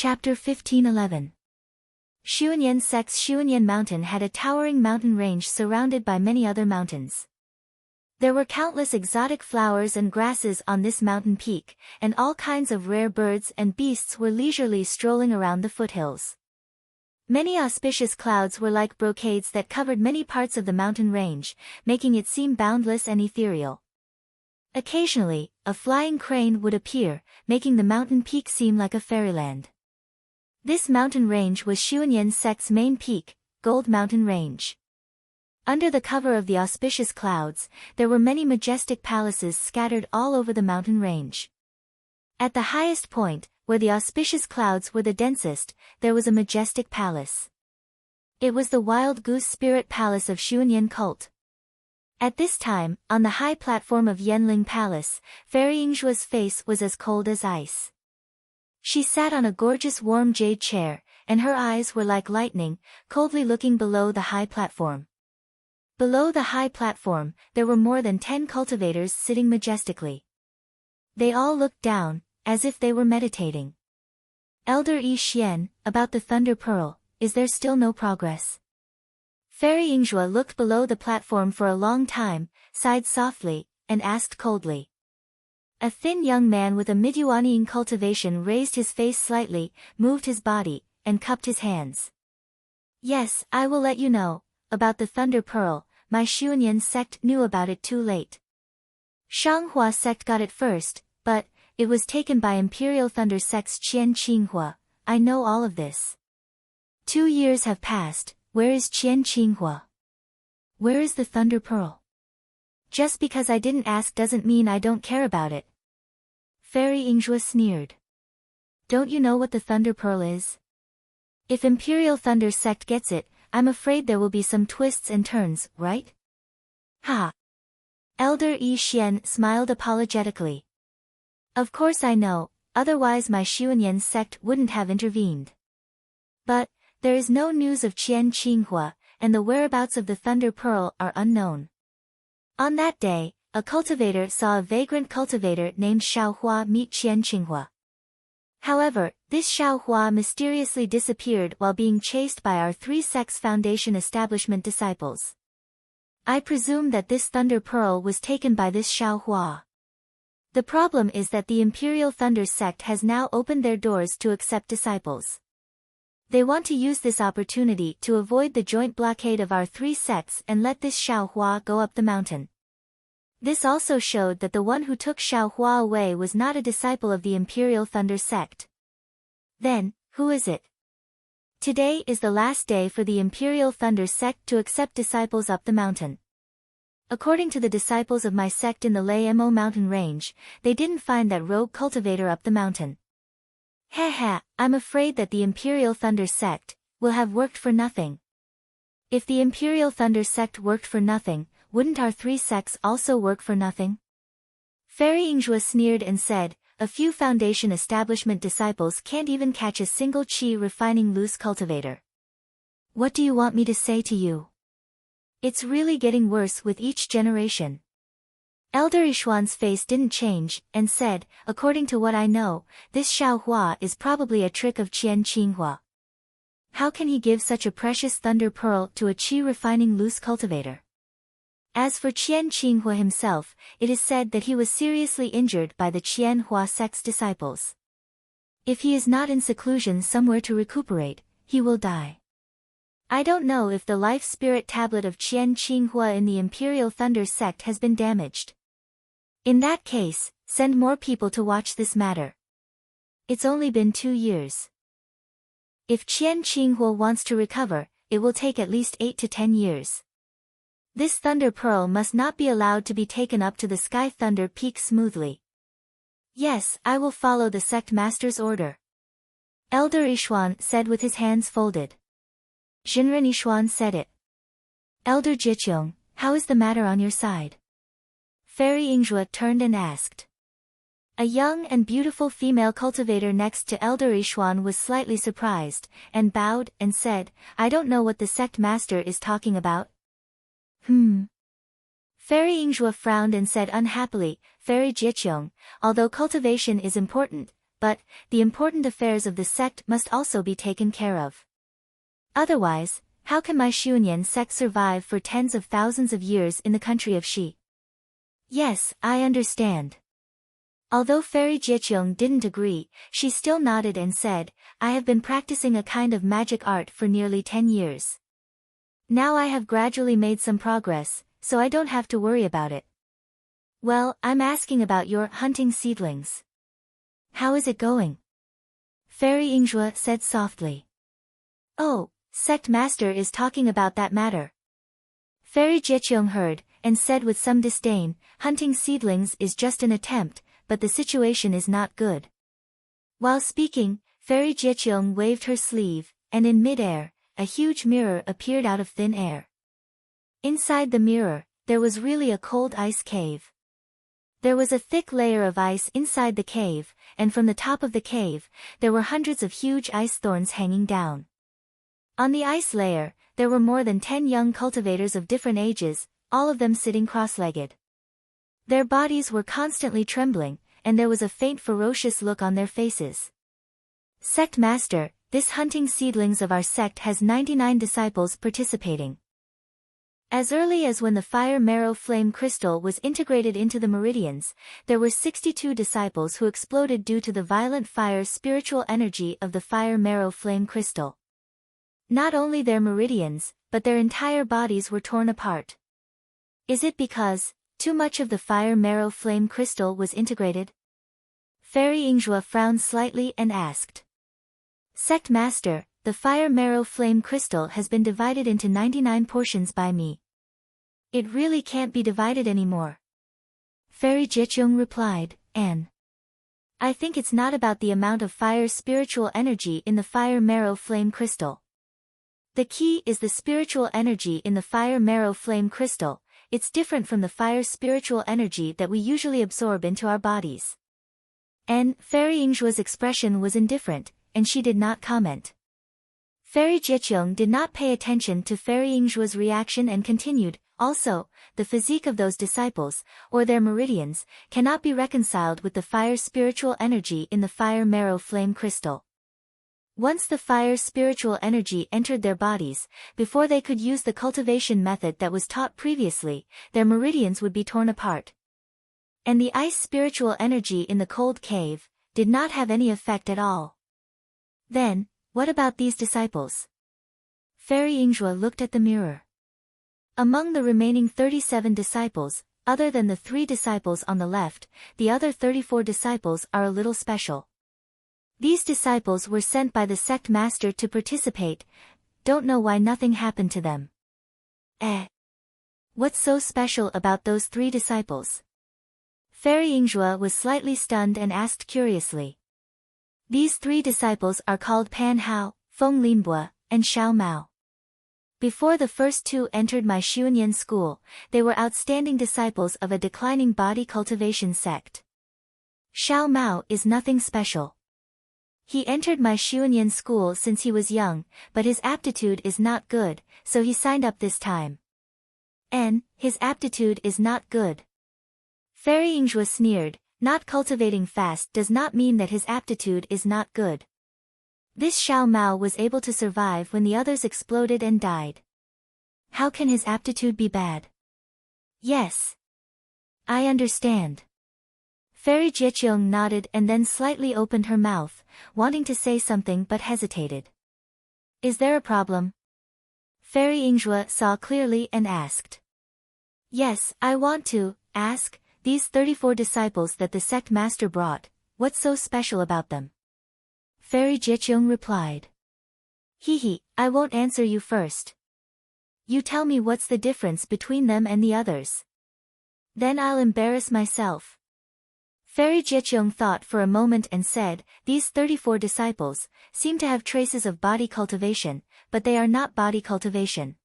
Chapter 1511. Xuanyan sect's Xuanyan Mountain had a towering mountain range surrounded by many other mountains. There were countless exotic flowers and grasses on this mountain peak, and all kinds of rare birds and beasts were leisurely strolling around the foothills. Many auspicious clouds were like brocades that covered many parts of the mountain range, making it seem boundless and ethereal. Occasionally, a flying crane would appear, making the mountain peak seem like a fairyland. This mountain range was Xuanyan sect's main peak, Gold Mountain Range. Under the cover of the auspicious clouds, there were many majestic palaces scattered all over the mountain range. At the highest point, where the auspicious clouds were the densest, there was a majestic palace. It was the Wild Goose Spirit Palace of Xuanyan cult. At this time, on the high platform of Yanling Palace, Fairy Yingzhua's face was as cold as ice. She sat on a gorgeous warm jade chair, and her eyes were like lightning, coldly looking below the high platform. Below the high platform, there were more than 10 cultivators sitting majestically. They all looked down, as if they were meditating. Elder Yi Xian, about the Thunder Pearl, is there still no progress? Fairy Yingzhua looked below the platform for a long time, sighed softly, and asked coldly. A thin young man with a Midyuanian cultivation raised his face slightly, moved his body, and cupped his hands. Yes, I will let you know, about the Thunder Pearl. My Xuanyan sect knew about it too late. Shanghua sect got it first, but it was taken by Imperial Thunder sect's Qian Qinghua. I know all of this. 2 years have passed. Where is Qian Qinghua? Where is the Thunder Pearl? Just because I didn't ask doesn't mean I don't care about it. Fairy Yingzhua sneered. Don't you know what the Thunder Pearl is? If Imperial Thunder sect gets it, I'm afraid there will be some twists and turns, right? Ha! Elder Yi Xian smiled apologetically. Of course I know, otherwise my Xuanyan sect wouldn't have intervened. But there is no news of Qian Qinghua, and the whereabouts of the Thunder Pearl are unknown. On that day, a cultivator saw a vagrant cultivator named Xiaohua meet Qian Qinghua. However, this Xiaohua mysteriously disappeared while being chased by our 3 sects Foundation establishment disciples. I presume that this Thunder Pearl was taken by this Xiaohua. The problem is that the Imperial Thunder sect has now opened their doors to accept disciples. They want to use this opportunity to avoid the joint blockade of our 3 sects and let this Xiaohua go up the mountain. This also showed that the one who took Xiaohua away was not a disciple of the Imperial Thunder sect. Then, who is it? Today is the last day for the Imperial Thunder sect to accept disciples up the mountain. According to the disciples of my sect in the Lei Mo mountain range, they didn't find that rogue cultivator up the mountain. I'm afraid that the Imperial Thunder sect will have worked for nothing. If the Imperial Thunder sect worked for nothing, wouldn't our 3 sects also work for nothing? Fairy Yingzhua sneered and said, a few Foundation establishment disciples can't even catch a single qi refining loose cultivator. What do you want me to say to you? It's really getting worse with each generation. Elder Yishuan's face didn't change, and said, according to what I know, this Xiaohua is probably a trick of Qian Qinghua. How can he give such a precious Thunder Pearl to a qi refining loose cultivator? As for Qian Qinghua himself, it is said that he was seriously injured by the Qian Hua sect's disciples. If he is not in seclusion somewhere to recuperate, he will die. I don't know if the life spirit tablet of Qian Qinghua in the Imperial Thunder sect has been damaged. In that case, send more people to watch this matter. It's only been 2 years. If Qian Qinghua wants to recover, it will take at least 8 to 10 years. This Thunder Pearl must not be allowed to be taken up to the Sky Thunder Peak smoothly. Yes, I will follow the sect master's order. Elder Yishuan said with his hands folded. Jinren Yishuan said it. Elder Jiqiong, how is the matter on your side? Fairy Yingzhua turned and asked. A young and beautiful female cultivator next to Elder Yishuan was slightly surprised, and bowed and said, I don't know what the sect master is talking about. Fairy Yingzhua frowned and said unhappily, Fairy Jiqiong, although cultivation is important, but the important affairs of the sect must also be taken care of. Otherwise, how can my Xiunian sect survive for tens of thousands of years in the country of Xi? Yes, I understand. Although Fairy Jieqiong didn't agree, she still nodded and said, I have been practicing a kind of magic art for nearly 10 years. Now I have gradually made some progress, so I don't have to worry about it. Well, I'm asking about your hunting seedlings. How is it going? Fairy Yingzhua said softly. Oh, Sect Master is talking about that matter. Fairy Jieqiong heard, and said with some disdain, hunting seedlings is just an attempt, but the situation is not good. While speaking, Fairy Jieqiong waved her sleeve, and in mid-air, a huge mirror appeared out of thin air. Inside the mirror, there was really a cold ice cave. There was a thick layer of ice inside the cave, and from the top of the cave, there were hundreds of huge ice thorns hanging down. On the ice layer, there were more than 10 young cultivators of different ages, all of them sitting cross-legged. Their bodies were constantly trembling, and there was a faint ferocious look on their faces. Sect Master, this hunting seedlings of our sect has 99 disciples participating. As early as when the fire marrow flame crystal was integrated into the meridians, there were 62 disciples who exploded due to the violent fire spiritual energy of the fire marrow flame crystal. Not only their meridians, but their entire bodies were torn apart. Is it because too much of the fire marrow flame crystal was integrated? Fairy Yingzhua frowned slightly and asked. Sect Master, the fire marrow flame crystal has been divided into 99 portions by me. It really can't be divided anymore. Fairy Jieqiong replied, I think it's not about the amount of fire spiritual energy in the fire marrow flame crystal. The key is the spiritual energy in the fire marrow flame crystal. It's different from the fire spiritual energy that we usually absorb into our bodies. And Fairy Yingzhua's expression was indifferent, and she did not comment. Fairy Jieqiong did not pay attention to Fairy Yingzhua's reaction and continued, also, the physique of those disciples, or their meridians, cannot be reconciled with the fire spiritual energy in the fire marrow flame crystal. Once the fire spiritual energy entered their bodies, before they could use the cultivation method that was taught previously, their meridians would be torn apart. And the ice spiritual energy in the cold cave did not have any effect at all. Then, what about these disciples? Fairy Yingzhua looked at the mirror. Among the remaining 37 disciples, other than the 3 disciples on the left, the other 34 disciples are a little special. These disciples were sent by the sect master to participate. Don't know why nothing happened to them. What's so special about those 3 disciples? Fairy Yingzhua was slightly stunned and asked curiously. These 3 disciples are called Pan Hao, Feng Linbua, and Xiao Mao. Before the first 2 entered my Xiunian school, they were outstanding disciples of a declining body cultivation sect. Xiao Mao is nothing special. He entered my Xiunian school since he was young, but his aptitude is not good, so he signed up this time. His aptitude is not good. Fairy Yingzhua sneered, not cultivating fast does not mean that his aptitude is not good. This Xiao Mao was able to survive when the others exploded and died. How can his aptitude be bad? Yes. I understand. Fairy Jieqiong nodded and then slightly opened her mouth, wanting to say something but hesitated. Is there a problem? Fairy Yingzhua saw clearly and asked. Yes, I want to ask, these 34 disciples that the sect master brought, what's so special about them? Fairy Jieqiong replied. I won't answer you first. You tell me what's the difference between them and the others. Then I'll embarrass myself. Fairy Jieqiong thought for a moment and said, these 34 disciples seem to have traces of body cultivation, but they are not body cultivation.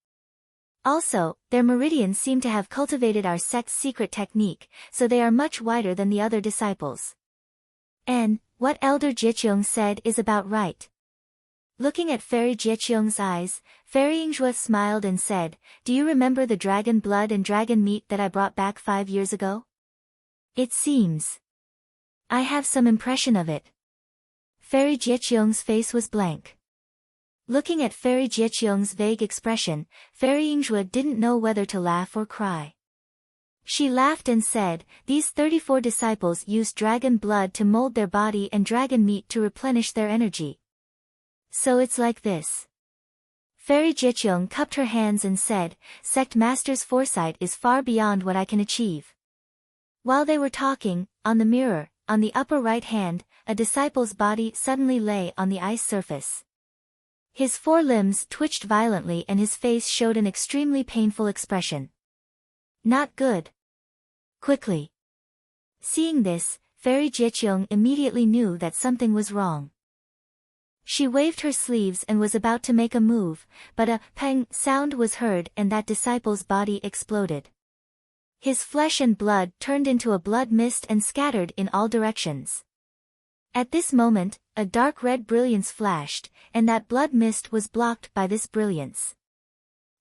Also, their meridians seem to have cultivated our sect's secret technique, so they are much wider than the other disciples. And what Elder Jieqiong said is about right. Looking at Fairy Jieqiong's eyes, Fairy Yingzhua smiled and said, do you remember the dragon blood and dragon meat that I brought back 5 years ago? It seems. I have some impression of it. Fairy Jieqiong's face was blank. Looking at Fairy Jieqiong's vague expression, Fairy Yingzhua didn't know whether to laugh or cry. She laughed and said, "These 34 disciples used dragon blood to mold their body and dragon meat to replenish their energy. So it's like this." Fairy Jieqiong cupped her hands and said, "Sect Master's foresight is far beyond what I can achieve." While they were talking, on the mirror, on the upper right hand, a disciple's body suddenly lay on the ice surface. His 4 limbs twitched violently and his face showed an extremely painful expression. "Not good." Quickly. Seeing this, Fairy Jieqiong immediately knew that something was wrong. She waved her sleeves and was about to make a move, but a pang sound was heard and that disciple's body exploded. His flesh and blood turned into a blood mist and scattered in all directions. At this moment, a dark red brilliance flashed, and that blood mist was blocked by this brilliance.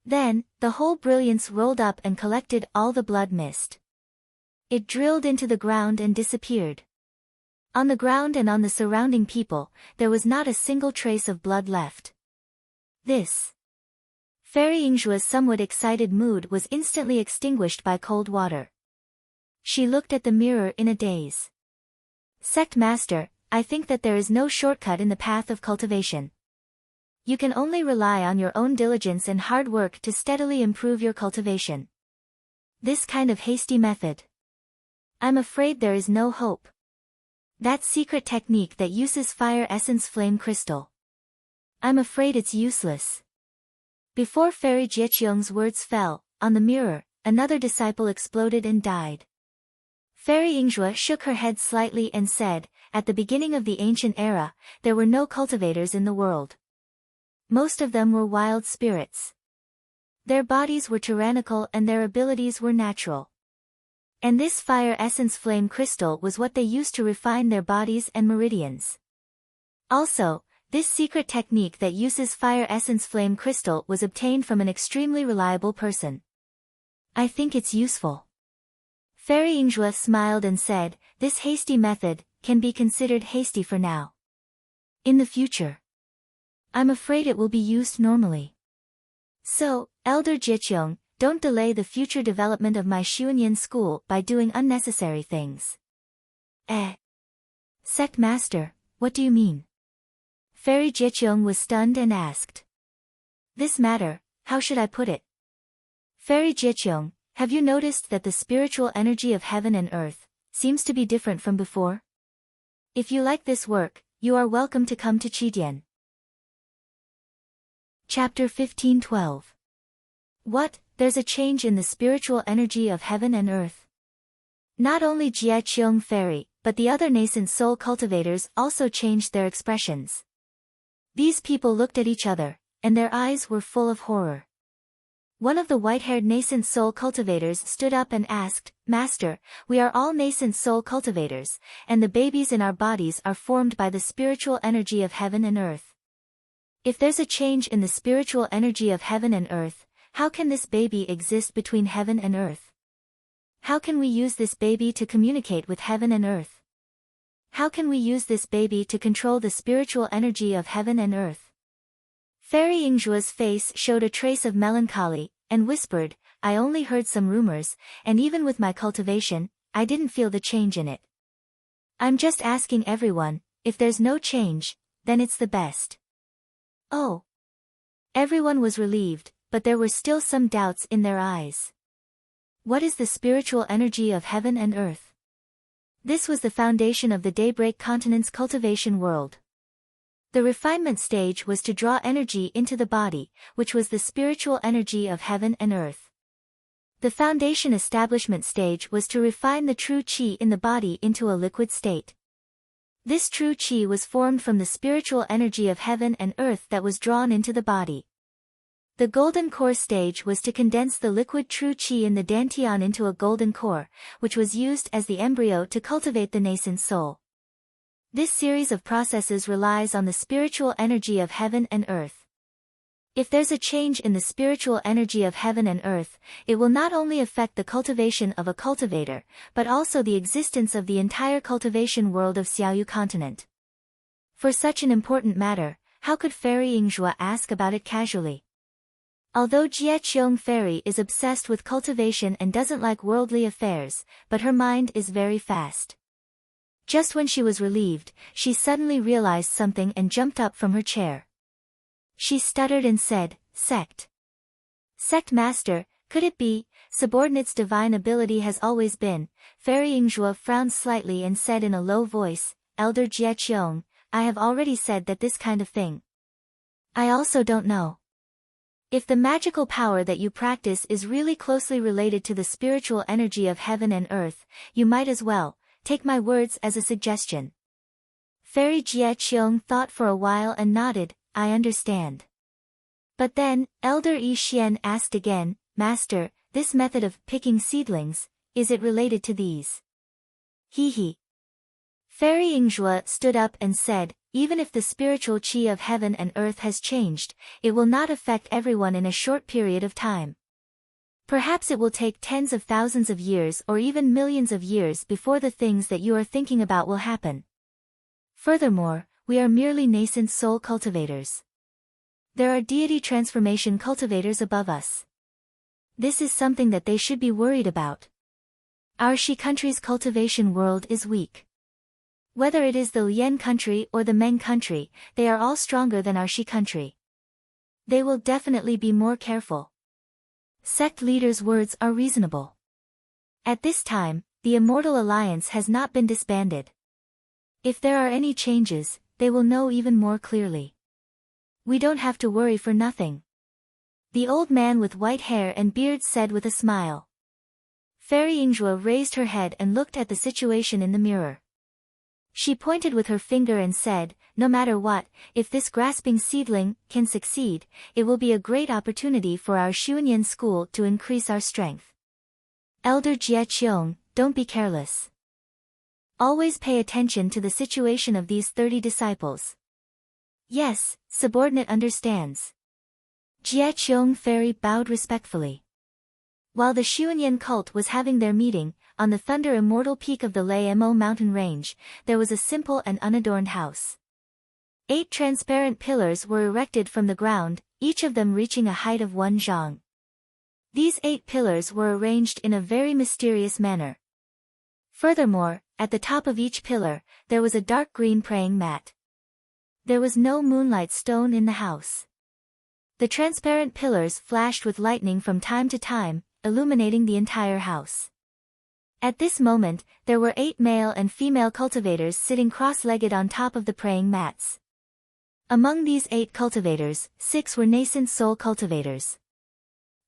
Then, the whole brilliance rolled up and collected all the blood mist. It drilled into the ground and disappeared. On the ground and on the surrounding people, there was not a single trace of blood left. This. Fairy Yingzhua's somewhat excited mood was instantly extinguished by cold water. She looked at the mirror in a daze. "Sect Master, I think that there is no shortcut in the path of cultivation. You can only rely on your own diligence and hard work to steadily improve your cultivation. This kind of hasty method. I'm afraid there is no hope. That secret technique that uses fire essence flame crystal. I'm afraid it's useless." Before Fairy Jieqiong's words fell, on the mirror, another disciple exploded and died. Fairy Yingzhua shook her head slightly and said, "At the beginning of the ancient era, there were no cultivators in the world. Most of them were wild spirits. Their bodies were tyrannical and their abilities were natural. And this fire essence flame crystal was what they used to refine their bodies and meridians. Also, this secret technique that uses fire essence flame crystal was obtained from an extremely reliable person. I think it's useful." Fairy Yingzhua smiled and said, "This hasty method can be considered hasty for now. In the future, I'm afraid it will be used normally. So, Elder Jieqiong, don't delay the future development of my Xuanyan school by doing unnecessary things." Sect Master, what do you mean?" Fairy Jieqiong was stunned and asked. "This matter, how should I put it? Fairy Jieqiong, have you noticed that the spiritual energy of heaven and earth seems to be different from before? If you like this work, you are welcome to come to Qidian." Chapter 15:12. What, there's a change in the spiritual energy of heaven and earth? Not only Jieqiong Fairy, but the other nascent soul cultivators also changed their expressions. These people looked at each other, and their eyes were full of horror. One of the white-haired nascent soul cultivators stood up and asked, "Master, we are all nascent soul cultivators, and the babies in our bodies are formed by the spiritual energy of heaven and earth. If there's a change in the spiritual energy of heaven and earth, how can this baby exist between heaven and earth? How can we use this baby to communicate with heaven and earth? How can we use this baby to control the spiritual energy of heaven and earth?" Fairy Yingzhua's face showed a trace of melancholy, and whispered, "I only heard some rumors, and even with my cultivation, I didn't feel the change in it. I'm just asking everyone, if there's no change, then it's the best." Oh! Everyone was relieved, but there were still some doubts in their eyes. What is the spiritual energy of heaven and earth? This was the foundation of the Daybreak Continent's cultivation world. The refinement stage was to draw energy into the body, which was the spiritual energy of heaven and earth. The foundation establishment stage was to refine the true qi in the body into a liquid state. This true qi was formed from the spiritual energy of heaven and earth that was drawn into the body. The golden core stage was to condense the liquid true qi in the dantian into a golden core, which was used as the embryo to cultivate the nascent soul. This series of processes relies on the spiritual energy of heaven and earth. If there's a change in the spiritual energy of heaven and earth, it will not only affect the cultivation of a cultivator, but also the existence of the entire cultivation world of Xiaoyu continent. For such an important matter, how could Fairy Yingzhua ask about it casually? Although Jie Qiong Fairy is obsessed with cultivation and doesn't like worldly affairs, but her mind is very fast. Just when she was relieved, she suddenly realized something and jumped up from her chair. She stuttered and said, "Sect. Sect Master, could it be? Subordinate's divine ability has always been." Fairy Yingzhua frowned slightly and said in a low voice, "Elder Jie Qiong, I have already said that this kind of thing. I also don't know. If the magical power that you practice is really closely related to the spiritual energy of heaven and earth, you might as well take my words as a suggestion." Fairy Jie Qiong thought for a while and nodded, "I understand." But then, Elder Yi Xian asked again, "Master, this method of picking seedlings, is it related to these?" He. Fairy Yingzhua stood up and said, "Even if the spiritual qi of heaven and earth has changed, it will not affect everyone in a short period of time. Perhaps it will take tens of thousands of years or even millions of years before the things that you are thinking about will happen. Furthermore, we are merely nascent soul cultivators. There are deity transformation cultivators above us. This is something that they should be worried about. Our Shi country's cultivation world is weak. Whether it is the Lian country or the Meng country, they are all stronger than our Shi country. They will definitely be more careful. Sect leaders' words are reasonable. At this time, the Immortal Alliance has not been disbanded. If there are any changes, they will know even more clearly. We don't have to worry for nothing." The old man with white hair and beard said with a smile. Fairy Yingzhua raised her head and looked at the situation in the mirror. She pointed with her finger and said, "No matter what, if this grasping seedling can succeed, it will be a great opportunity for our Xuanyan school to increase our strength. Elder Jie Qiong, don't be careless. Always pay attention to the situation of these 30 disciples." "Yes, subordinate understands." Jie Qiong Fairy bowed respectfully. While the Xuanyan cult was having their meeting, on the thunder immortal peak of the Lei Mo mountain range, there was a simple and unadorned house. 8 transparent pillars were erected from the ground, each of them reaching a height of 1 zhang. These 8 pillars were arranged in a very mysterious manner. Furthermore, at the top of each pillar, there was a dark green praying mat. There was no moonlight stone in the house. The transparent pillars flashed with lightning from time to time, illuminating the entire house. At this moment, there were 8 male and female cultivators sitting cross-legged on top of the praying mats. Among these 8 cultivators, 6 were nascent soul cultivators.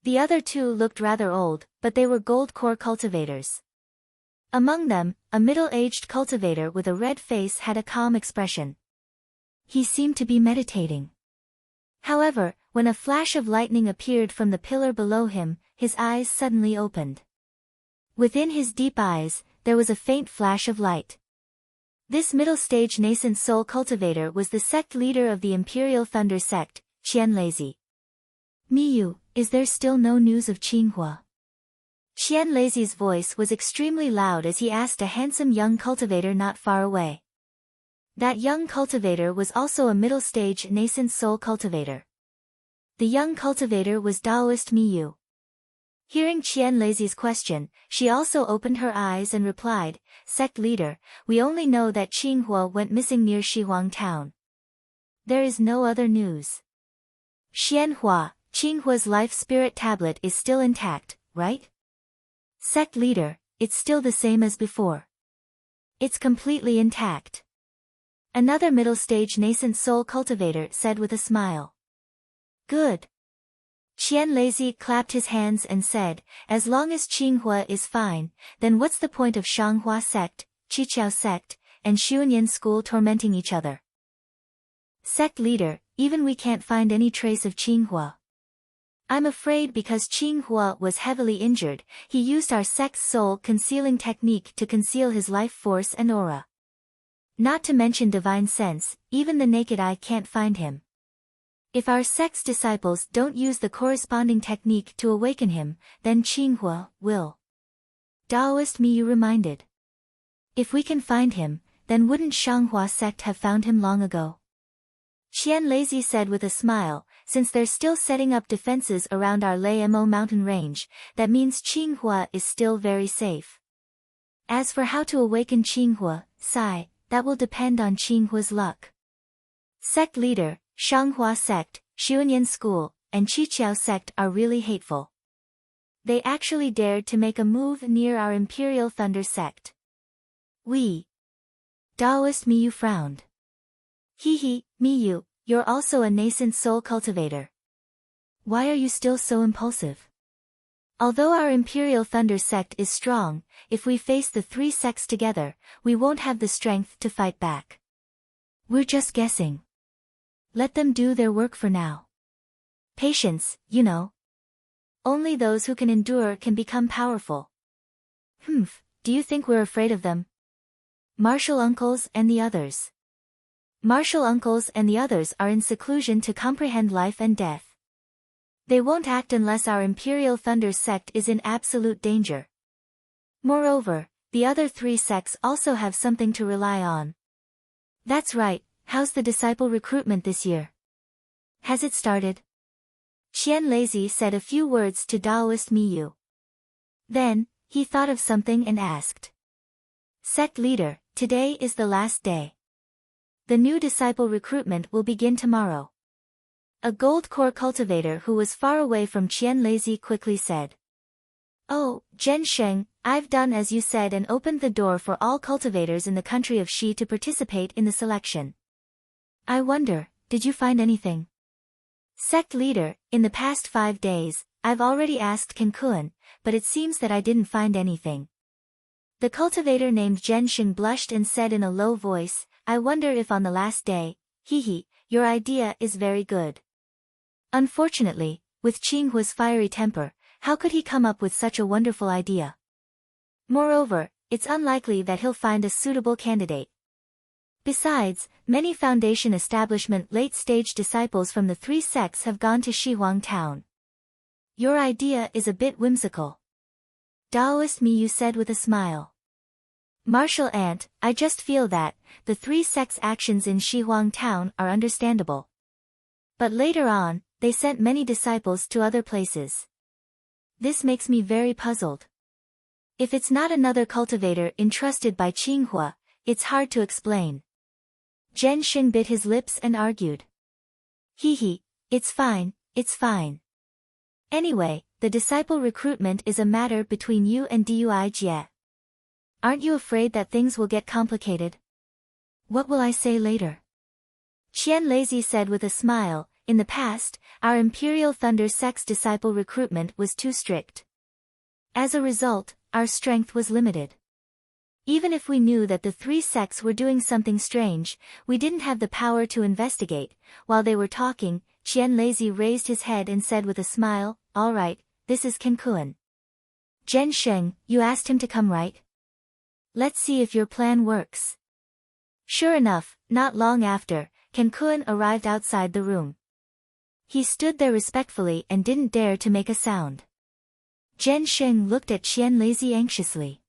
The other 2 looked rather old, but they were gold core cultivators. Among them, a middle-aged cultivator with a red face had a calm expression. He seemed to be meditating. However, when a flash of lightning appeared from the pillar below him, his eyes suddenly opened. Within his deep eyes, there was a faint flash of light. This middle-stage nascent soul cultivator was the sect leader of the Imperial Thunder sect, Qianlazi. "Miyu, is there still no news of Qinghua?" Qianlazi's voice was extremely loud as he asked a handsome young cultivator not far away. That young cultivator was also a middle-stage nascent soul cultivator. The young cultivator was Daoist Miyu. Hearing Qianlazi's question, she also opened her eyes and replied, "Sect leader, we only know that Qinghua went missing near Shihuang town. There is no other news." "Xianhua, Qinghua's life spirit tablet is still intact, right?" "Sect leader, it's still the same as before. It's completely intact." Another middle-stage nascent soul cultivator said with a smile. "Good." Qianlazi clapped his hands and said, "As long as Qinghua is fine, then what's the point of Shanghua sect, Qiqiao sect, and Xuanyan school tormenting each other?" "Sect leader, even we can't find any trace of Qinghua. I'm afraid because Qinghua was heavily injured, he used our sect's soul concealing technique to conceal his life force and aura. Not to mention divine sense, even the naked eye can't find him. If our sect's disciples don't use the corresponding technique to awaken him, then Qinghua will." Daoist Miyu reminded. "If we can find him, then wouldn't Shanghua sect have found him long ago? Qian Lazy said with a smile, since they're still setting up defenses around our Mo mountain range, that means Qinghua is still very safe. As for how to awaken Qinghua, Sai, that will depend on Qinghua's luck. Sect leader, Shanghua sect, Xuanyan school, and Qiqiao sect are really hateful. They actually dared to make a move near our Imperial Thunder sect. Daoist Miyu frowned. Hehe, Miyu, you're also a nascent soul cultivator. Why are you still so impulsive? Although our Imperial Thunder sect is strong, if we face the three sects together, we won't have the strength to fight back. We're just guessing. Let them do their work for now. Patience, you know. Only those who can endure can become powerful. Do you think we're afraid of them? Martial uncles and the others. Martial uncles and the others are in seclusion to comprehend life and death. They won't act unless our Imperial Thunder sect is in absolute danger. Moreover, the other three sects also have something to rely on. That's right, how's the disciple recruitment this year? Has it started? Qian Lazy said a few words to Daoist Miyu. Then, he thought of something and asked. Sect leader, today is the last day. The new disciple recruitment will begin tomorrow. A gold core cultivator who was far away from Qian Lazy quickly said. Oh, Zhensheng, I've done as you said and opened the door for all cultivators in the country of Xi to participate in the selection. I wonder, did you find anything? Sect leader, in the past 5 days, I've already asked Kenkuan, but it seems that I didn't find anything. The cultivator named Zhensheng blushed and said in a low voice, I wonder if on the last day, your idea is very good. Unfortunately, with Qinghua's fiery temper, how could he come up with such a wonderful idea? Moreover, it's unlikely that he'll find a suitable candidate. Besides, many Foundation establishment late-stage disciples from the three sects have gone to Shihuang town. Your idea is a bit whimsical. Daoist Miyu said with a smile. Martial Ant, I just feel that, the three sects' actions in Shihuang town are understandable. But later on, they sent many disciples to other places. This makes me very puzzled. If it's not another cultivator entrusted by Qinghua, it's hard to explain. Zhensheng bit his lips and argued. It's fine, it's fine. Anyway, the disciple recruitment is a matter between you and Dui Jie. Aren't you afraid that things will get complicated? What will I say later? Qian Lazy said with a smile, in the past, our Imperial Thunder sect's disciple recruitment was too strict. As a result, our strength was limited. Even if we knew that the three sects were doing something strange, we didn't have the power to investigate. While they were talking, Qian Lazy raised his head and said with a smile, all right, this is Kenkuan. Zhensheng, you asked him to come right? Let's see if your plan works. Sure enough, not long after, Kenkuan arrived outside the room. He stood there respectfully and didn't dare to make a sound. Zhensheng looked at Qian Lazy anxiously.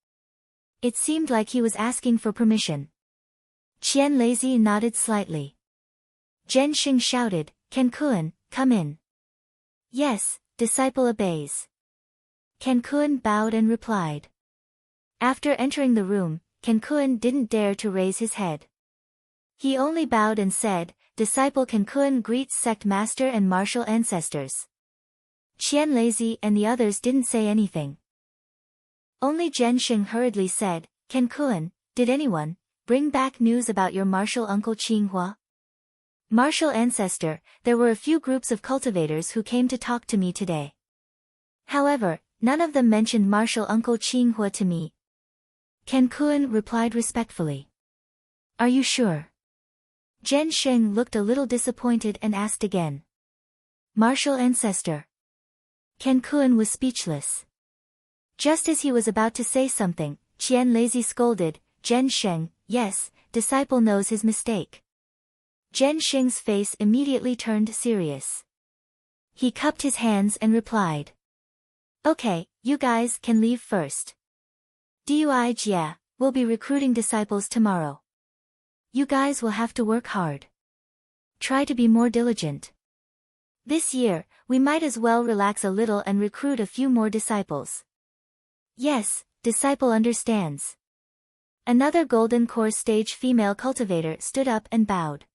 It seemed like he was asking for permission. Qian Lazy nodded slightly. Zhensheng shouted, Kenkuan, come in. Yes, disciple obeys. Kenkuan bowed and replied. After entering the room, Kenkuan didn't dare to raise his head. He only bowed and said, Disciple Kenkuan greets sect master and martial ancestors. Qian Lazy and the others didn't say anything. Only Zhensheng hurriedly said, Kenkuan, did anyone bring back news about your martial uncle Qinghua? Martial ancestor, there were a few groups of cultivators who came to talk to me today. However, none of them mentioned martial uncle Qinghua to me. Kenkuan replied respectfully. Are you sure? Zhensheng looked a little disappointed and asked again. Martial ancestor. Kenkuan was speechless. Just as he was about to say something, Qian Lazy scolded, Zhensheng, yes, disciple knows his mistake. Zhensheng's face immediately turned serious. He cupped his hands and replied. Okay, you guys can leave first. Dui Jie, we'll be recruiting disciples tomorrow. You guys will have to work hard. Try to be more diligent. This year, we might as well relax a little and recruit a few more disciples. Yes, disciple understands. Another golden core stage female cultivator stood up and bowed.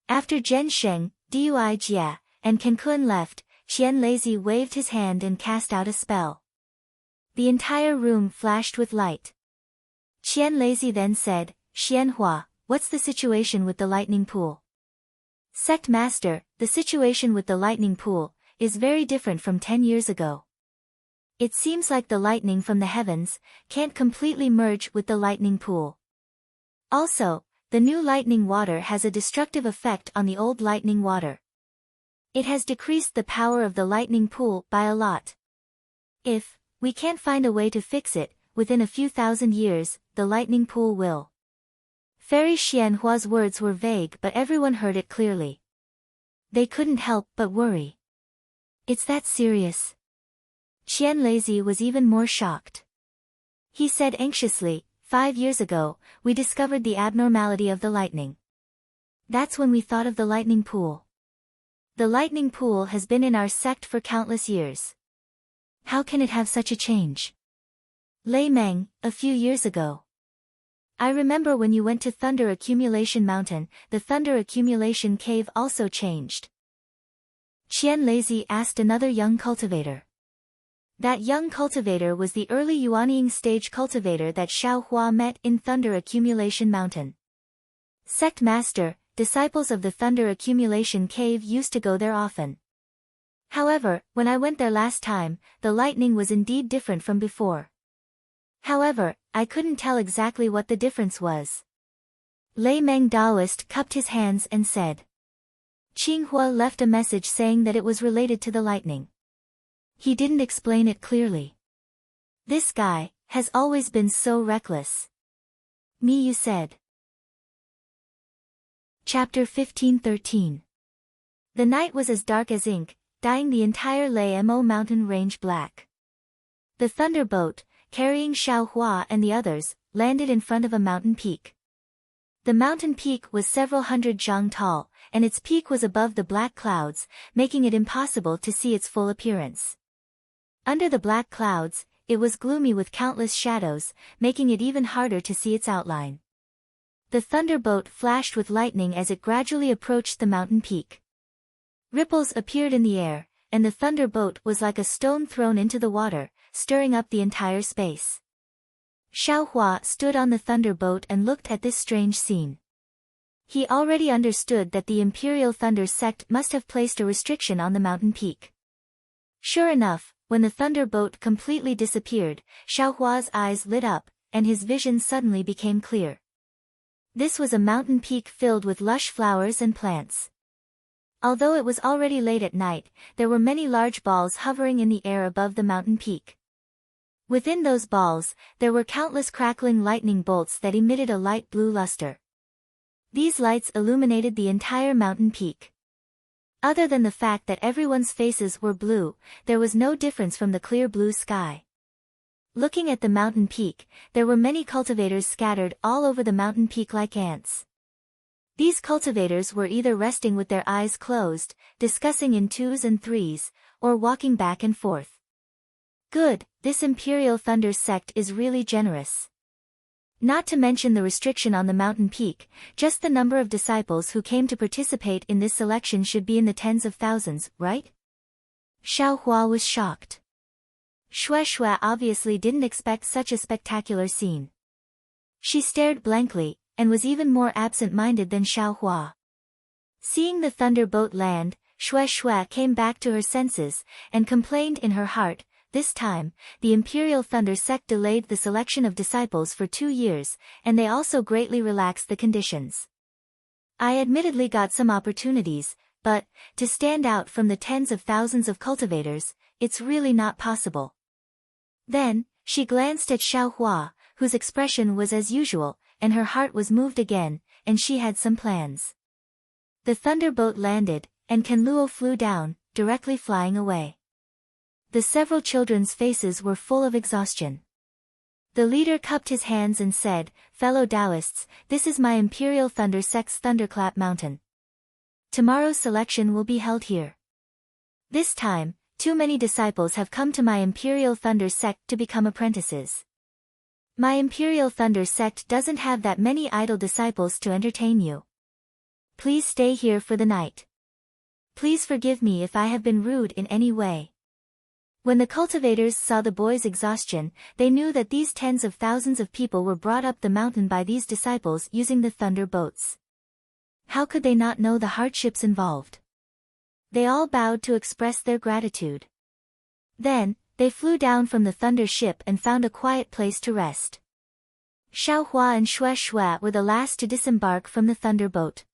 After Zhen Sheng, Dui Jia, and Cancun left, Qian Lazy waved his hand and cast out a spell. The entire room flashed with light. Qian Lazy then said, Xian Hua, what's the situation with the lightning pool? Sect Master, the situation with the lightning pool is very different from 10 years ago. It seems like the lightning from the heavens can't completely merge with the lightning pool. Also, the new lightning water has a destructive effect on the old lightning water. It has decreased the power of the lightning pool by a lot. If we can't find a way to fix it, within a few thousand years, the lightning pool will. Fairy Xian Hua's words were vague, but everyone heard it clearly. They couldn't help but worry. It's that serious? Qian Lazy was even more shocked. He said anxiously, 5 years ago, we discovered the abnormality of the lightning. That's when we thought of the lightning pool. The lightning pool has been in our sect for countless years. How can it have such a change? Lei Meng, a few years ago. I remember when you went to Thunder Accumulation Mountain, the Thunder Accumulation Cave also changed. Qian Lazy asked another young cultivator. That young cultivator was the early Yuanying stage cultivator that Xiao Hua met in Thunder Accumulation Mountain. Sect Master, disciples of the Thunder Accumulation Cave used to go there often. However, when I went there last time, the lightning was indeed different from before. However, I couldn't tell exactly what the difference was. Lei Meng Daoist cupped his hands and said. Qinghua left a message saying that it was related to the lightning. He didn't explain it clearly. This guy has always been so reckless. Miyu said. Chapter 15:13. The night was as dark as ink, dyeing the entire Lei Mo mountain range black. The thunderboat, carrying Xiao Hua and the others, landed in front of a mountain peak. The mountain peak was several hundred zhang tall, and its peak was above the black clouds, making it impossible to see its full appearance. Under the black clouds, it was gloomy with countless shadows, making it even harder to see its outline. The thunderboat flashed with lightning as it gradually approached the mountain peak. Ripples appeared in the air, and the thunderboat was like a stone thrown into the water, stirring up the entire space. Xiao Hua stood on the thunderboat and looked at this strange scene. He already understood that the Imperial Thunder sect must have placed a restriction on the mountain peak. Sure enough, when the thunderboat completely disappeared, Xiao Hua's eyes lit up, and his vision suddenly became clear. This was a mountain peak filled with lush flowers and plants. Although it was already late at night, there were many large balls hovering in the air above the mountain peak. Within those balls, there were countless crackling lightning bolts that emitted a light blue luster. These lights illuminated the entire mountain peak. Other than the fact that everyone's faces were blue, there was no difference from the clear blue sky. Looking at the mountain peak, there were many cultivators scattered all over the mountain peak like ants. These cultivators were either resting with their eyes closed, discussing in 2s and 3s, or walking back and forth. Good, this Imperial Thunder sect is really generous. Not to mention the restriction on the mountain peak, just the number of disciples who came to participate in this selection should be in the tens of thousands, right? Xiao Hua was shocked. Xue Xue obviously didn't expect such a spectacular scene. She stared blankly, and was even more absent-minded than Xiao Hua. Seeing the thunderboat land, Xue Xue came back to her senses, and complained in her heart, this time, the Imperial Thunder sect delayed the selection of disciples for 2 years, and they also greatly relaxed the conditions. I admittedly got some opportunities, but, to stand out from the tens of thousands of cultivators, it's really not possible. Then, she glanced at Xiao Hua, whose expression was as usual, and her heart was moved again, and she had some plans. The thunderboat landed, and Canluo flew down, directly flying away. The several children's faces were full of exhaustion. The leader cupped his hands and said, "Fellow Taoists, this is my Imperial Thunder Sect's Thunderclap Mountain. Tomorrow's selection will be held here. This time, too many disciples have come to my Imperial Thunder Sect to become apprentices. My Imperial Thunder Sect doesn't have that many idle disciples to entertain you. Please stay here for the night. Please forgive me if I have been rude in any way." When the cultivators saw the boys' exhaustion, they knew that these tens of thousands of people were brought up the mountain by these disciples using the thunder boats. How could they not know the hardships involved? They all bowed to express their gratitude. Then, they flew down from the thunder ship and found a quiet place to rest. Xiaohua and Xue Xue were the last to disembark from the thunder boat.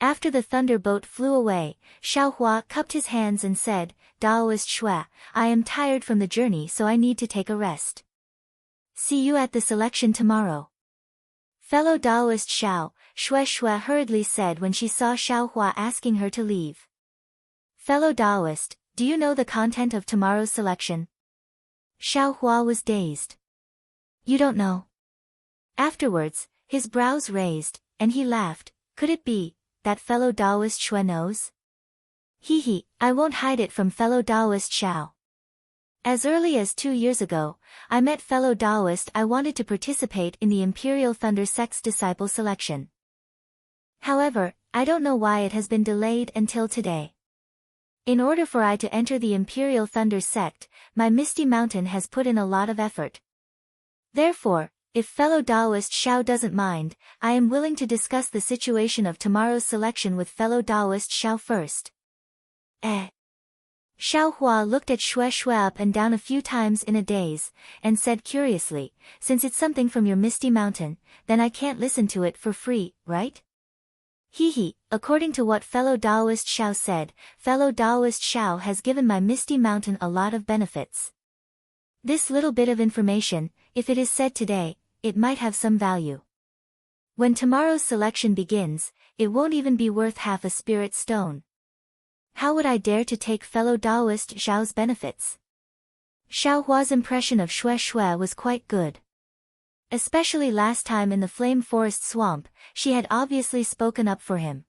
After the thunder boat flew away, Xiaohua cupped his hands and said, "Taoist Xue, I am tired from the journey, so I need to take a rest. See you at the selection tomorrow." "Fellow Taoist Xiao," Xue Xue hurriedly said when she saw Xiaohua asking her to leave. "Fellow Taoist, do you know the content of tomorrow's selection?" Xiaohua was dazed. "You don't know?" Afterwards, his brows raised, and he laughed. "Could it be that fellow Taoist Xue knows? He, I won't hide it from fellow Taoist Xiao. As early as 2 years ago, I met fellow Taoist I wanted to participate in the Imperial Thunder Sect's disciple selection. However, I don't know why it has been delayed until today. In order for I to enter the Imperial Thunder Sect, my Misty Mountain has put in a lot of effort. Therefore, if fellow Taoist Xiao doesn't mind, I am willing to discuss the situation of tomorrow's selection with fellow Taoist Xiao first." Xiaohua looked at Xue Xue up and down a few times in a daze, and said curiously, "Since it's something from your Misty Mountain, then I can't listen to it for free, right?" According to what fellow Taoist Xiao said, fellow Taoist Xiao has given my Misty Mountain a lot of benefits. This little bit of information, if it is said today, it might have some value. When tomorrow's selection begins, it won't even be worth half a spirit stone. How would I dare to take fellow Taoist Xiao's benefits? Xiaohua's impression of Xue Xue was quite good. Especially last time in the Flame Forest Swamp, she had obviously spoken up for him.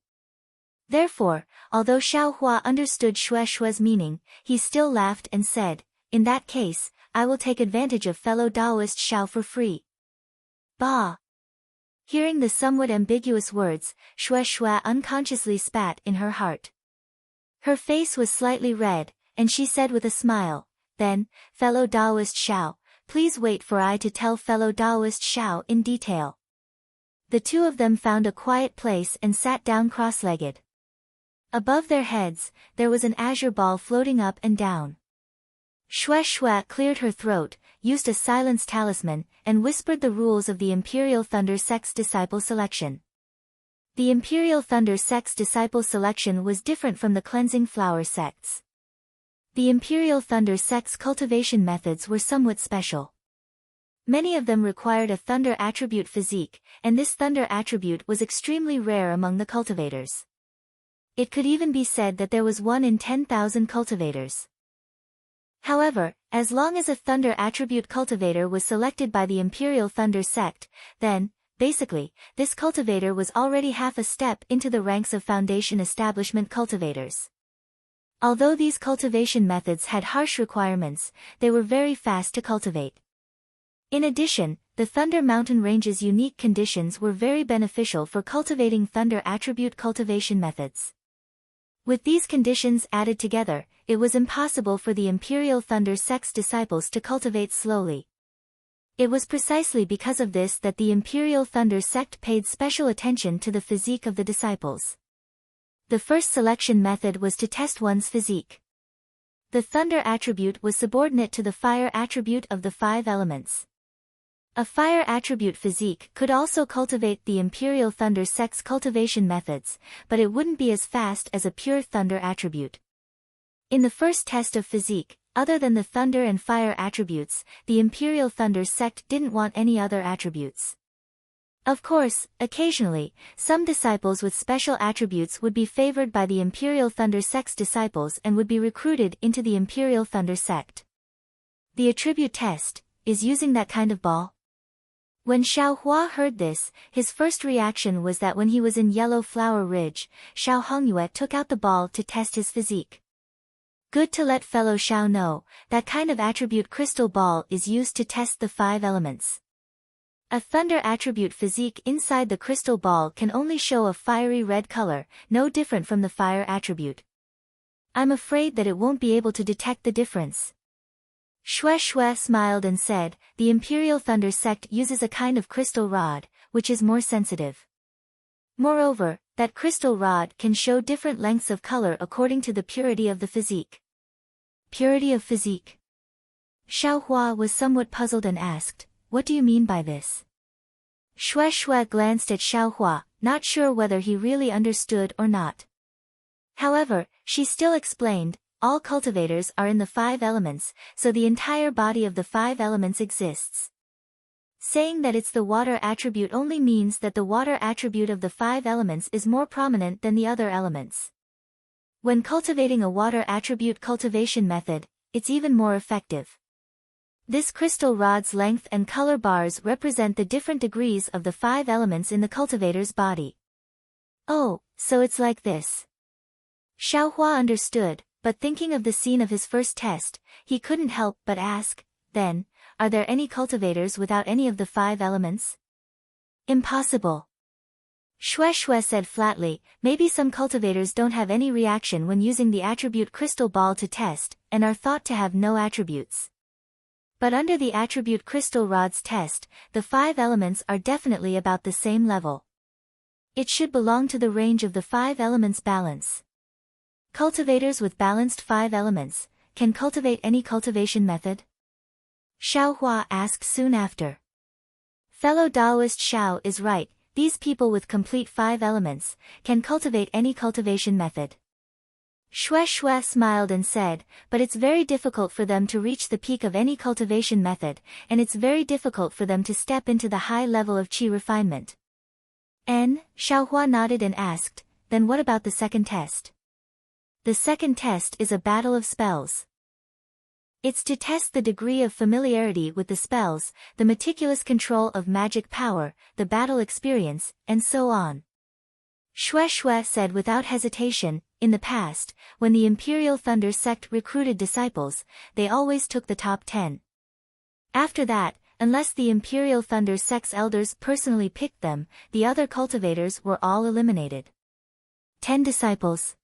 Therefore, although Xiaohua understood Xue Xue's meaning, he still laughed and said, "In that case, I will take advantage of fellow Taoist Xiao for free." Bah! Hearing the somewhat ambiguous words, Xue Xue unconsciously spat in her heart. Her face was slightly red, and she said with a smile, "Then, fellow Taoist Xiao, please wait for I to tell fellow Taoist Xiao in detail." The two of them found a quiet place and sat down cross-legged. Above their heads, there was an azure ball floating up and down. Xue Xue cleared her throat, used a silence talisman, and whispered the rules of the Imperial Thunder Sect's disciple selection. The Imperial Thunder Sect's disciple selection was different from the Cleansing Flower Sect's. The Imperial Thunder Sect's cultivation methods were somewhat special. Many of them required a thunder attribute physique, and this thunder attribute was extremely rare among the cultivators. It could even be said that there was 1 in 10,000 cultivators. However, as long as a thunder attribute cultivator was selected by the Imperial Thunder Sect, then, basically, this cultivator was already half a step into the ranks of Foundation Establishment cultivators. Although these cultivation methods had harsh requirements, they were very fast to cultivate. In addition, the Thunder Mountain Range's unique conditions were very beneficial for cultivating thunder attribute cultivation methods. With these conditions added together, it was impossible for the Imperial Thunder Sect's disciples to cultivate slowly. It was precisely because of this that the Imperial Thunder Sect paid special attention to the physique of the disciples. The first selection method was to test one's physique. The thunder attribute was subordinate to the fire attribute of the 5 elements. A fire attribute physique could also cultivate the Imperial Thunder Sect's cultivation methods, but it wouldn't be as fast as a pure thunder attribute. In the first test of physique, other than the thunder and fire attributes, the Imperial Thunder Sect didn't want any other attributes. Of course, occasionally, some disciples with special attributes would be favored by the Imperial Thunder Sect's disciples and would be recruited into the Imperial Thunder Sect. The attribute test, is using that kind of ball? When Xiaohua heard this, his first reaction was that when he was in Yellow Flower Ridge, Xiao Hongyue took out the ball to test his physique. Good to let fellow Xiao know, that kind of attribute crystal ball is used to test the 5 elements. A thunder attribute physique inside the crystal ball can only show a fiery red color, no different from the fire attribute. I'm afraid that it won't be able to detect the difference. Xue Xue smiled and said, the Imperial Thunder sect uses a kind of crystal rod, which is more sensitive. Moreover, that crystal rod can show different lengths of color according to the purity of the physique. Purity of physique. Xiaohua was somewhat puzzled and asked, what do you mean by this? Xue Xue glanced at Xiaohua, not sure whether he really understood or not. However, she still explained, all cultivators are in the 5 elements, so the entire body of the 5 elements exists. Saying that it's the water attribute only means that the water attribute of the 5 elements is more prominent than the other elements. When cultivating a water attribute cultivation method, it's even more effective. This crystal rod's length and color bars represent the different degrees of the 5 elements in the cultivator's body. Oh, so it's like this. Xiaohua understood, but thinking of the scene of his first test, he couldn't help but ask, then, are there any cultivators without any of the 5 elements? Impossible. Xue Xue said flatly, maybe some cultivators don't have any reaction when using the attribute crystal ball to test, and are thought to have no attributes. But under the attribute crystal rod's test, the 5 elements are definitely about the same level. It should belong to the range of the 5 elements balance. Cultivators with balanced 5 elements, can cultivate any cultivation method? Xiaohua asked soon after. Fellow Taoist Xiao is right, these people with complete 5 elements, can cultivate any cultivation method. Xue Xue smiled and said, but it's very difficult for them to reach the peak of any cultivation method, and it's very difficult for them to step into the high level of qi refinement. Xiaohua nodded and asked, then what about the second test? The second test is a battle of spells. It's to test the degree of familiarity with the spells, the meticulous control of magic power, the battle experience, and so on. Xue Xue said without hesitation, in the past, when the Imperial Thunder sect recruited disciples, they always took the top 10. After that, unless the Imperial Thunder sect's elders personally picked them, the other cultivators were all eliminated. 10 disciples.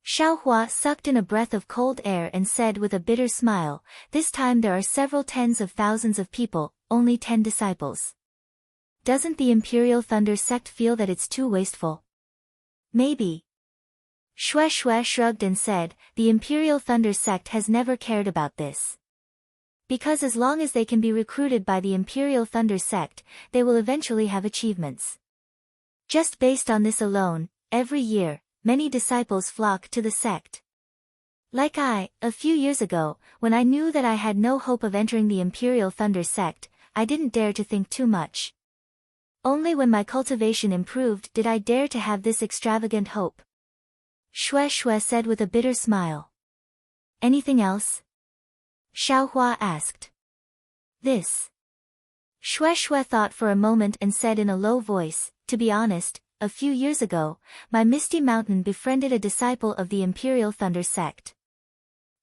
Xiaohua sucked in a breath of cold air and said with a bitter smile, this time there are several tens of thousands of people, only 10 disciples. Doesn't the Imperial Thunder sect feel that it's too wasteful? Maybe. Xue Xue shrugged and said, the Imperial Thunder sect has never cared about this. Because as long as they can be recruited by the Imperial Thunder sect, they will eventually have achievements. Just based on this alone, every year, many disciples flock to the sect. Like a few years ago, when I knew that I had no hope of entering the Imperial Thunder sect, I didn't dare to think too much. Only when my cultivation improved did I dare to have this extravagant hope. Xue Xue said with a bitter smile. Anything else? Xiaohua asked. This. Xue Xue thought for a moment and said in a low voice, to be honest, a few years ago, my Misty Mountain befriended a disciple of the Imperial Thunder sect.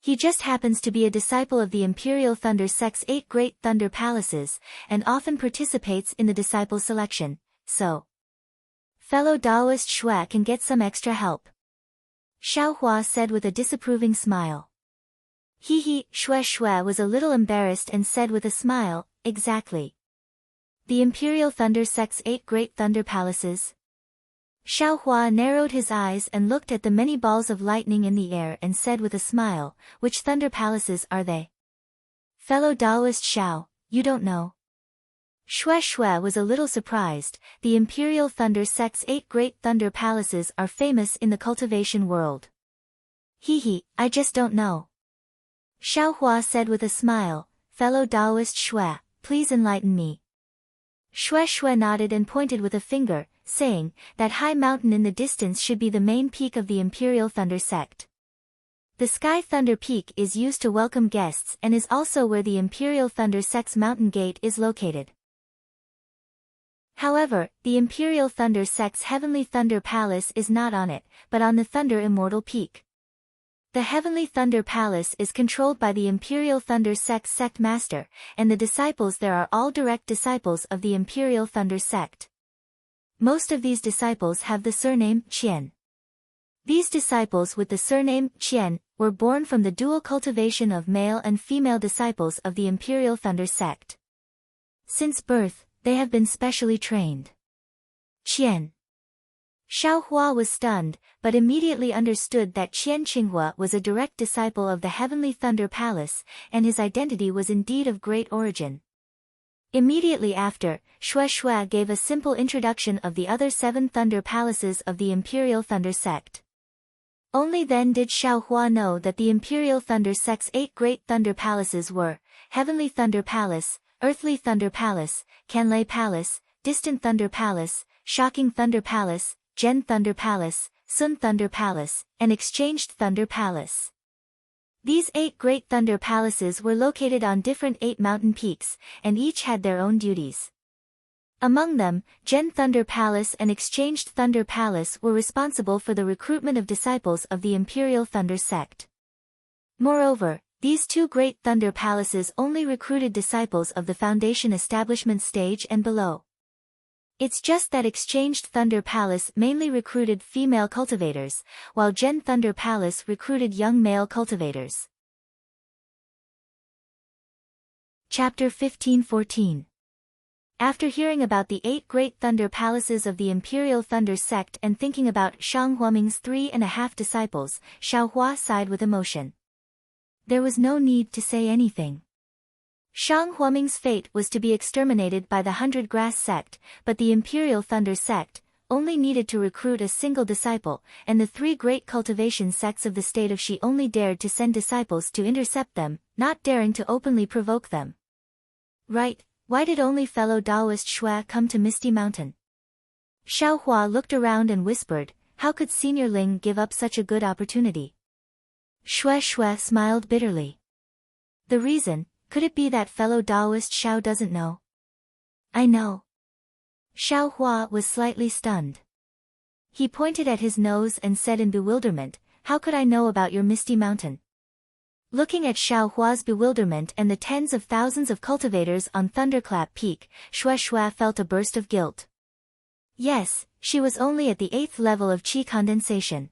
He just happens to be a disciple of the Imperial Thunder sect's 8 great thunder palaces, and often participates in the disciple selection, so fellow Taoist Xue can get some extra help. Xiaohua said with a disapproving smile. Xue Xue was a little embarrassed and said with a smile, exactly. The Imperial Thunder sect's 8 great thunder palaces? Xiaohua narrowed his eyes and looked at the many balls of lightning in the air and said with a smile, which thunder palaces are they? Fellow Taoist Xiao, you don't know? Xue Xue was a little surprised, the Imperial Thunder sect's 8 great thunder palaces are famous in the cultivation world. I just don't know. Xiaohua said with a smile, fellow Taoist Xue, please enlighten me. Xue Xue nodded and pointed with a finger, saying, that high mountain in the distance should be the main peak of the Imperial Thunder sect. The Sky Thunder Peak is used to welcome guests and is also where the Imperial Thunder Sect's mountain gate is located. However, the Imperial Thunder Sect's Heavenly Thunder Palace is not on it, but on the Thunder Immortal Peak. The Heavenly Thunder Palace is controlled by the Imperial Thunder Sect's sect master, and the disciples there are all direct disciples of the Imperial Thunder Sect. Most of these disciples have the surname Qian. These disciples with the surname Qian were born from the dual cultivation of male and female disciples of the Imperial Thunder Sect. Since birth, they have been specially trained. Qian. Xiao Hua was stunned, but immediately understood that Qian Qinghua was a direct disciple of the Heavenly Thunder Palace, and his identity was indeed of great origin. Immediately after, Shui gave a simple introduction of the other 7 Thunder Palaces of the Imperial Thunder Sect. Only then did Xiao Hua know that the Imperial Thunder Sect's 8 great Thunder Palaces were Heavenly Thunder Palace, Earthly Thunder Palace, Canlei Palace, Distant Thunder Palace, Shocking Thunder Palace, Gen Thunder Palace, Sun Thunder Palace, and Exchanged Thunder Palace. These 8 great Thunder Palaces were located on different 8 mountain peaks, and each had their own duties. Among them, Gen Thunder Palace and Exchanged Thunder Palace were responsible for the recruitment of disciples of the Imperial Thunder Sect. Moreover, these 2 great Thunder Palaces only recruited disciples of the Foundation Establishment stage and below. It's just that Exchanged Thunder Palace mainly recruited female cultivators, while Gen Thunder Palace recruited young male cultivators. Chapter 15-14. After hearing about the 8 great Thunder Palaces of the Imperial Thunder Sect and thinking about Shang Huaming's 3.5 disciples, Xiao Hua sighed with emotion. There was no need to say anything. Shang Huaming's fate was to be exterminated by the 100 Grass Sect, but the Imperial Thunder Sect only needed to recruit a single disciple, and the 3 great cultivation sects of the state of Shi only dared to send disciples to intercept them, not daring to openly provoke them. Right, why did only fellow Taoist Shui come to Misty Mountain? Xiao Hua looked around and whispered, how could Senior Ling give up such a good opportunity? Shui smiled bitterly. The reason, could it be that fellow Taoist Xiao doesn't know? I know. Xiao Hua was slightly stunned. He pointed at his nose and said in bewilderment, how could I know about your Misty Mountain? Looking at Xiao Hua's bewilderment and the tens of thousands of cultivators on Thunderclap Peak, Shui felt a burst of guilt. Yes, she was only at the 8th level of qi condensation.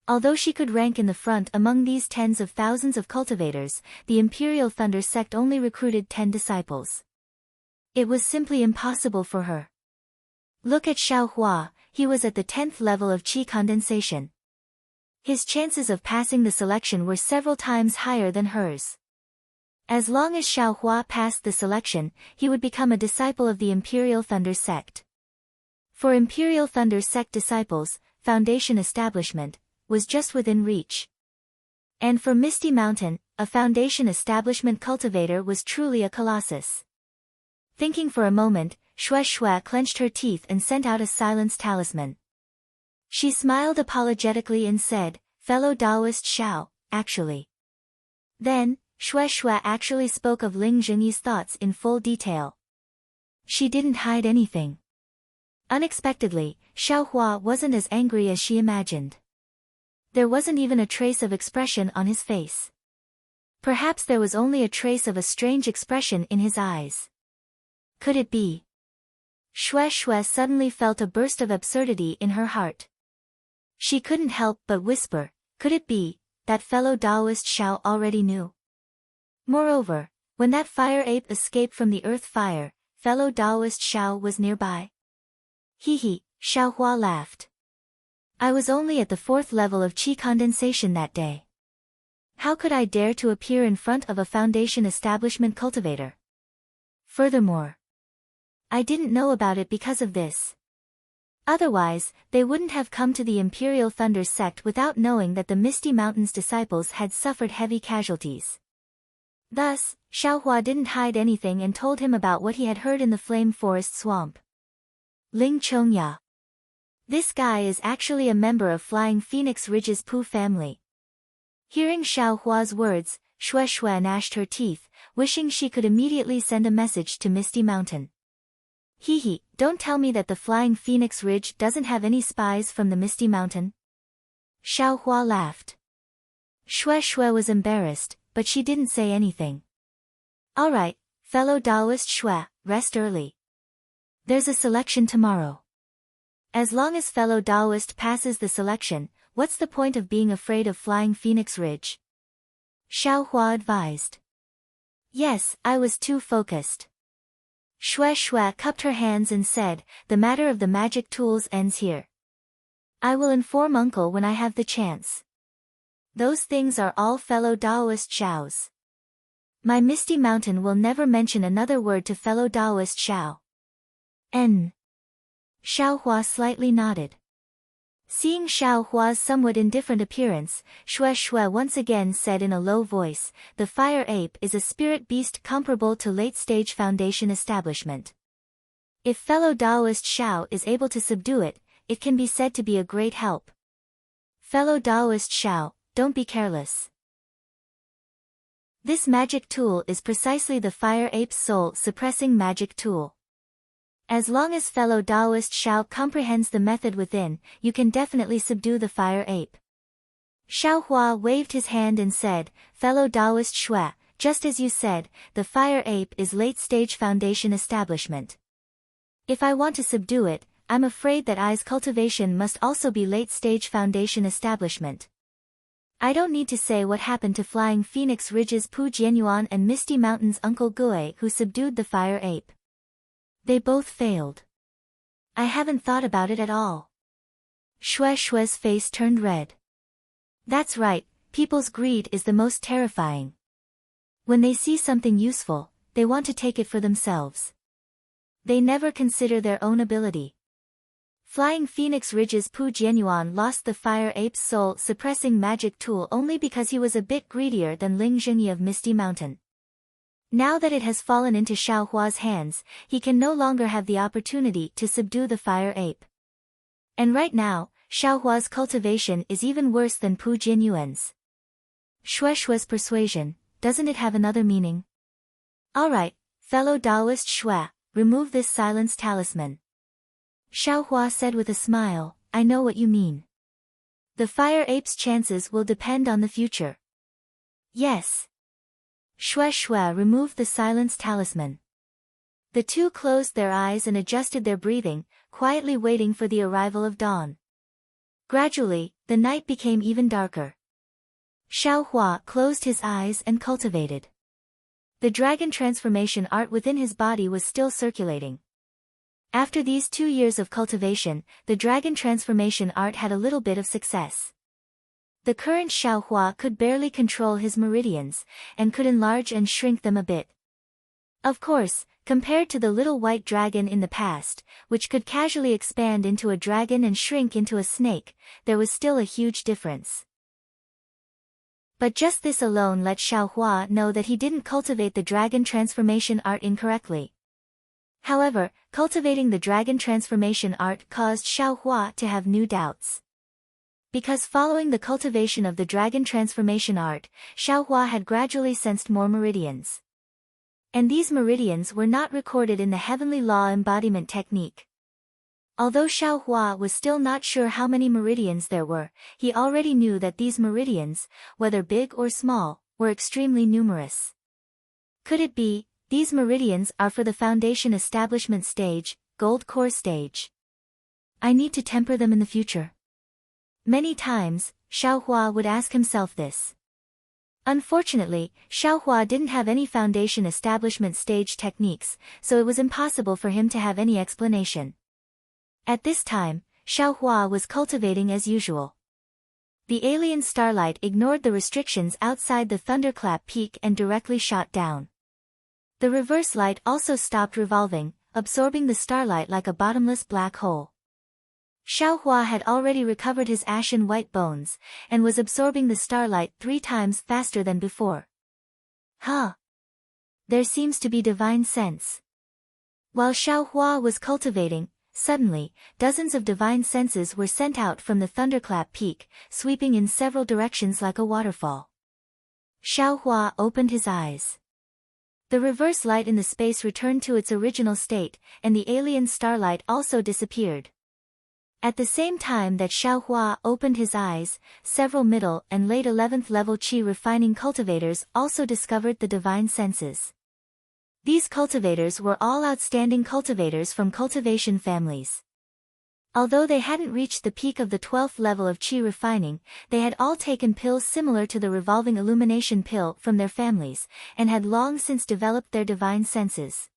Although she could rank in the front among these tens of thousands of cultivators, the Imperial Thunder Sect only recruited 10 disciples. It was simply impossible for her. Look at Xiao Hua, he was at the 10th level of qi condensation. His chances of passing the selection were several times higher than hers. As long as Xiao Hua passed the selection, he would become a disciple of the Imperial Thunder Sect. For Imperial Thunder Sect disciples, Foundation Establishment was just within reach. And for Misty Mountain, a Foundation Establishment cultivator was truly a colossus. Thinking for a moment, Shui clenched her teeth and sent out a silence talisman. She smiled apologetically and said, fellow Taoist Xiao, actually. Then, Shui actually spoke of Ling Zhengyi's thoughts in full detail. She didn't hide anything. Unexpectedly, Xiao Hua wasn't as angry as she imagined. There wasn't even a trace of expression on his face. Perhaps there was only a trace of a strange expression in his eyes. Could it be? Shui suddenly felt a burst of absurdity in her heart. She couldn't help but whisper, could it be, that fellow Taoist Xiao already knew? Moreover, when that fire ape escaped from the earth fire, fellow Taoist Xiao was nearby. Hee, Xiao Hua laughed. I was only at the 4th level of qi condensation that day. How could I dare to appear in front of a Foundation Establishment cultivator? Furthermore, I didn't know about it because of this. Otherwise, they wouldn't have come to the Imperial Thunder Sect without knowing that the Misty Mountain's disciples had suffered heavy casualties. Thus, Xiao Hua didn't hide anything and told him about what he had heard in the Flame Forest Swamp. Ling Chongya. This guy is actually a member of Flying Phoenix Ridge's Pooh family. Hearing Xiao Hua's words, Xue Xue gnashed her teeth, wishing she could immediately send a message to Misty Mountain. Hee, don't tell me that the Flying Phoenix Ridge doesn't have any spies from the Misty Mountain. Xiao Hua laughed. Xue Xue was embarrassed, but she didn't say anything. Alright, fellow Taoist Xue, rest early. There's a selection tomorrow. As long as fellow Taoist passes the selection, what's the point of being afraid of Flying Phoenix Ridge? Xiao Hua advised. Yes, I was too focused. Xue Xue cupped her hands and said, the matter of the magic tools ends here. I will inform uncle when I have the chance. Those things are all fellow Taoist Xiaos. My Misty Mountain will never mention another word to fellow Taoist Xiao. Xiao Hua slightly nodded. Seeing Xiao Hua's somewhat indifferent appearance, Xue Xue once again said in a low voice, the fire ape is a spirit beast comparable to late-stage Foundation establishment. If fellow Taoist Xiao is able to subdue it, it can be said to be a great help. Fellow Taoist Xiao, don't be careless. This magic tool is precisely the fire ape's soul-suppressing magic tool. As long as fellow Taoist Xiao comprehends the method within, you can definitely subdue the fire ape. Xiao Hua waved his hand and said, fellow Taoist Xue, just as you said, the fire ape is late-stage Foundation establishment. If I want to subdue it, I'm afraid that I's cultivation must also be late-stage Foundation establishment. I don't need to say what happened to Flying Phoenix Ridge's Pu Jianyuan and Misty Mountain's Uncle Gue who subdued the fire ape. They both failed. I haven't thought about it at all. Xue Xue's face turned red. That's right, people's greed is the most terrifying. When they see something useful, they want to take it for themselves. They never consider their own ability. Flying Phoenix Ridge's Pu Jianyuan lost the fire ape's soul-suppressing magic tool only because he was a bit greedier than Ling Zhengyi of Misty Mountain. Now that it has fallen into Xiao Hua's hands, he can no longer have the opportunity to subdue the fire ape. And right now, Xiao Hua's cultivation is even worse than Pu Jianyuan's. Xue Xue's persuasion, doesn't it have another meaning? Alright, fellow Taoist Xue, remove this silence talisman. Xiao Hua said with a smile, I know what you mean. The fire ape's chances will depend on the future. Yes. Xue Xue removed the silence talisman. The two closed their eyes and adjusted their breathing, quietly waiting for the arrival of dawn. Gradually, the night became even darker. Xiao Hua closed his eyes and cultivated. The dragon transformation art within his body was still circulating. After these 2 years of cultivation, the dragon transformation art had a little bit of success. The current Xiao Hua could barely control his meridians, and could enlarge and shrink them a bit. Of course, compared to the little white dragon in the past, which could casually expand into a dragon and shrink into a snake, there was still a huge difference. But just this alone let Xiao Hua know that he didn't cultivate the dragon transformation art incorrectly. However, cultivating the dragon transformation art caused Xiao Hua to have new doubts. Because following the cultivation of the dragon transformation art, Xiao Hua had gradually sensed more meridians. And these meridians were not recorded in the heavenly law embodiment technique. Although Xiao Hua was still not sure how many meridians there were, he already knew that these meridians, whether big or small, were extremely numerous. Could it be, these meridians are for the Foundation establishment stage, gold core stage? I need to temper them in the future. Many times, Xiao Hua would ask himself this. Unfortunately, Xiao Hua didn't have any Foundation establishment stage techniques, so it was impossible for him to have any explanation. At this time, Xiao Hua was cultivating as usual. The alien starlight ignored the restrictions outside the thunderclap peak and directly shot down. The reverse light also stopped revolving, absorbing the starlight like a bottomless black hole. Xiao Hua had already recovered his ashen white bones, and was absorbing the starlight 3 times faster than before. There seems to be divine sense. While Xiao Hua was cultivating, Suddenly, dozens of divine senses were sent out from the thunderclap peak, sweeping in several directions like a waterfall. Xiaohua opened his eyes. The reverse light in the space returned to its original state, and the alien starlight also disappeared. At the same time that Xiaohua opened his eyes, several middle and late 11th level qi refining cultivators also discovered the divine senses. These cultivators were all outstanding cultivators from cultivation families. Although they hadn't reached the peak of the 12th level of qi refining, they had all taken pills similar to the revolving illumination pill from their families, and had long since developed their divine senses.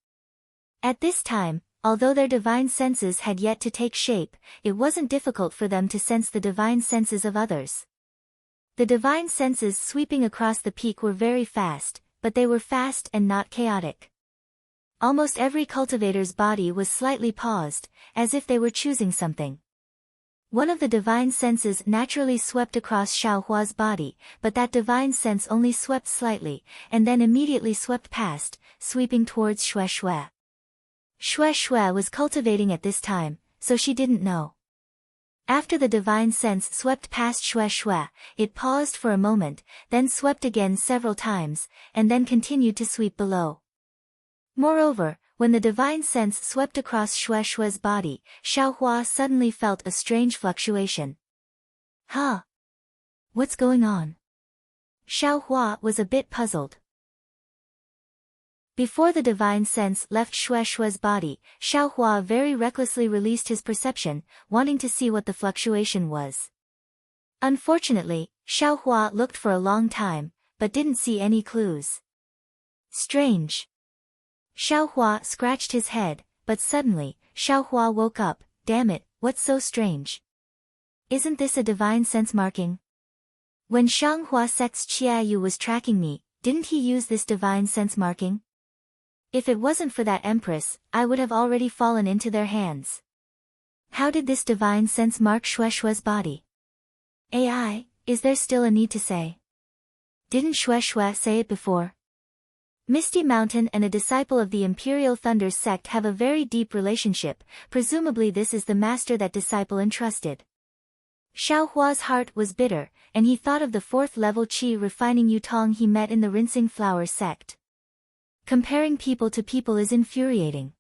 At this time, although their divine senses had yet to take shape, it wasn't difficult for them to sense the divine senses of others. The divine senses sweeping across the peak were very fast, but they were fast and not chaotic. Almost every cultivator's body was slightly paused, as if they were choosing something. One of the divine senses naturally swept across Xiaohua's body, but that divine sense only swept slightly, and then immediately swept past, sweeping towards Xue Xue. Xue Xue was cultivating at this time, so she didn't know. After the divine sense swept past Xue Xue, it paused for a moment, then swept again several times, and then continued to sweep below. Moreover, when the divine sense swept across Xue Xue's body, Xiaohua suddenly felt a strange fluctuation. Huh? What's going on? Xiaohua was a bit puzzled. Before the divine sense left Xue Xue's body, Xiaohua very recklessly released his perception, wanting to see what the fluctuation was. Unfortunately, Xiaohua looked for a long time, but didn't see any clues. Strange. Xiaohua scratched his head, but suddenly, Xiaohua woke up. Damn it, what's so strange? Isn't this a divine sense marking? When Shanghua Sect's Qiayu was tracking me, didn't he use this divine sense marking? If it wasn't for that empress, I would have already fallen into their hands. How did this divine sense mark Xue Xue's body? AI, is there still a need to say? Didn't Xue Xue say it before? Misty Mountain and a disciple of the Imperial Thunder sect have a very deep relationship, presumably this is the master that disciple entrusted. Xiaohua's heart was bitter, and he thought of the 4th level qi refining Yutong he met in the Rinsing Flower sect. Comparing people to people is infuriating.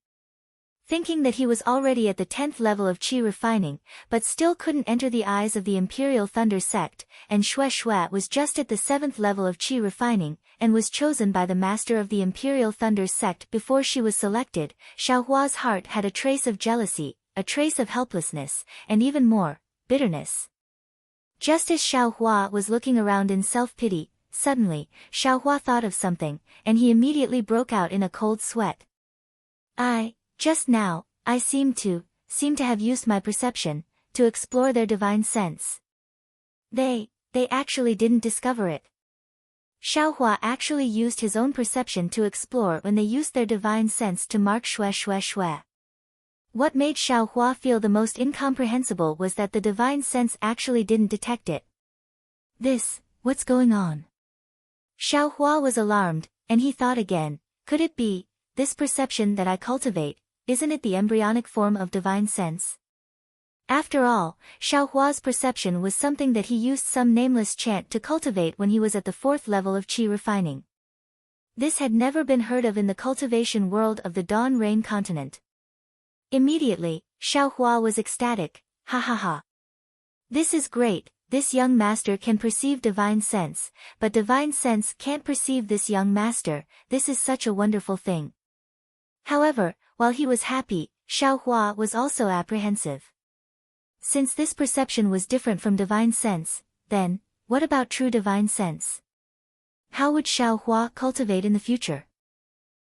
Thinking that he was already at the 10th level of qi refining, but still couldn't enter the eyes of the Imperial Thunder sect, and Xue Xue was just at the 7th level of qi refining, and was chosen by the master of the Imperial Thunder sect before she was selected, Xiaohua's heart had a trace of jealousy, a trace of helplessness, and even more, bitterness. Just as Xiaohua was looking around in self-pity, suddenly, Xiaohua thought of something, and he immediately broke out in a cold sweat. Just now, I seem to have used my perception, to explore their divine sense. They actually didn't discover it. Xiaohua actually used his own perception to explore when they used their divine sense to mark Xue Xue Xue. What made Xiaohua feel the most incomprehensible was that the divine sense actually didn't detect it. What's going on? Xiaohua was alarmed, and he thought again, could it be, this perception that I cultivate, isn't it the embryonic form of divine sense? After all, Xiaohua's perception was something that he used some nameless chant to cultivate when he was at the 4th level of qi refining. This had never been heard of in the cultivation world of the Dawn Rain continent. Immediately, Xiaohua was ecstatic, ha ha ha. This is great, this young master can perceive divine sense, but divine sense can't perceive this young master, this is such a wonderful thing. However, while he was happy, Xiaohua was also apprehensive. Since this perception was different from divine sense, then, what about true divine sense? How would Xiaohua cultivate in the future?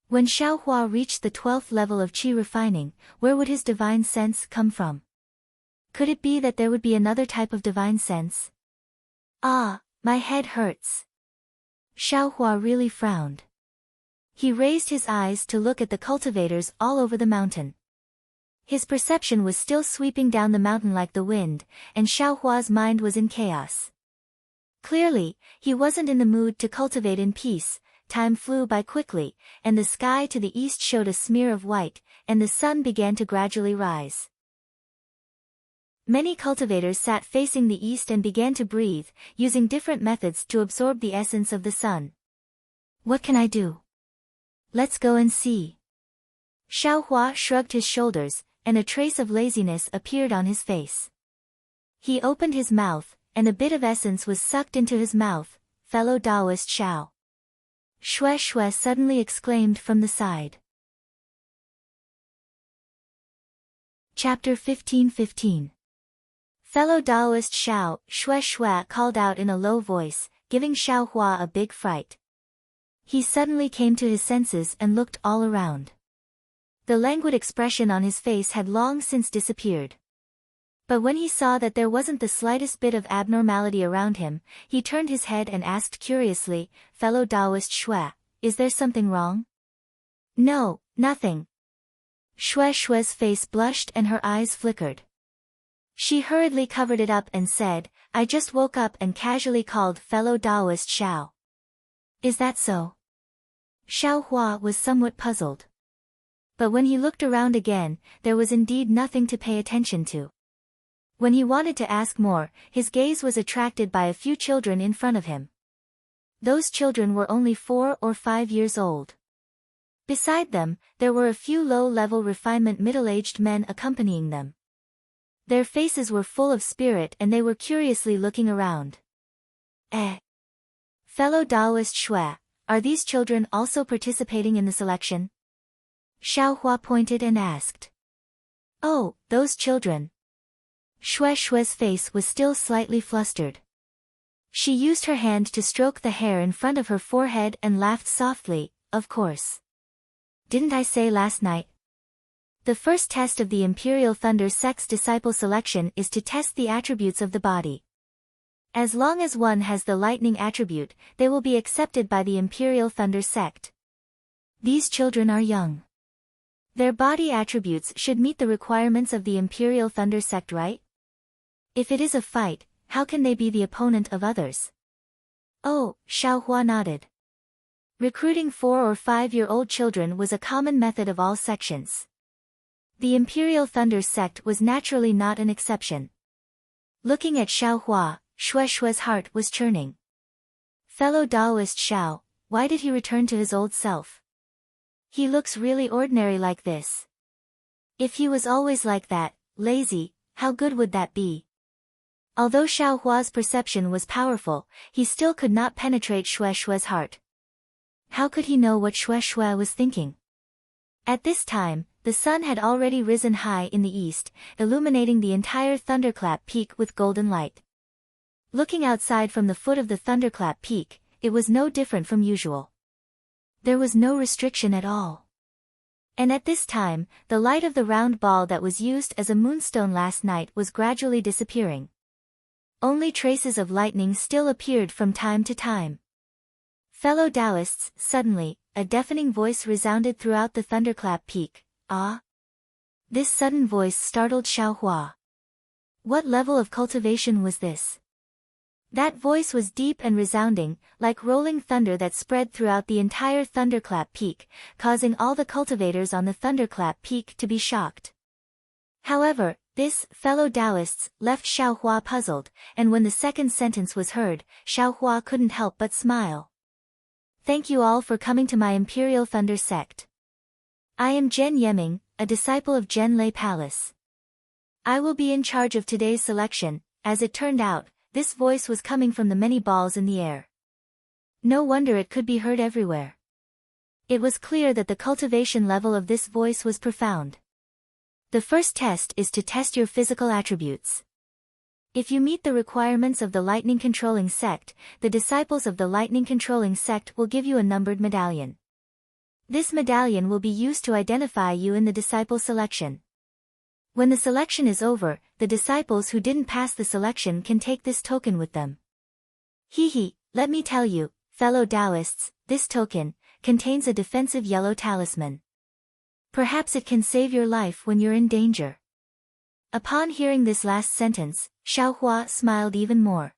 When Xiaohua reached the 12th level of qi refining, where would his divine sense come from? Could it be that there would be another type of divine sense? Ah, my head hurts. Xiaohua really frowned. He raised his eyes to look at the cultivators all over the mountain. His perception was still sweeping down the mountain like the wind, and Xiaohua's mind was in chaos. Clearly, he wasn't in the mood to cultivate in peace. Time flew by quickly, and the sky to the east showed a smear of white, and the sun began to gradually rise. Many cultivators sat facing the east and began to breathe, using different methods to absorb the essence of the sun. What can I do? Let's go and see. Xiaohua shrugged his shoulders, and a trace of laziness appeared on his face. He opened his mouth, and a bit of essence was sucked into his mouth. Fellow Taoist Xiao. Shue Shue suddenly exclaimed from the side. Chapter 15:15. Fellow Taoist Xiao, Shue Shue called out in a low voice, giving Xiaohua a big fright. He suddenly came to his senses and looked all around. The languid expression on his face had long since disappeared. But when he saw that there wasn't the slightest bit of abnormality around him, he turned his head and asked curiously, Fellow Taoist Shue, is there something wrong? No, nothing. Shue Shue's face blushed and her eyes flickered. She hurriedly covered it up and said, I just woke up and casually called Fellow Taoist Xiao. Is that so? Xiaohua was somewhat puzzled. But when he looked around again, there was indeed nothing to pay attention to. When he wanted to ask more, his gaze was attracted by a few children in front of him. Those children were only 4 or 5 years old. Beside them, there were a few low-level refinement middle-aged men accompanying them. Their faces were full of spirit and they were curiously looking around. Fellow Taoist Shue, are these children also participating in the selection? Xiaohua pointed and asked. Oh, those children. Shue Shue's face was still slightly flustered. She used her hand to stroke the hair in front of her forehead and laughed softly, of course. Didn't I say last night? The first test of the Imperial Thunder Sect's disciple selection is to test the attributes of the body. As long as one has the lightning attribute, they will be accepted by the Imperial Thunder Sect. These children are young. Their body attributes should meet the requirements of the Imperial Thunder Sect, right? If it is a fight, how can they be the opponent of others? Oh, Xiaohua nodded. Recruiting 4 or 5-year-old children was a common method of all sections. The Imperial Thunder Sect was naturally not an exception. Looking at Xiaohua, Shue Shue's heart was churning. Fellow Taoist Xiao, why did he return to his old self? He looks really ordinary like this. If he was always like that, lazy, how good would that be? Although Xiaohua's perception was powerful, he still could not penetrate Shue Shue's heart. How could he know what Shue Shue was thinking? At this time, the sun had already risen high in the east, illuminating the entire Thunderclap Peak with golden light. Looking outside from the foot of the Thunderclap Peak, it was no different from usual. There was no restriction at all. And at this time, the light of the round ball that was used as a moonstone last night was gradually disappearing. Only traces of lightning still appeared from time to time. Fellow Taoists, suddenly, a deafening voice resounded throughout the Thunderclap Peak. Ah! This sudden voice startled Xiaohua. What level of cultivation was this? That voice was deep and resounding, like rolling thunder that spread throughout the entire Thunderclap Peak, causing all the cultivators on the Thunderclap Peak to be shocked. However, this, fellow Taoists, left Xiaohua puzzled, and when the second sentence was heard, Xiaohua couldn't help but smile. Thank you all for coming to my Imperial Thunder Sect. I am Zhen Yeming, a disciple of Zhen Lei Palace. I will be in charge of today's selection. As it turned out, this voice was coming from the many balls in the air. No wonder it could be heard everywhere. It was clear that the cultivation level of this voice was profound. The first test is to test your physical attributes. If you meet the requirements of the Lightning Controlling Sect, the disciples of the Lightning Controlling Sect will give you a numbered medallion. This medallion will be used to identify you in the disciple selection. When the selection is over, the disciples who didn't pass the selection can take this token with them. Let me tell you, fellow Taoists, this token contains a defensive yellow talisman. Perhaps it can save your life when you're in danger. Upon hearing this last sentence, Xiaohua smiled even more.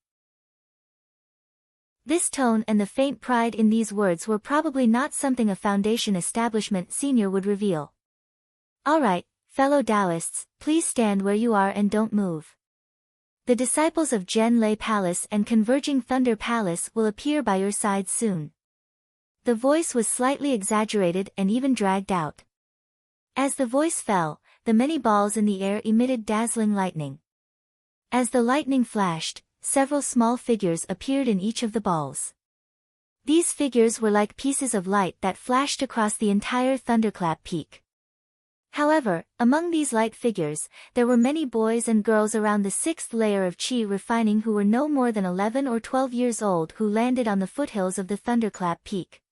This tone and the faint pride in these words were probably not something a Foundation establishment senior would reveal. Alright, fellow Taoists, please stand where you are and don't move. The disciples of Zhenlei Palace and Converging Thunder Palace will appear by your side soon. The voice was slightly exaggerated and even dragged out. As the voice fell, the many balls in the air emitted dazzling lightning. As the lightning flashed, several small figures appeared in each of the balls. These figures were like pieces of light that flashed across the entire thunderclap peak. However, among these light figures, there were many boys and girls around the 6th layer of chi refining who were no more than 11 or 12 years old who landed on the foothills of the thunderclap peak.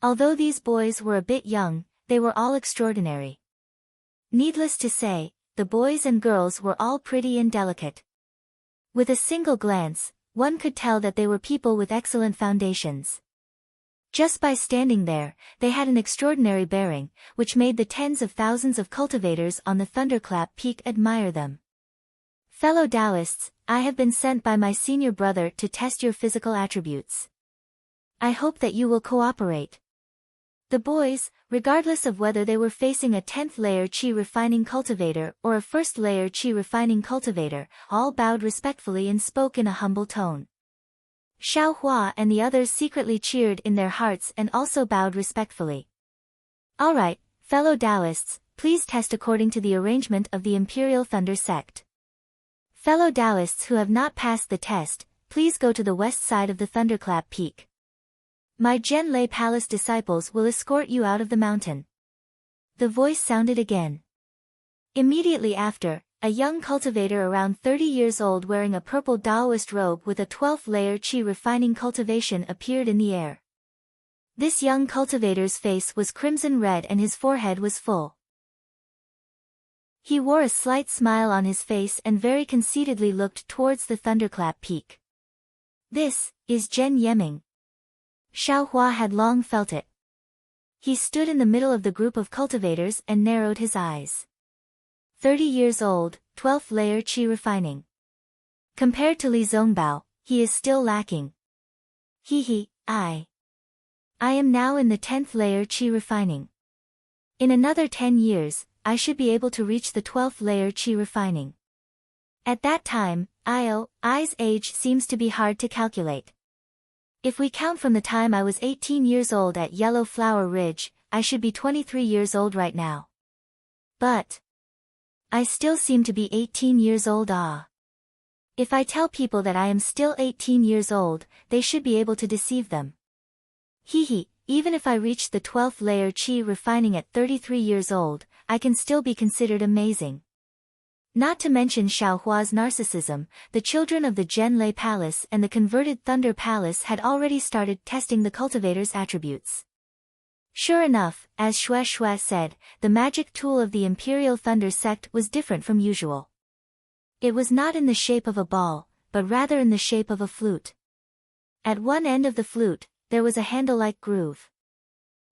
Although these boys were a bit young, they were all extraordinary. Needless to say, the boys and girls were all pretty and delicate. With a single glance, one could tell that they were people with excellent foundations. Just by standing there, they had an extraordinary bearing, which made the tens of thousands of cultivators on the thunderclap peak admire them. Fellow Taoists, I have been sent by my senior brother to test your physical attributes. I hope that you will cooperate. The boys, regardless of whether they were facing a 10th layer chi refining cultivator or a 1st layer chi refining cultivator, all bowed respectfully and spoke in a humble tone. Xiao Hua and the others secretly cheered in their hearts and also bowed respectfully. Alright, fellow Taoists, please test according to the arrangement of the Imperial Thunder Sect. Fellow Taoists who have not passed the test, please go to the west side of the thunderclap peak. My Zhenlei Palace disciples will escort you out of the mountain. The voice sounded again. Immediately after, a young cultivator around 30 years old wearing a purple Taoist robe with a 12th layer chi refining cultivation appeared in the air. This young cultivator's face was crimson red and his forehead was full. He wore a slight smile on his face and very conceitedly looked towards the thunderclap peak. This is Zhen Yeming. Xiao Hua had long felt it. He stood in the middle of the group of cultivators and narrowed his eyes. 30 years old, 12th layer chi refining. Compared to Li Zongbao, he is still lacking. I am now in the 10th layer chi refining. In another 10 years, I should be able to reach the 12th layer chi refining. At that time, I's age seems to be hard to calculate. If we count from the time I was 18 years old at Yellow Flower Ridge, I should be 23 years old right now. But I still seem to be 18 years old. If I tell people that I am still 18 years old, they should be able to deceive them. Even if I reach the 12th layer chi refining at 33 years old, I can still be considered amazing. Not to mention Xiao Hua's narcissism, the children of the Zhenlei Palace and the converted Thunder Palace had already started testing the cultivator's attributes. Sure enough, as Xue said, the magic tool of the Imperial Thunder Sect was different from usual. It was not in the shape of a ball, but rather in the shape of a flute. At one end of the flute, there was a handle-like groove.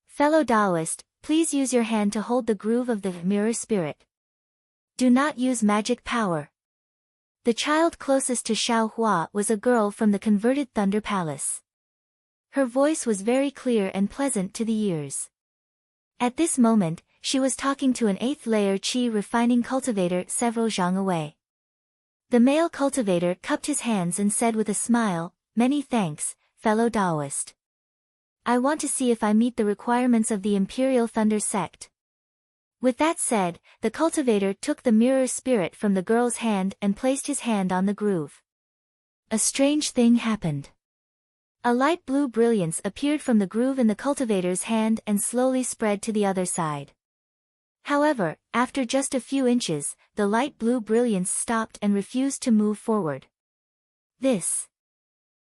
Fellow Taoist, please use your hand to hold the groove of the mirror spirit. Do not use magic power. The child closest to Xiao Hua was a girl from the converted Thunder Palace. Her voice was very clear and pleasant to the ears. At this moment, she was talking to an 8th layer chi refining cultivator several zhang away. The male cultivator cupped his hands and said with a smile, "Many thanks, fellow Taoist. I want to see if I meet the requirements of the Imperial Thunder Sect." With that said, the cultivator took the mirror spirit from the girl's hand and placed his hand on the groove. A strange thing happened. A light blue brilliance appeared from the groove in the cultivator's hand and slowly spread to the other side. However, after just a few inches, the light blue brilliance stopped and refused to move forward.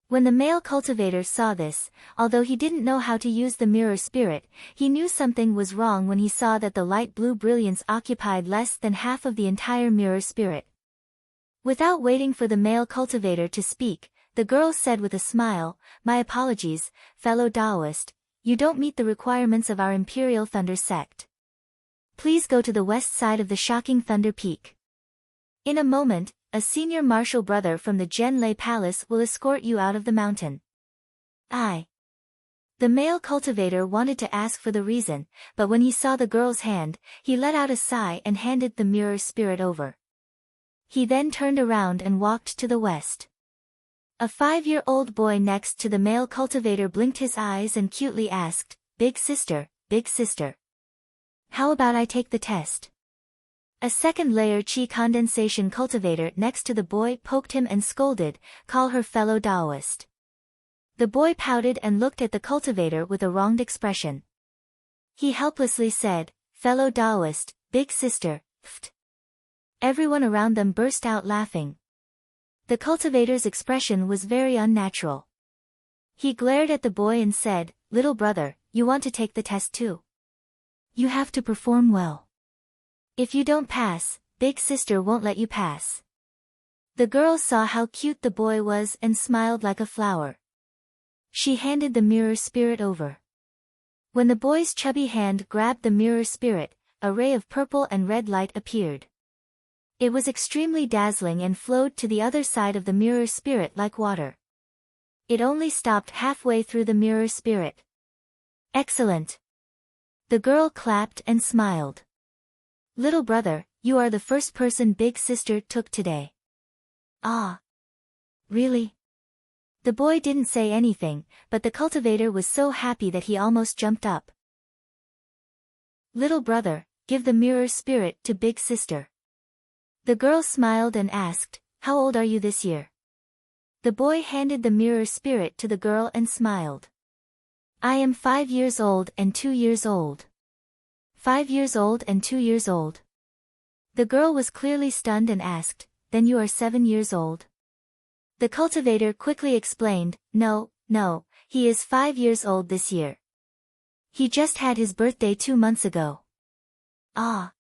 When the male cultivator saw this, although he didn't know how to use the mirror spirit, he knew something was wrong when he saw that the light blue brilliance occupied less than half of the entire mirror spirit. Without waiting for the male cultivator to speak, the girl said with a smile, "My apologies, fellow Taoist, you don't meet the requirements of our Imperial Thunder Sect. Please go to the west side of the shocking Thunder Peak. In a moment, a senior martial brother from the Zhenlei Palace will escort you out of the mountain." The male cultivator wanted to ask for the reason, but when he saw the girl's hand, he let out a sigh and handed the mirror spirit over. He then turned around and walked to the west. A 5-year-old boy next to the male cultivator blinked his eyes and cutely asked, Big sister, how about I take the test? A second-layer chi condensation cultivator next to the boy poked him and scolded, Call her fellow Taoist. The boy pouted and looked at the cultivator with a wronged expression. He helplessly said, Fellow Taoist, big sister, pft. Everyone around them burst out laughing. The cultivator's expression was very unnatural. He glared at the boy and said, Little brother, you want to take the test too? You have to perform well. If you don't pass, big sister won't let you pass. The girl saw how cute the boy was and smiled like a flower. She handed the mirror spirit over. When the boy's chubby hand grabbed the mirror spirit, a ray of purple and red light appeared. It was extremely dazzling and flowed to the other side of the mirror spirit like water. It only stopped halfway through the mirror spirit. Excellent! The girl clapped and smiled. Little brother, you are the first person big sister took today. Ah! Really? The boy didn't say anything, but the cultivator was so happy that he almost jumped up. Little brother, give the mirror spirit to big sister. The girl smiled and asked, How old are you this year? The boy handed the mirror spirit to the girl and smiled. I am 5 years old and 2 years old. 5 years old and 2 years old. The girl was clearly stunned and asked, Then you are 7 years old? The cultivator quickly explained, No, he is 5 years old this year. He just had his birthday 2 months ago. Ah!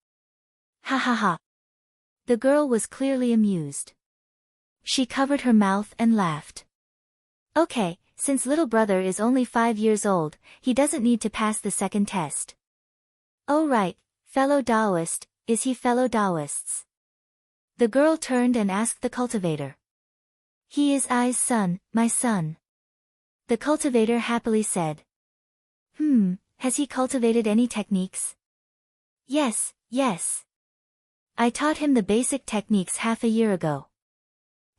Ha ha ha! The girl was clearly amused. She covered her mouth and laughed. Okay, since little brother is only 5 years old, he doesn't need to pass the second test. Oh right, fellow Taoist, is he fellow Taoists? The girl turned and asked the cultivator. He is I's son, my son. The cultivator happily said. Has he cultivated any techniques? Yes. I taught him the basic techniques half a year ago.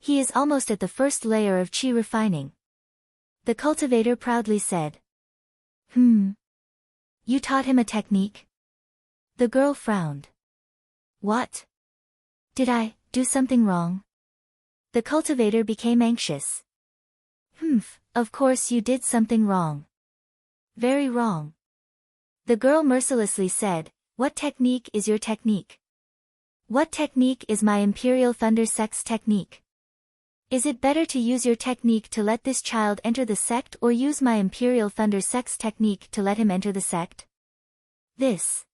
He is almost at the first layer of chi refining. The cultivator proudly said. You taught him a technique? The girl frowned. What? Did I do something wrong? The cultivator became anxious. Of course you did something wrong. Very wrong. The girl mercilessly said, What technique is your technique? What technique is my Imperial Thunder Sect's technique? Is it better to use your technique to let this child enter the sect or use my Imperial Thunder Sect's technique to let him enter the sect? This.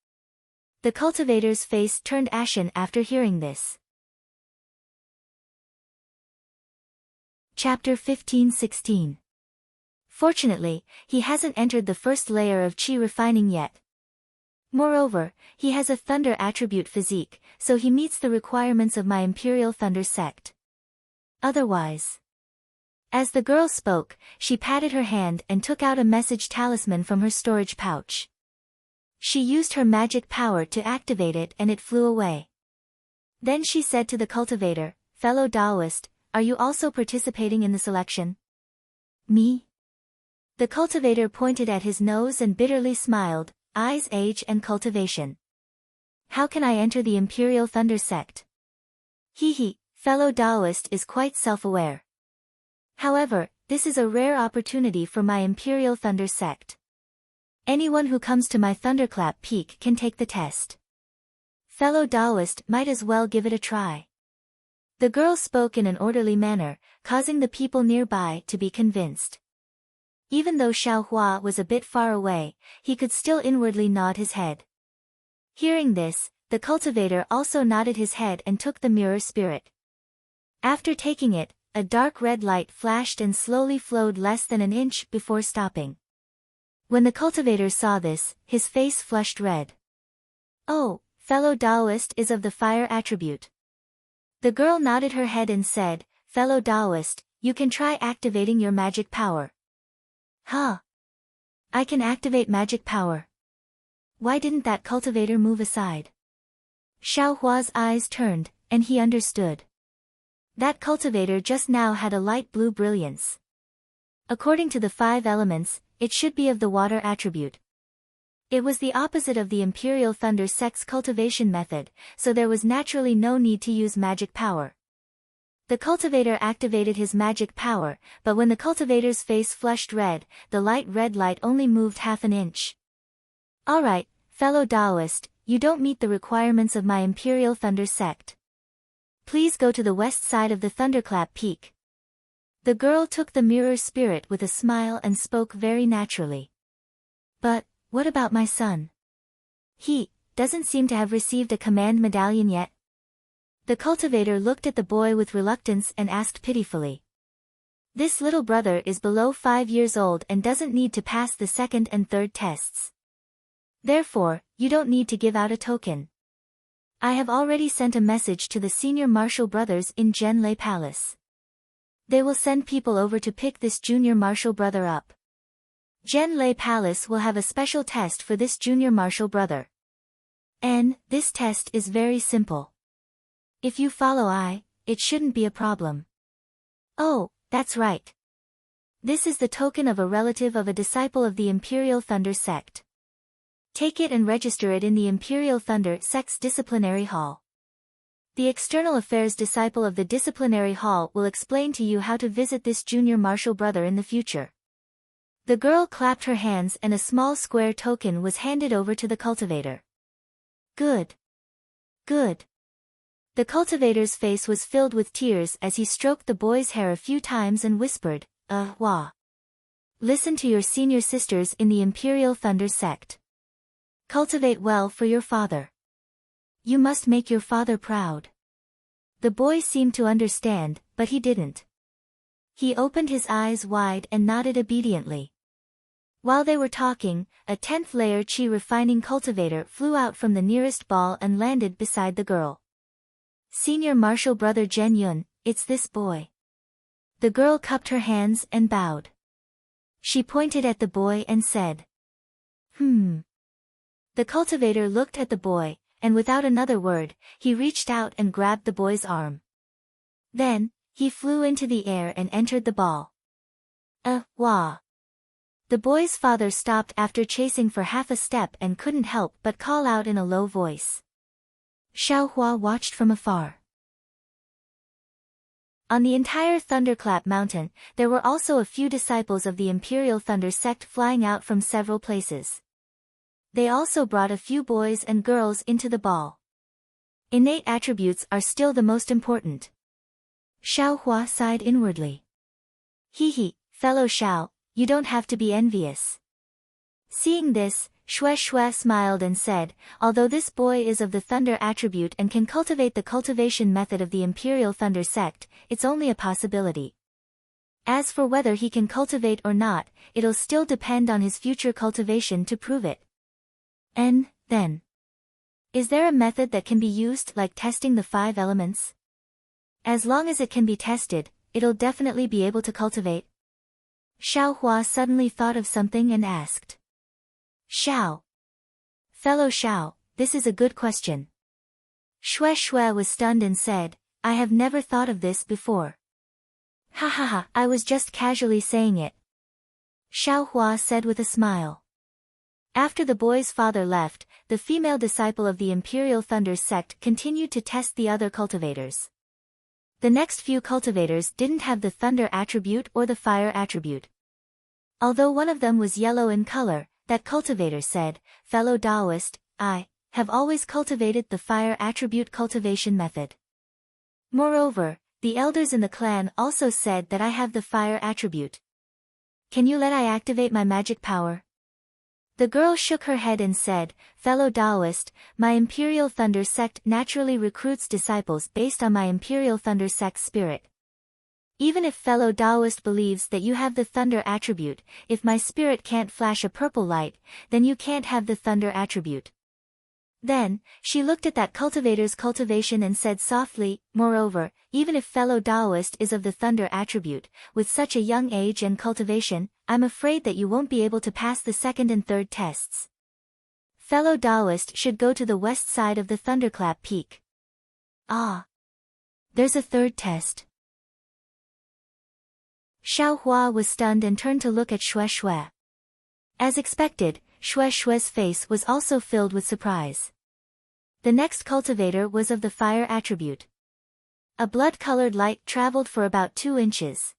The cultivator's face turned ashen after hearing this. Chapter 15-16. Fortunately, he hasn't entered the first layer of chi refining yet. Moreover, he has a thunder attribute physique, so he meets the requirements of my Imperial Thunder sect. Otherwise. As the girl spoke, she patted her hand and took out a message talisman from her storage pouch. She used her magic power to activate it and it flew away. Then she said to the cultivator, Fellow Taoist, are you also participating in the selection? Me? The cultivator pointed at his nose and bitterly smiled, Eyes, age and cultivation. How can I enter the Imperial Thunder sect? Fellow Taoist is quite self-aware. However, this is a rare opportunity for my Imperial Thunder sect. Anyone who comes to my Thunderclap Peak can take the test. Fellow Taoist might as well give it a try. The girl spoke in an orderly manner, causing the people nearby to be convinced. Even though Xiao Hua was a bit far away, he could still inwardly nod his head. Hearing this, the cultivator also nodded his head and took the mirror spirit. After taking it, a dark red light flashed and slowly flowed less than an inch before stopping. When the cultivator saw this, his face flushed red. Oh, fellow Taoist is of the fire attribute. The girl nodded her head and said, Fellow Taoist, you can try activating your magic power. Huh? I can activate magic power. Why didn't that cultivator move aside? Xiao Hua's eyes turned, and he understood. That cultivator just now had a light blue brilliance. According to the 5 elements, it should be of the water attribute. It was the opposite of the Imperial Thunder Sect's cultivation method, so there was naturally no need to use magic power. The cultivator activated his magic power, but when the cultivator's face flushed red, the light red light only moved half an inch. Alright, fellow Taoist, you don't meet the requirements of my Imperial Thunder Sect. Please go to the west side of the Thunderclap Peak. The girl took the mirror spirit with a smile and spoke very naturally. But, what about my son? He doesn't seem to have received a command medallion yet. The cultivator looked at the boy with reluctance and asked pitifully. This little brother is below 5 years old and doesn't need to pass the 2nd and 3rd tests. Therefore, you don't need to give out a token. I have already sent a message to the senior martial brothers in Zhenlei Palace. They will send people over to pick this junior martial brother up. Zhenlei Palace will have a special test for this junior martial brother. And this test is very simple. If you follow it shouldn't be a problem. Oh, that's right. This is the token of a relative of a disciple of the Imperial Thunder Sect. Take it and register it in the Imperial Thunder Sect's disciplinary hall. The external affairs disciple of the disciplinary hall will explain to you how to visit this junior martial brother in the future. The girl clapped her hands and a small square token was handed over to the cultivator. Good. Good. The cultivator's face was filled with tears as he stroked the boy's hair a few times and whispered, wah. Listen to your senior sisters in the Imperial Thunder Sect. Cultivate well for your father. You must make your father proud. The boy seemed to understand, but he didn't. He opened his eyes wide and nodded obediently. While they were talking, a 10th layer chi refining cultivator flew out from the nearest ball and landed beside the girl. Senior martial brother Zhen Yun, it's this boy. The girl cupped her hands and bowed. She pointed at the boy and said, The cultivator looked at the boy, and without another word, he reached out and grabbed the boy's arm. Then, he flew into the air and entered the ball. Wah. The boy's father stopped after chasing for half a step and couldn't help but call out in a low voice. Xiaohua watched from afar. On the entire Thunderclap Mountain, there were also a few disciples of the Imperial Thunder Sect flying out from several places. They also brought a few boys and girls into the ball. Innate attributes are still the most important. Xiaohua sighed inwardly. Fellow Xiao, you don't have to be envious. Seeing this, Shui smiled and said, although this boy is of the thunder attribute and can cultivate the cultivation method of the Imperial Thunder Sect, it's only a possibility. As for whether he can cultivate or not, it'll still depend on his future cultivation to prove it. And, then, is there a method that can be used like testing the 5 elements? As long as it can be tested, it'll definitely be able to cultivate. Xiaohua suddenly thought of something and asked. Xiao. Fellow Xiao, this is a good question. Shui was stunned and said, I have never thought of this before. I was just casually saying it. Xiaohua said with a smile. After the boy's father left, the female disciple of the Imperial Thunder Sect continued to test the other cultivators. The next few cultivators didn't have the thunder attribute or the fire attribute. Although one of them was yellow in color, that cultivator said, fellow Taoist, I have always cultivated the fire attribute cultivation method. Moreover, the elders in the clan also said that I have the fire attribute. Can you let I activate my magic power? The girl shook her head and said, fellow Taoist, my Imperial Thunder Sect naturally recruits disciples based on my Imperial Thunder Sect spirit. Even if fellow Taoist believes that you have the thunder attribute, if my spirit can't flash a purple light, then you can't have the thunder attribute. Then, she looked at that cultivator's cultivation and said softly, moreover, even if fellow Taoist is of the thunder attribute, with such a young age and cultivation, I'm afraid that you won't be able to pass the 2nd and 3rd tests. Fellow Taoist should go to the west side of the Thunderclap Peak. Ah. There's a third test. Xiaohua was stunned and turned to look at Xue Xue. As expected, Xue Xue's face was also filled with surprise. The next cultivator was of the fire attribute. A blood-colored light traveled for about 2 inches.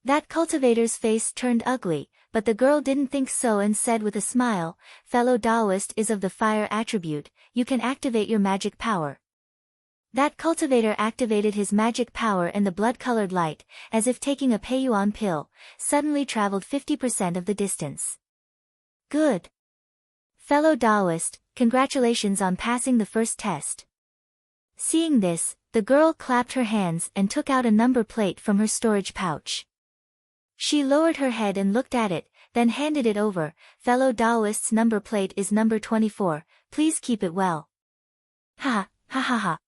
That cultivator's face turned ugly, but the girl didn't think so and said with a smile, "Fellow Taoist is of the fire attribute, you can activate your magic power." That cultivator activated his magic power and the blood-colored light, as if taking a Peiyuan pill, suddenly traveled 50% of the distance. Good. Fellow Taoist, congratulations on passing the first test. Seeing this, the girl clapped her hands and took out a number plate from her storage pouch. She lowered her head and looked at it, then handed it over. "Fellow Taoist's number plate is number 24, please keep it well." Ha, ha ha ha.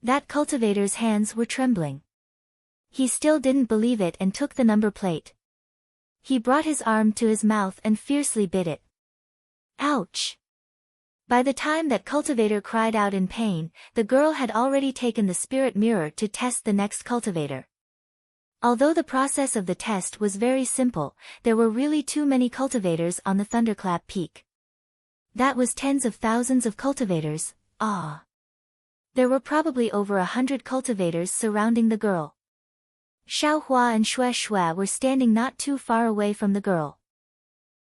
That cultivator's hands were trembling. He still didn't believe it and took the number plate. He brought his arm to his mouth and fiercely bit it. Ouch! By the time that cultivator cried out in pain, the girl had already taken the spirit mirror to test the next cultivator. Although the process of the test was very simple, there were really too many cultivators on the thunderclap peak. That was tens of thousands of cultivators. Ah! There were probably over 100 cultivators surrounding the girl. Xiaohua and Xue Xue were standing not too far away from the girl.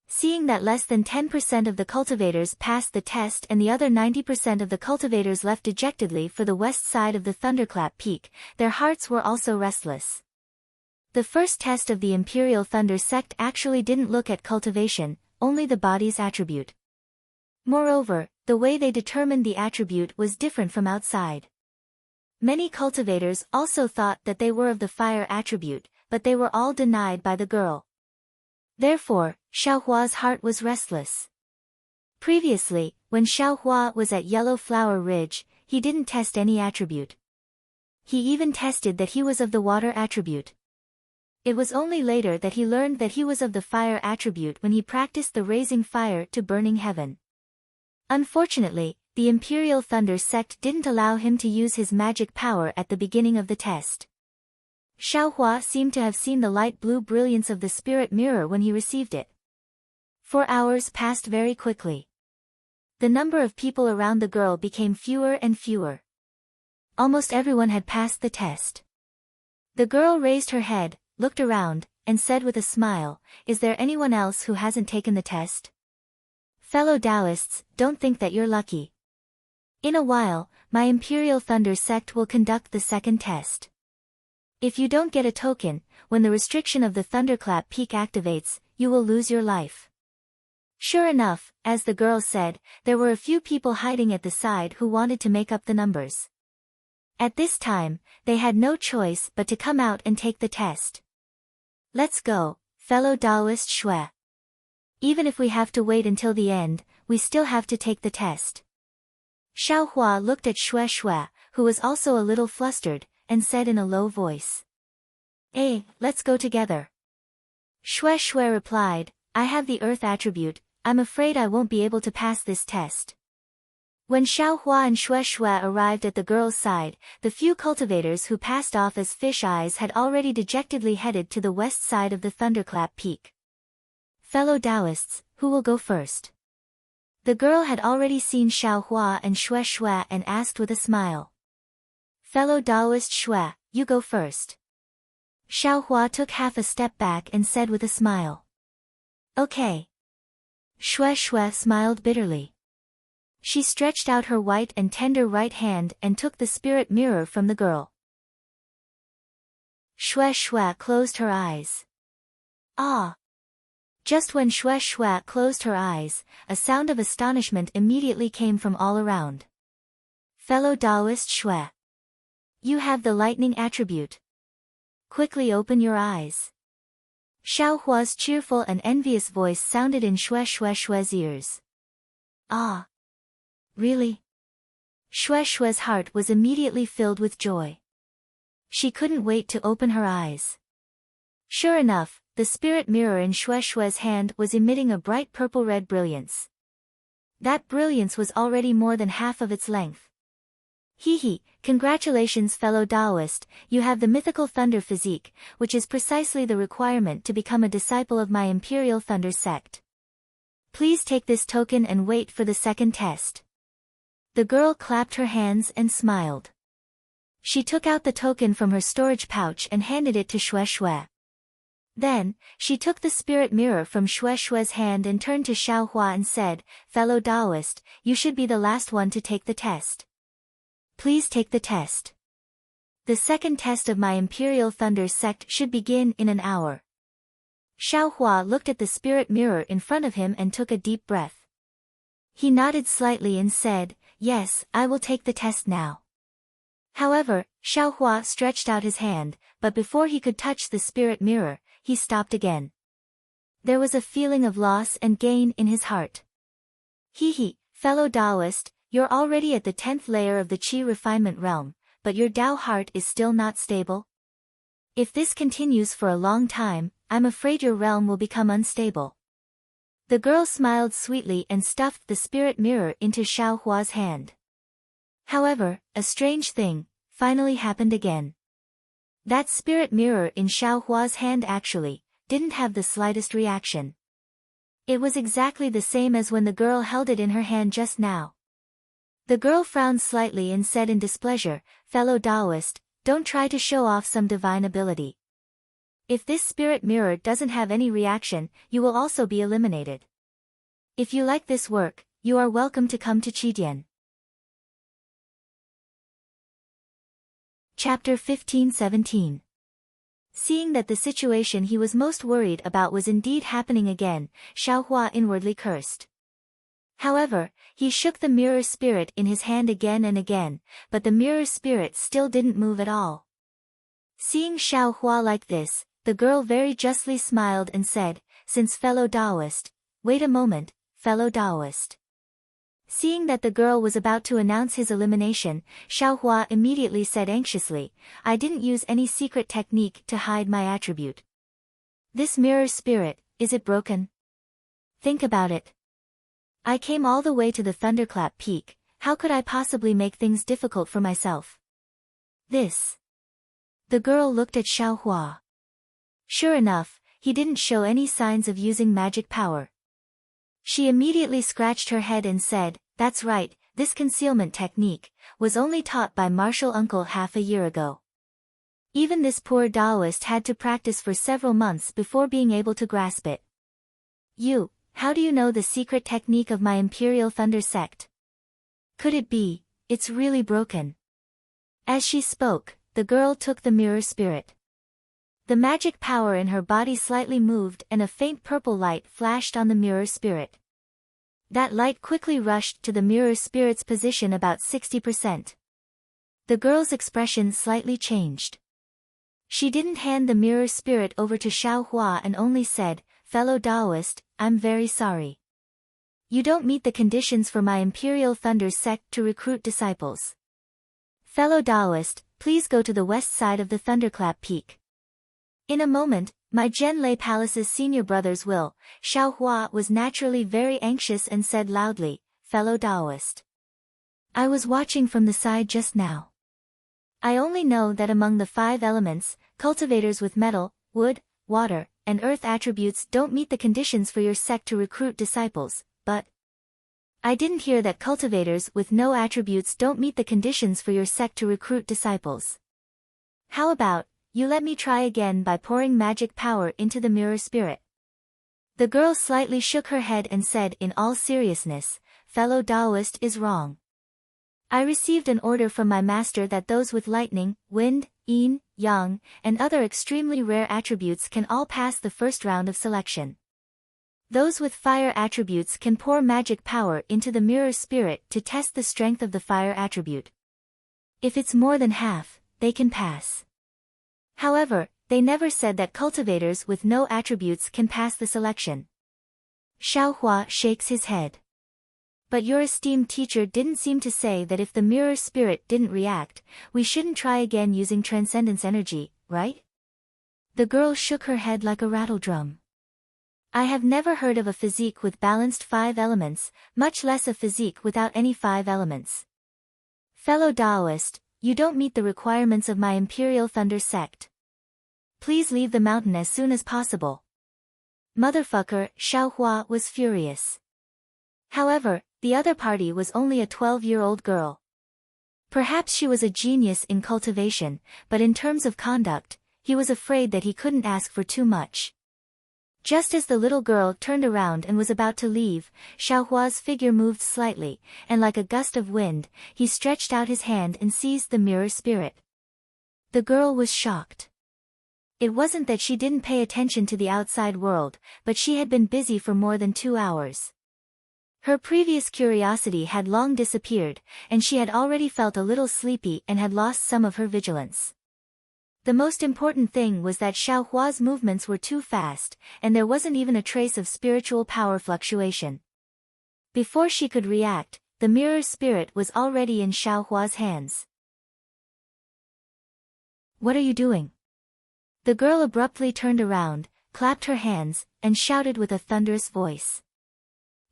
Seeing that less than 10% of the cultivators passed the test and the other 90% of the cultivators left dejectedly for the west side of the thunderclap peak, their hearts were also restless. The first test of the Imperial Thunder sect actually didn't look at cultivation, only the body's attribute. Moreover, the way they determined the attribute was different from outside. Many cultivators also thought that they were of the fire attribute, but they were all denied by the girl. Therefore, Xiaohua's heart was restless. Previously, when Xiaohua was at Yellow Flower Ridge, he didn't test any attribute. He even tested that he was of the water attribute. It was only later that he learned that he was of the fire attribute when he practiced the raising fire to burning heaven. Unfortunately, the Imperial Thunder sect didn't allow him to use his magic power at the beginning of the test. Xiaohua seemed to have seen the light blue brilliance of the spirit mirror when he received it. 4 hours passed very quickly. The number of people around the girl became fewer and fewer. Almost everyone had passed the test. The girl raised her head, looked around, and said with a smile, "Is there anyone else who hasn't taken the test? Fellow Taoists, don't think that you're lucky. In a while, my Imperial Thunder sect will conduct the second test. If you don't get a token, when the restriction of the thunderclap peak activates, you will lose your life." Sure enough, as the girl said, there were a few people hiding at the side who wanted to make up the numbers. At this time, they had no choice but to come out and take the test. "Let's go, fellow Taoist Xue. Even if we have to wait until the end, we still have to take the test." Xiaohua looked at Xue Xue, who was also a little flustered, and said in a low voice, "Let's go together." Xue Xue replied, "I have the earth attribute, I'm afraid I won't be able to pass this test." When Xiaohua and Xue Xue arrived at the girl's side, the few cultivators who passed off as fish eyes had already dejectedly headed to the west side of the thunderclap peak. "Fellow Taoists, who will go first?" The girl had already seen Xiaohua and Xue Xue and asked with a smile. "Fellow Taoist Xue, you go first." Xiaohua took half a step back and said with a smile, "Okay." Xue Xue smiled bitterly. She stretched out her white and tender right hand and took the spirit mirror from the girl. Xue Xue closed her eyes. Ah! Just when Xue Xue closed her eyes, a sound of astonishment immediately came from all around. "Fellow Taoist Xue. You have the lightning attribute. Quickly open your eyes." Xiaohua's cheerful and envious voice sounded in Xue Xue's ears. Ah! Really? Xue Xue's heart was immediately filled with joy. She couldn't wait to open her eyes. Sure enough, the spirit mirror in Xue Xue's hand was emitting a bright purple-red brilliance. That brilliance was already more than half of its length. Hee, congratulations fellow Taoist, you have the mythical thunder physique, which is precisely the requirement to become a disciple of my Imperial Thunder sect. Please take this token and wait for the second test. The girl clapped her hands and smiled. She took out the token from her storage pouch and handed it to Xue Xue. Then, she took the spirit mirror from Xue Xue's hand and turned to Xiao Hua and said, fellow Taoist, you should be the last one to take the test. Please take the test. The second test of my Imperial Thunder sect should begin in an hour. Xiao Hua looked at the spirit mirror in front of him and took a deep breath. He nodded slightly and said, yes, I will take the test now. However, Xiao Hua stretched out his hand, but before he could touch the spirit mirror, he stopped again. There was a feeling of loss and gain in his heart. Hee, fellow Taoist, you're already at the 10th layer of the Qi refinement realm, but your Tao heart is still not stable. If this continues for a long time, I'm afraid your realm will become unstable. The girl smiled sweetly and stuffed the spirit mirror into Xiao Hua's hand. However, a strange thing finally happened again. That spirit mirror in Xiao Hua's hand actually didn't have the slightest reaction. It was exactly the same as when the girl held it in her hand just now. The girl frowned slightly and said in displeasure, fellow Taoist, don't try to show off some divine ability. If this spirit mirror doesn't have any reaction, you will also be eliminated. If you like this work, you are welcome to come to Qidian. Chapter 15-17. Seeing that the situation he was most worried about was indeed happening again, Xiao Hua inwardly cursed. However, he shook the mirror spirit in his hand again and again, but the mirror spirit still didn't move at all. Seeing Xiao Hua like this, the girl very justly smiled and said, since fellow Taoist, wait a moment, fellow Taoist. Seeing that the girl was about to announce his elimination, Xiao Hua immediately said anxiously, I didn't use any secret technique to hide my attribute. This mirror spirit, is it broken? Think about it. I came all the way to the Thunderclap Peak, how could I possibly make things difficult for myself? This. The girl looked at Xiao Hua. Sure enough, he didn't show any signs of using magic power. She immediately scratched her head and said, that's right, this concealment technique was only taught by martial uncle half a year ago. Even this poor Taoist had to practice for several months before being able to grasp it. How do you know the secret technique of my Imperial Thunder sect? Could it be, it's really broken? As she spoke, the girl took the mirror spirit. The magic power in her body slightly moved and a faint purple light flashed on the mirror spirit. That light quickly rushed to the mirror spirit's position about 60%. The girl's expression slightly changed. She didn't hand the mirror spirit over to Xiao Hua and only said, fellow Taoist, I'm very sorry. You don't meet the conditions for my Imperial Thunder sect to recruit disciples. Fellow Taoist, please go to the west side of the Thunderclap Peak. In a moment, my Zhenlei Palace's senior brothers will. Xiao Hua was naturally very anxious and said loudly, fellow Taoist. I was watching from the side just now. I only know that among the 5 elements, cultivators with metal, wood, water, and earth attributes don't meet the conditions for your sect to recruit disciples, but I didn't hear that cultivators with no attributes don't meet the conditions for your sect to recruit disciples. How about, you let me try again by pouring magic power into the mirror spirit? The girl slightly shook her head and said in all seriousness, fellow Taoist is wrong. I received an order from my master that those with lightning, wind, yin, yang, and other extremely rare attributes can all pass the first round of selection. Those with fire attributes can pour magic power into the mirror spirit to test the strength of the fire attribute. If it's more than half, they can pass. However, they never said that cultivators with no attributes can pass the selection. Xiao Hua shakes his head. But your esteemed teacher didn't seem to say that if the mirror spirit didn't react, we shouldn't try again using transcendence energy, right? The girl shook her head like a rattle drum. I have never heard of a physique with balanced 5 elements, much less a physique without any 5 elements. Fellow Taoist, you don't meet the requirements of my Imperial Thunder sect. Please leave the mountain as soon as possible. Motherfucker, Xiaohua was furious. However, the other party was only a 12-year-old girl. Perhaps she was a genius in cultivation, but in terms of conduct, he was afraid that he couldn't ask for too much. Just as the little girl turned around and was about to leave, Xiaohua's figure moved slightly, and like a gust of wind, he stretched out his hand and seized the mirror spirit. The girl was shocked. It wasn't that she didn't pay attention to the outside world, but she had been busy for more than 2 hours. Her previous curiosity had long disappeared, and she had already felt a little sleepy and had lost some of her vigilance. The most important thing was that Xiaohua's movements were too fast, and there wasn't even a trace of spiritual power fluctuation. Before she could react, the mirror spirit was already in Xiaohua's hands. What are you doing? The girl abruptly turned around, clapped her hands, and shouted with a thunderous voice.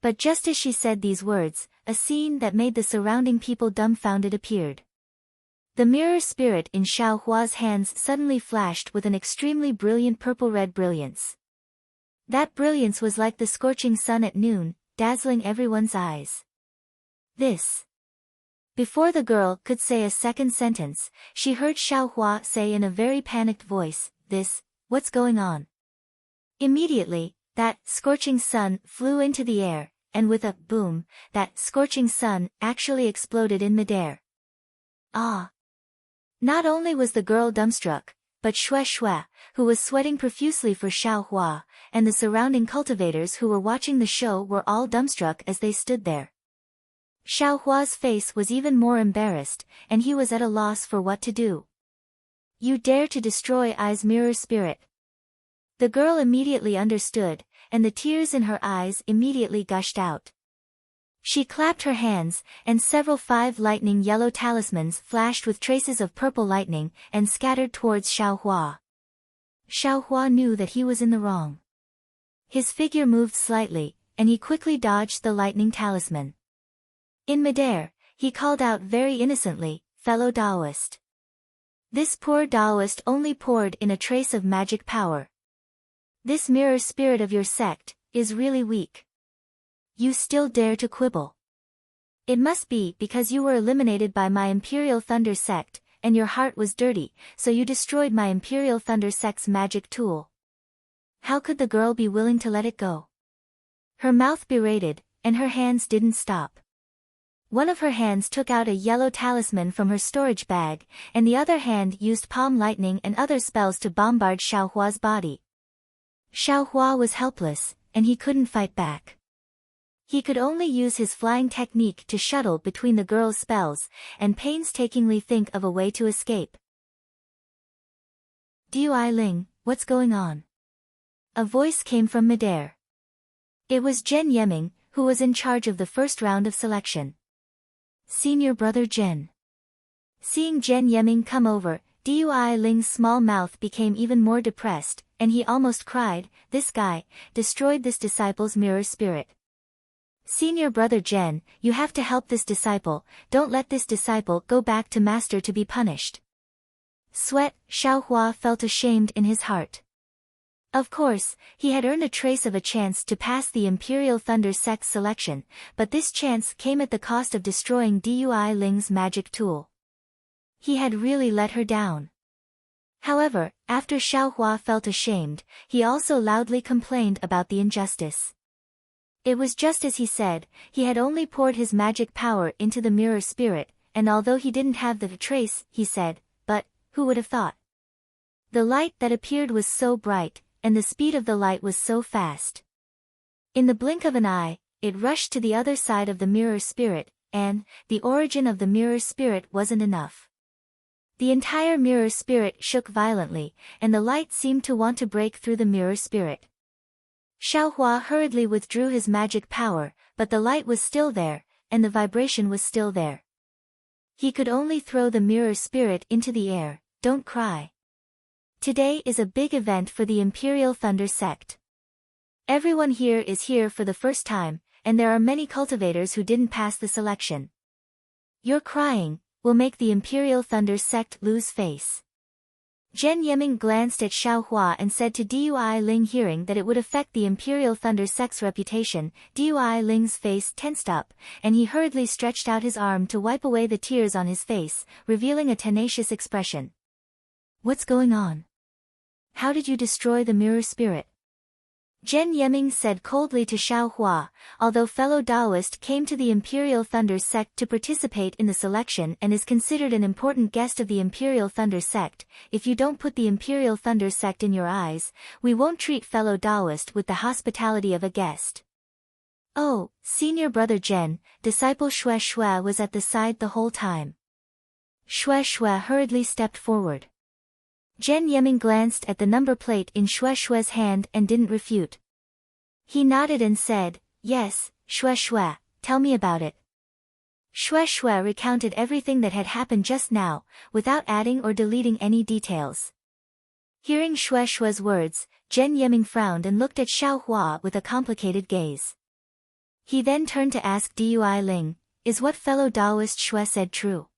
But just as she said these words, a scene that made the surrounding people dumbfounded appeared. The mirror spirit in Xiaohua's hands suddenly flashed with an extremely brilliant purple-red brilliance. That brilliance was like the scorching sun at noon, dazzling everyone's eyes. Before the girl could say a second sentence, she heard Xiaohua say in a very panicked voice, what's going on? Immediately, that scorching sun flew into the air, and with a boom, that scorching sun actually exploded in midair. Ah! Not only was the girl dumbstruck, but Shui, who was sweating profusely for Xiaohua, and the surrounding cultivators who were watching the show were all dumbstruck as they stood there. Xiaohua's face was even more embarrassed, and he was at a loss for what to do. You dare to destroy I's mirror spirit? The girl immediately understood, and the tears in her eyes immediately gushed out. She clapped her hands, and several 5 lightning yellow talismans flashed with traces of purple lightning and scattered towards Xiaohua. Xiaohua knew that he was in the wrong. His figure moved slightly, and he quickly dodged the lightning talisman. In midair, he called out very innocently, fellow Taoist. This poor Taoist only poured in a trace of magic power. This mirror spirit of your sect is really weak. You still dare to quibble. It must be because you were eliminated by my Imperial Thunder sect, and your heart was dirty, so you destroyed my Imperial Thunder sect's magic tool. How could the girl be willing to let it go? Her mouth berated, and her hands didn't stop. One of her hands took out a yellow talisman from her storage bag, and the other hand used palm lightning and other spells to bombard Xiaohua's body. Xiaohua was helpless, and he couldn't fight back. He could only use his flying technique to shuttle between the girl's spells, and painstakingly think of a way to escape. Dui Ling, what's going on? A voice came from midair. It was Zhen Yeming, who was in charge of the first round of selection. Senior brother Zhen. Seeing Zhen Yeming come over, Dui Ling's small mouth became even more depressed, and he almost cried, this guy destroyed this disciple's mirror spirit. Senior brother Zhen, you have to help this disciple, don't let this disciple go back to master to be punished. Sweat, Xiaohua felt ashamed in his heart. Of course, he had earned a trace of a chance to pass the Imperial Thunder sect's selection, but this chance came at the cost of destroying Dui Ling's magic tool. He had really let her down. However, after Xiaohua felt ashamed, he also loudly complained about the injustice. It was just as he said, he had only poured his magic power into the mirror spirit, and although he didn't have the trace, he said, but, who would have thought? The light that appeared was so bright, and the speed of the light was so fast. In the blink of an eye, it rushed to the other side of the mirror spirit, and, the origin of the mirror spirit wasn't enough. The entire mirror spirit shook violently, and the light seemed to want to break through the mirror spirit. Xiaohua hurriedly withdrew his magic power, but the light was still there, and the vibration was still there. He could only throw the mirror spirit into the air. Don't cry. Today is a big event for the Imperial Thunder sect. Everyone here is here for the first time, and there are many cultivators who didn't pass the selection. Your crying will make the Imperial Thunder sect lose face. Zhen Yiming glanced at Xiao Hua and said to Dui Ling, hearing that it would affect the Imperial Thunder sect's reputation. Dui Ling's face tensed up, and he hurriedly stretched out his arm to wipe away the tears on his face, revealing a tenacious expression. What's going on? How did you destroy the mirror spirit? Zhen Yiming said coldly to Xiao Hua, although fellow Taoist came to the Imperial Thunder sect to participate in the selection and is considered an important guest of the Imperial Thunder sect, if you don't put the Imperial Thunder sect in your eyes, we won't treat fellow Taoist with the hospitality of a guest. Oh, senior brother Zhen, disciple Xue Xue was at the side the whole time. Xue Xue hurriedly stepped forward. Zhen Yiming glanced at the number plate in Xue Xue's hand and didn't refute. He nodded and said, Yes, Xue Xue, tell me about it. Xue Xue recounted everything that had happened just now, without adding or deleting any details. Hearing Xue Xue's words, Zhen Yiming frowned and looked at Xiao Hua with a complicated gaze. He then turned to ask Dui Ling, Is what fellow Taoist Xue said true?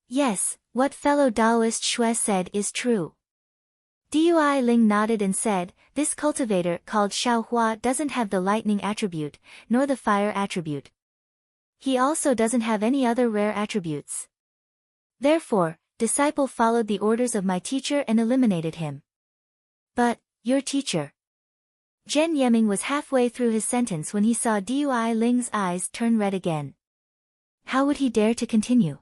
Yes, what fellow Taoist Xue said is true. Dui Ling nodded and said, This cultivator called Xiao Hua doesn't have the lightning attribute, nor the fire attribute. He also doesn't have any other rare attributes. Therefore, disciple followed the orders of my teacher and eliminated him. But, your teacher. Zhen Yiming was halfway through his sentence when he saw Dui Ling's eyes turn red again. How would he dare to continue?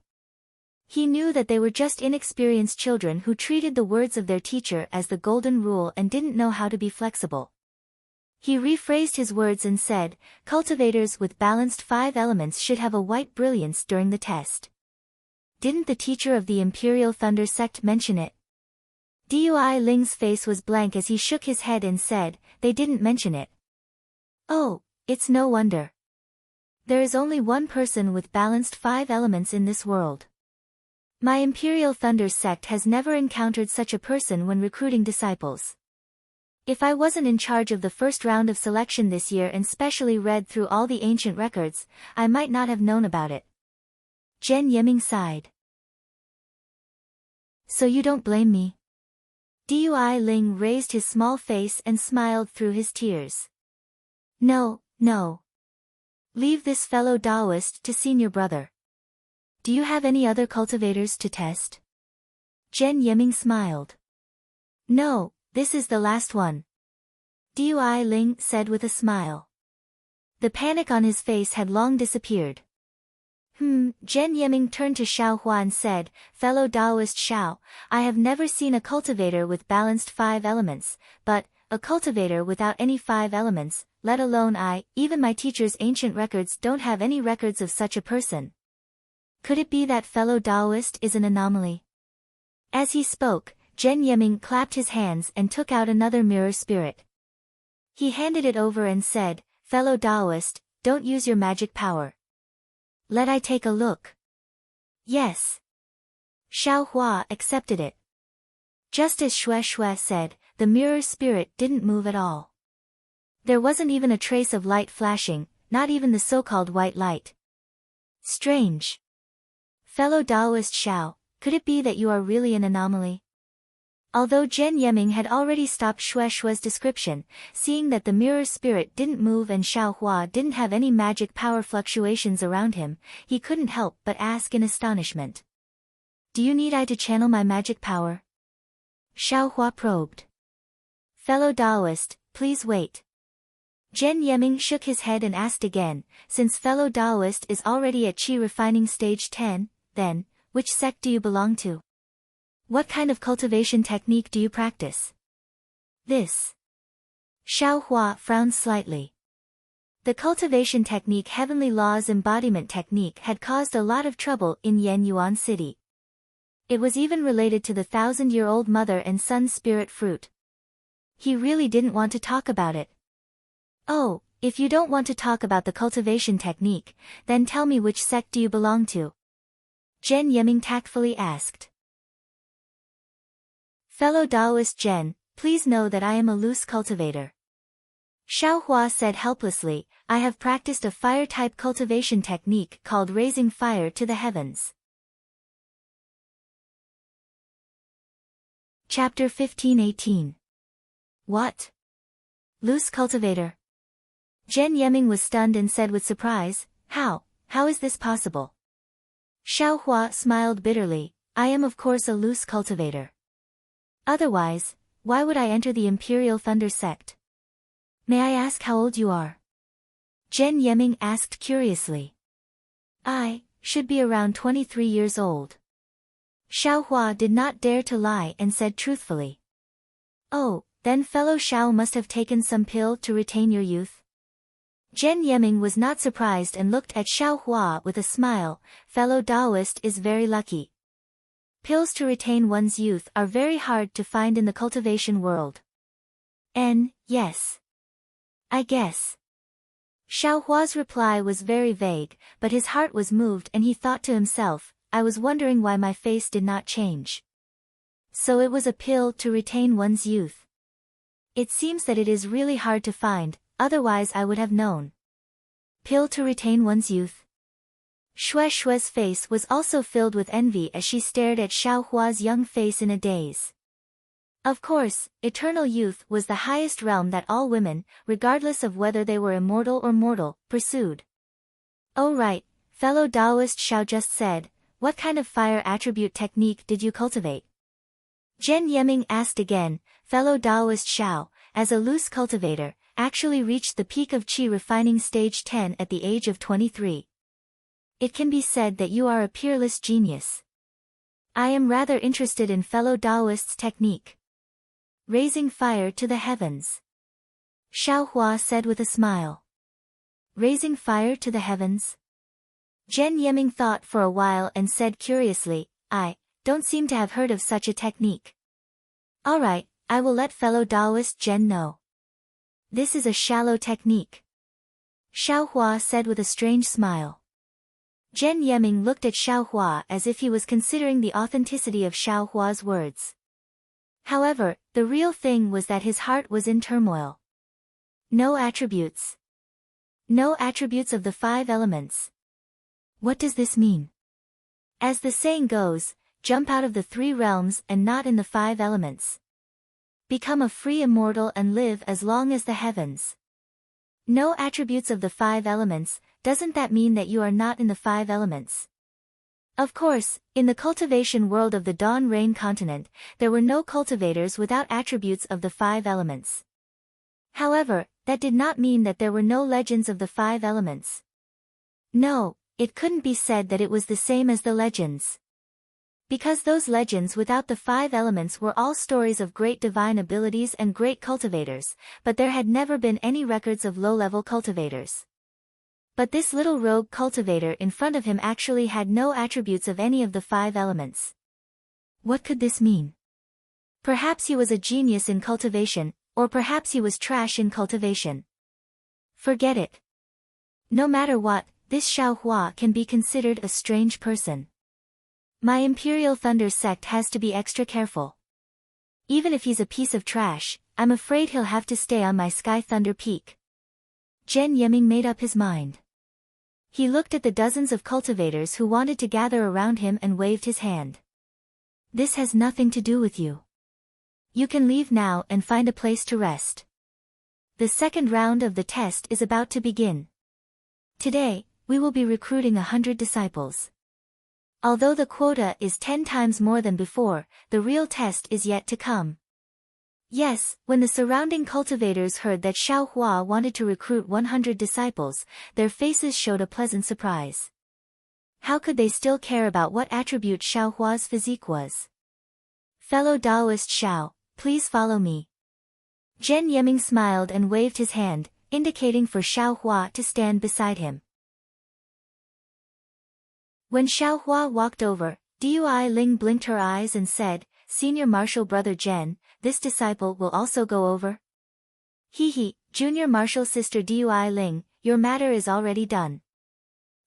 He knew that they were just inexperienced children who treated the words of their teacher as the golden rule and didn't know how to be flexible. He rephrased his words and said, Cultivators with balanced 5 elements should have a white brilliance during the test. Didn't the teacher of the Imperial Thunder sect mention it? Dui Ling's face was blank as he shook his head and said, They didn't mention it. Oh, it's no wonder. There is only one person with balanced 5 elements in this world. My Imperial Thunder sect has never encountered such a person when recruiting disciples. If I wasn't in charge of the first round of selection this year and specially read through all the ancient records, I might not have known about it. Zhen Yiming sighed. So you don't blame me? Dui Ling raised his small face and smiled through his tears. No, no. Leave this fellow Taoist to senior brother. Do you have any other cultivators to test? Zhen Yiming smiled. No, this is the last one. Dui Ling said with a smile. The panic on his face had long disappeared. Zhen Yiming turned to Xiao Hua and said, Fellow Taoist Xiao, I have never seen a cultivator with balanced 5 elements, but, a cultivator without any 5 elements, let alone even my teacher's ancient records don't have any records of such a person. Could it be that fellow Taoist is an anomaly? As he spoke, Zhen Yiming clapped his hands and took out another mirror spirit. He handed it over and said, Fellow Taoist, don't use your magic power. Let I take a look. Yes. Xiao Hua accepted it. Just as Xue Xue said, the mirror spirit didn't move at all. There wasn't even a trace of light flashing, not even the so-called white light. Strange. Fellow Taoist Xiao, could it be that you are really an anomaly? Although Zhen Yiming had already stopped Xue Xue's description, seeing that the mirror spirit didn't move and Xiao Hua didn't have any magic power fluctuations around him, he couldn't help but ask in astonishment. Do you need I to channel my magic power? Xiao Hua probed. Fellow Taoist, please wait. Zhen Yiming shook his head and asked again, since fellow Taoist is already at Qi refining stage 10, then, which sect do you belong to? What kind of cultivation technique do you practice? This. Xiao Hua frowned slightly. The cultivation technique Heavenly Law's embodiment technique had caused a lot of trouble in Yan Yuan City. It was even related to the 1,000-year-old mother and son spirit fruit. He really didn't want to talk about it. Oh, if you don't want to talk about the cultivation technique, then tell me which sect do you belong to? Zhen Yiming tactfully asked. Fellow Taoist Zhen, please know that I am a loose cultivator. Xiao Hua said helplessly, I have practiced a fire-type cultivation technique called raising fire to the heavens. Chapter 15-18. What? Loose cultivator? Zhen Yeming was stunned and said with surprise, How is this possible? Xiao Hua smiled bitterly, I am of course a loose cultivator. Otherwise, why would I enter the Imperial Thunder sect? May I ask how old you are? Zhen Yeming asked curiously. I should be around 23 years old. Xiao Hua did not dare to lie and said truthfully. Oh, then fellow Xiao must have taken some pill to retain your youth? Zhen Yeming was not surprised and looked at Xiao Hua with a smile, fellow Taoist is very lucky. Pills to retain one's youth are very hard to find in the cultivation world. Yes. I guess. Xiao Hua's reply was very vague, but his heart was moved and he thought to himself, I was wondering why my face did not change. So it was a pill to retain one's youth. It seems that it is really hard to find, otherwise I would have known. Pill to retain one's youth. Shui Shui's face was also filled with envy as she stared at Xiao Hua's young face in a daze. Of course, eternal youth was the highest realm that all women, regardless of whether they were immortal or mortal, pursued. Oh right, fellow Taoist Xiao just said, what kind of fire attribute technique did you cultivate? Zhen Yeming asked again, fellow Taoist Xiao, as a loose cultivator, actually reached the peak of qi refining stage 10 at the age of 23. It can be said that you are a peerless genius. I am rather interested in fellow Taoist's technique. Raising fire to the heavens. Xiao Hua said with a smile. Raising fire to the heavens? Zhen Yeming thought for a while and said curiously, I don't seem to have heard of such a technique. Alright, I will let fellow Taoist Zhen know. This is a shallow technique. Xiao Hua said with a strange smile. Zhen Yeming looked at Xiao Hua as if he was considering the authenticity of Xiao Hua's words. However, the real thing was that his heart was in turmoil. No attributes. No attributes of the 5 elements. What does this mean? As the saying goes, jump out of the 3 realms and not in the 5 elements. Become a free immortal and live as long as the heavens. No attributes of the 5 elements, doesn't that mean that you are not in the 5 elements? Of course, in the cultivation world of the Dawn Rain continent, there were no cultivators without attributes of the 5 elements. However, that did not mean that there were no legends of the 5 elements. No, it couldn't be said that it was the same as the legends. Because those legends without the 5 elements were all stories of great divine abilities and great cultivators, but there had never been any records of low-level cultivators. But this little rogue cultivator in front of him actually had no attributes of any of the 5 elements. What could this mean? Perhaps he was a genius in cultivation, or perhaps he was trash in cultivation. Forget it. No matter what, this Xiao Hua can be considered a strange person. My Imperial Thunder sect has to be extra careful. Even if he's a piece of trash, I'm afraid he'll have to stay on my Sky Thunder Peak. Zhen Yeming made up his mind. He looked at the dozens of cultivators who wanted to gather around him and waved his hand. This has nothing to do with you. You can leave now and find a place to rest. The second round of the test is about to begin. Today, we will be recruiting 100 disciples. Although the quota is 10 times more than before, the real test is yet to come. Yes, when the surrounding cultivators heard that Xiao Hua wanted to recruit 100 disciples, their faces showed a pleasant surprise. How could they still care about what attribute Xiao Hua's physique was? Fellow Taoist Xiao, please follow me. Zhen Yeming smiled and waved his hand, indicating for Xiao Hua to stand beside him. When Xiao Hua walked over, Dui Ling blinked her eyes and said, Senior Marshal Brother Zhen, this disciple will also go over? Hee, Junior Marshal Sister Dui Ling, your matter is already done.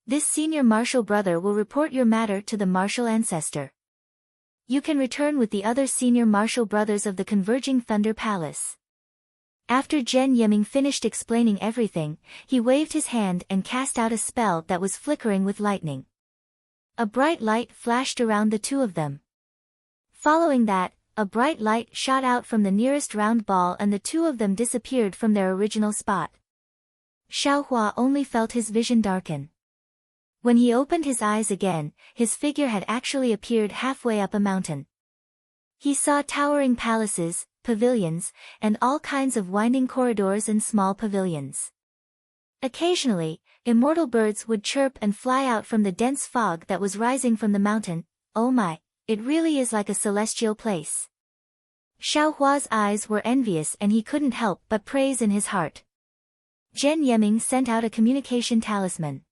This Senior Marshal Brother will report your matter to the Marshal Ancestor. You can return with the other Senior Marshal Brothers of the Converging Thunder Palace. After Zhen Yeming finished explaining everything, he waved his hand and cast out a spell that was flickering with lightning. A bright light flashed around the two of them. Following that, a bright light shot out from the nearest round ball and the two of them disappeared from their original spot. Xiaohua only felt his vision darken. When he opened his eyes again, his figure had actually appeared halfway up a mountain. He saw towering palaces, pavilions, and all kinds of winding corridors and small pavilions. Occasionally, immortal birds would chirp and fly out from the dense fog that was rising from the mountain. Oh my, it really is like a celestial place. Xiaohua's eyes were envious and he couldn't help but praise in his heart. Zhen Yiming sent out a communication talisman.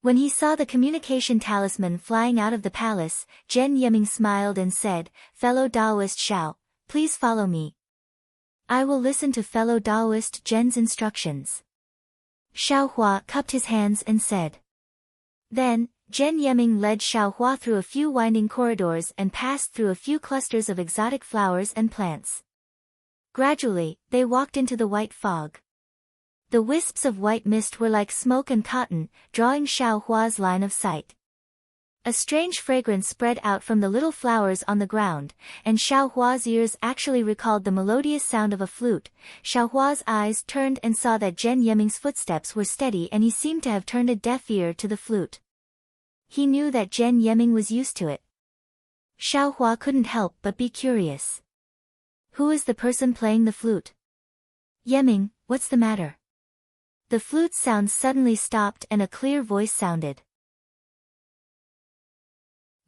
When he saw the communication talisman flying out of the palace, Zhen Yiming smiled and said, "Fellow Taoist Xiao, please follow me. I will listen to fellow Taoist Zhen's instructions." Xiaohua cupped his hands and said. Then, Zhen Yiming led Xiaohua through a few winding corridors and passed through a few clusters of exotic flowers and plants. Gradually, they walked into the white fog. The wisps of white mist were like smoke and cotton, drawing Xiaohua's line of sight. A strange fragrance spread out from the little flowers on the ground, and Xiaohua's ears actually recalled the melodious sound of a flute. Xiaohua's eyes turned and saw that Zhen Yiming's footsteps were steady and he seemed to have turned a deaf ear to the flute. He knew that Zhen Yiming was used to it. Xiaohua couldn't help but be curious. Who is the person playing the flute? Yiming, what's the matter? The flute's sound suddenly stopped and a clear voice sounded.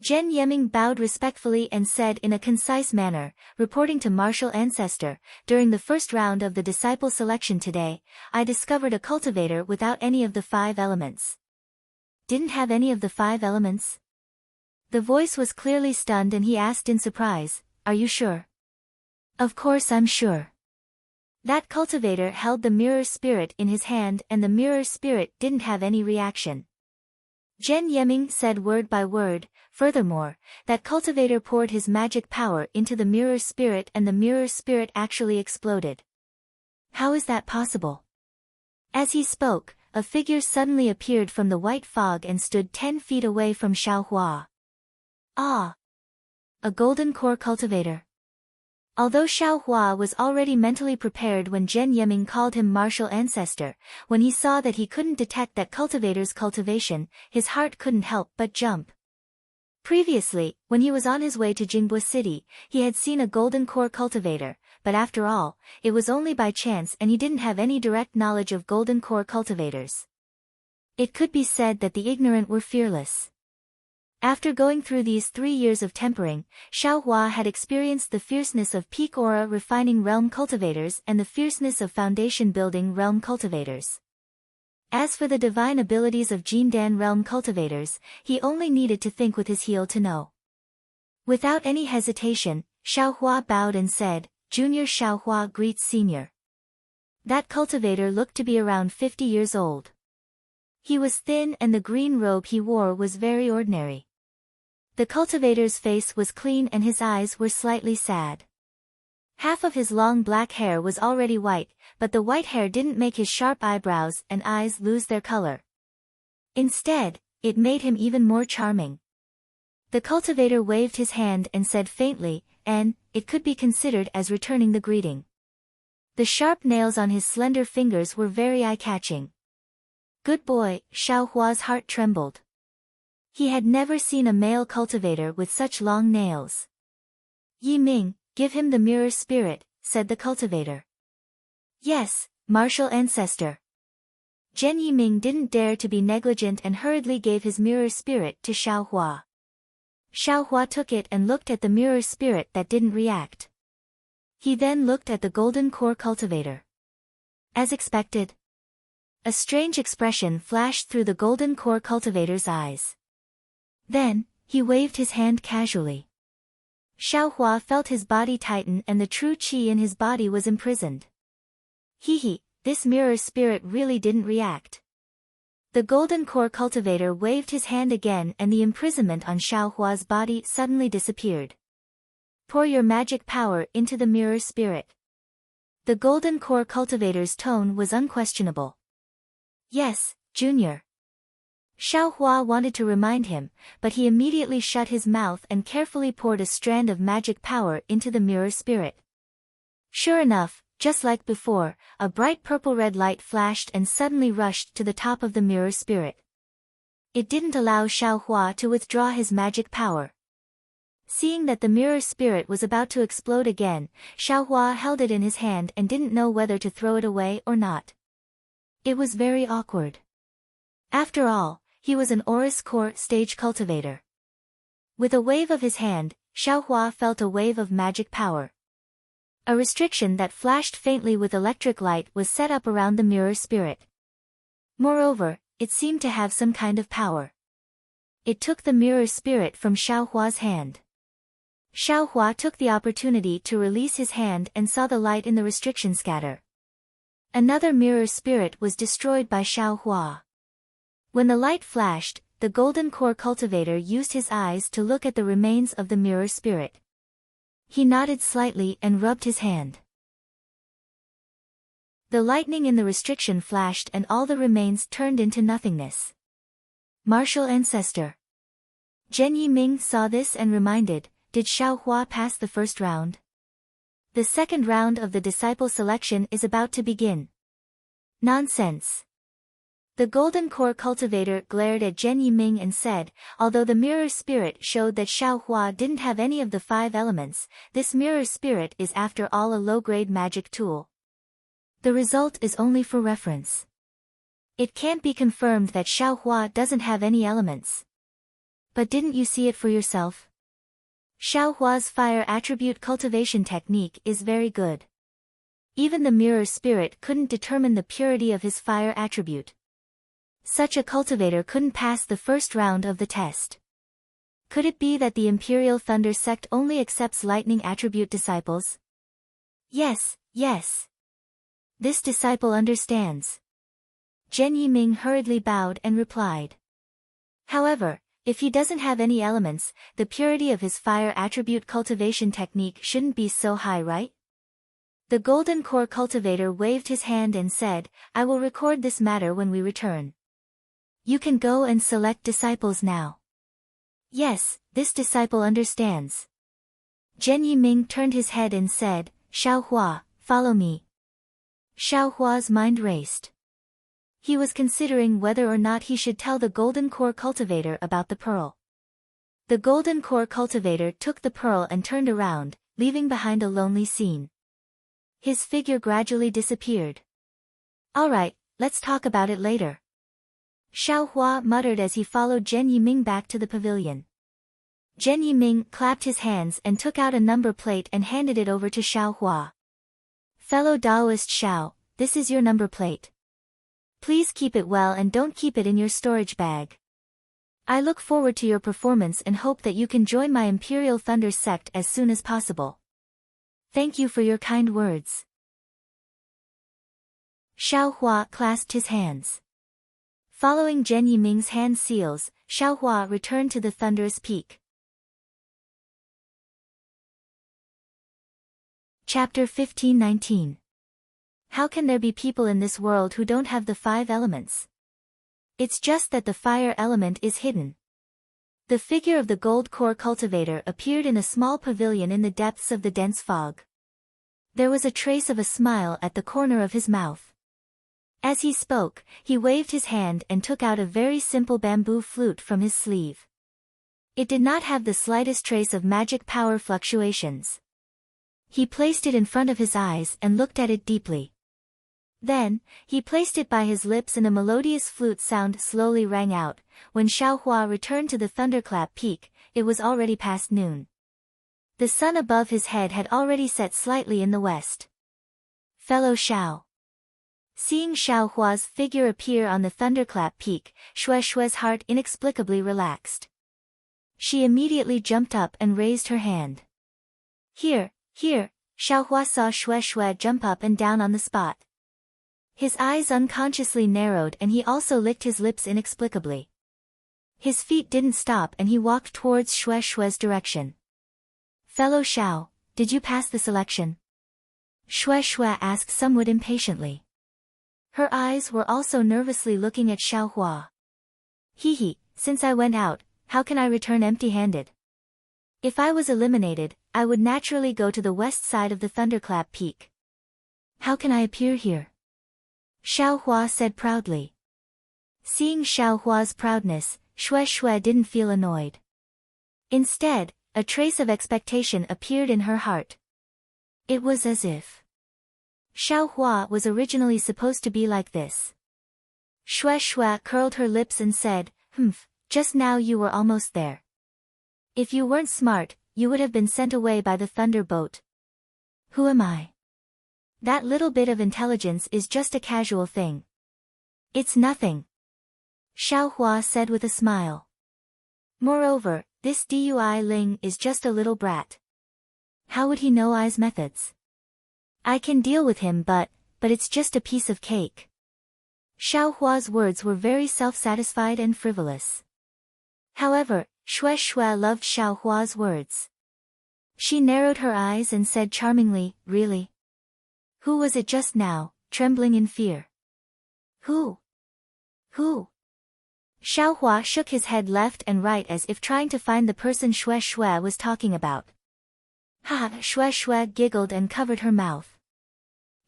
Zhen Yiming bowed respectfully and said in a concise manner, reporting to martial ancestor, "During the first round of the disciple selection today, I discovered a cultivator without any of the 5 elements." Didn't have any of the 5 elements? The voice was clearly stunned and he asked in surprise, "Are you sure?" "Of course I'm sure." That cultivator held the mirror spirit in his hand and the mirror spirit didn't have any reaction. Zhen Yiming said word by word, "Furthermore, that cultivator poured his magic power into the mirror spirit and the mirror spirit actually exploded." "How is that possible?" As he spoke, a figure suddenly appeared from the white fog and stood 10 feet away from Xiaohua. Ah! A golden core cultivator. Although Xiaohua was already mentally prepared when Zhen Yiming called him martial ancestor, when he saw that he couldn't detect that cultivator's cultivation, his heart couldn't help but jump. Previously, when he was on his way to Jingbo City, he had seen a golden core cultivator, but after all, it was only by chance and he didn't have any direct knowledge of golden core cultivators. It could be said that the ignorant were fearless. After going through these 3 years of tempering, Xiaohua had experienced the fierceness of peak aura refining realm cultivators and the fierceness of foundation building realm cultivators. As for the divine abilities of Jindan realm cultivators, he only needed to think with his heel to know. Without any hesitation, Xiaohua bowed and said, "Junior Xiaohua greets senior." That cultivator looked to be around 50 years old. He was thin and the green robe he wore was very ordinary. The cultivator's face was clean and his eyes were slightly sad. Half of his long black hair was already white, but the white hair didn't make his sharp eyebrows and eyes lose their color. Instead, it made him even more charming. The cultivator waved his hand and said faintly, and it could be considered as returning the greeting. The sharp nails on his slender fingers were very eye-catching. Good boy, Xiaohua's heart trembled. He had never seen a male cultivator with such long nails. "Yiming, give him the mirror spirit," said the cultivator. "Yes, martial ancestor." Zhen Yiming didn't dare to be negligent and hurriedly gave his mirror spirit to Xiaohua. Xiaohua took it and looked at the mirror spirit that didn't react. He then looked at the golden core cultivator. As expected, a strange expression flashed through the golden core cultivator's eyes. Then, he waved his hand casually. Xiaohua felt his body tighten and the true qi in his body was imprisoned. He, this mirror spirit really didn't react. The golden core cultivator waved his hand again and the imprisonment on Xiaohua's body suddenly disappeared. Pour your magic power into the mirror spirit. The golden core cultivator's tone was unquestionable. Yes, Junior. Xiaohua wanted to remind him, but he immediately shut his mouth and carefully poured a strand of magic power into the mirror spirit. Sure enough, just like before, a bright purple-red light flashed and suddenly rushed to the top of the mirror spirit. It didn't allow Xiaohua to withdraw his magic power. Seeing that the mirror spirit was about to explode again, Xiaohua held it in his hand and didn't know whether to throw it away or not. It was very awkward. After all, he was an Oris core stage cultivator. With a wave of his hand, Xiaohua felt a wave of magic power. A restriction that flashed faintly with electric light was set up around the mirror spirit. Moreover, it seemed to have some kind of power. It took the mirror spirit from Xiaohua's hand. Xiaohua took the opportunity to release his hand and saw the light in the restriction scatter. Another mirror spirit was destroyed by Xiaohua. When the light flashed, the golden core cultivator used his eyes to look at the remains of the mirror spirit. He nodded slightly and rubbed his hand. The lightning in the restriction flashed and all the remains turned into nothingness. Martial ancestor. Zhen Yiming saw this and reminded, did Xiaohua pass the first round? The second round of the disciple selection is about to begin. Nonsense. The golden core cultivator glared at Zhen Yiming and said, although the mirror spirit showed that Xiaohua didn't have any of the 5 elements, this mirror spirit is after all a low-grade magic tool. The result is only for reference. It can't be confirmed that Xiaohua doesn't have any elements. But didn't you see it for yourself? Xiaohua's fire attribute cultivation technique is very good. Even the mirror spirit couldn't determine the purity of his fire attribute. Such a cultivator couldn't pass the first round of the test. Could it be that the Imperial Thunder sect only accepts lightning attribute disciples? Yes, yes. This disciple understands. Zhen Yiming hurriedly bowed and replied. However, if he doesn't have any elements, the purity of his fire attribute cultivation technique shouldn't be so high, right? The golden core cultivator waved his hand and said, I will record this matter when we return. You can go and select disciples now. Yes, this disciple understands. Zhen Yiming turned his head and said, Xiaohua, follow me. Xiaohua's mind raced. He was considering whether or not he should tell the golden core cultivator about the pearl. The golden core cultivator took the pearl and turned around, leaving behind a lonely scene. His figure gradually disappeared. Alright, let's talk about it later. Xiaohua muttered as he followed Zhen Yiming back to the pavilion. Zhen Yiming clapped his hands and took out a number plate and handed it over to Xiaohua. Fellow Taoist Xiao, this is your number plate. Please keep it well and don't keep it in your storage bag. I look forward to your performance and hope that you can join my Imperial Thunder sect as soon as possible. Thank you for your kind words. Xiaohua clasped his hands. Following Zhen Yiming's hand seals, Xiaohua returned to the thunderous peak. Chapter 15-19. How can there be people in this world who don't have the 5 elements? It's just that the fire element is hidden. The figure of the gold core cultivator appeared in a small pavilion in the depths of the dense fog. There was a trace of a smile at the corner of his mouth. As he spoke, he waved his hand and took out a very simple bamboo flute from his sleeve. It did not have the slightest trace of magic power fluctuations. He placed it in front of his eyes and looked at it deeply. Then, he placed it by his lips and a melodious flute sound slowly rang out. When Xiaohua returned to the thunderclap peak, it was already past noon. The sun above his head had already set slightly in the west. Fellow Xiao. Seeing Xiaohua's figure appear on the thunderclap peak, Shueishue's heart inexplicably relaxed. She immediately jumped up and raised her hand. Here, Xiaohua saw Shueishue jump up and down on the spot. His eyes unconsciously narrowed and he also licked his lips inexplicably. His feet didn't stop and he walked towards Shueishue's direction. Fellow Xiao, did you pass the selection? Shueishue asked somewhat impatiently. Her eyes were also nervously looking at Xiaohua. Hee, since I went out, how can I return empty-handed? If I was eliminated, I would naturally go to the west side of the thunderclap peak. How can I appear here? Xiaohua said proudly. Seeing Xiaohua's proudness, Shui didn't feel annoyed. Instead, a trace of expectation appeared in her heart. It was as if Xiaohua was originally supposed to be like this. Shui curled her lips and said, just now you were almost there. If you weren't smart, you would have been sent away by the thunderbolt. Who am I? That little bit of intelligence is just a casual thing. It's nothing. Xiaohua said with a smile. Moreover, this Dui Ling is just a little brat. How would he know I's methods? I can deal with him but it's just a piece of cake. Xiaohua's words were very self-satisfied and frivolous. However, Shui loved Xiaohua's words. She narrowed her eyes and said charmingly, really? Who was it just now, trembling in fear? Who? Xiaohua shook his head left and right as if trying to find the person Shui was talking about. Shui giggled and covered her mouth.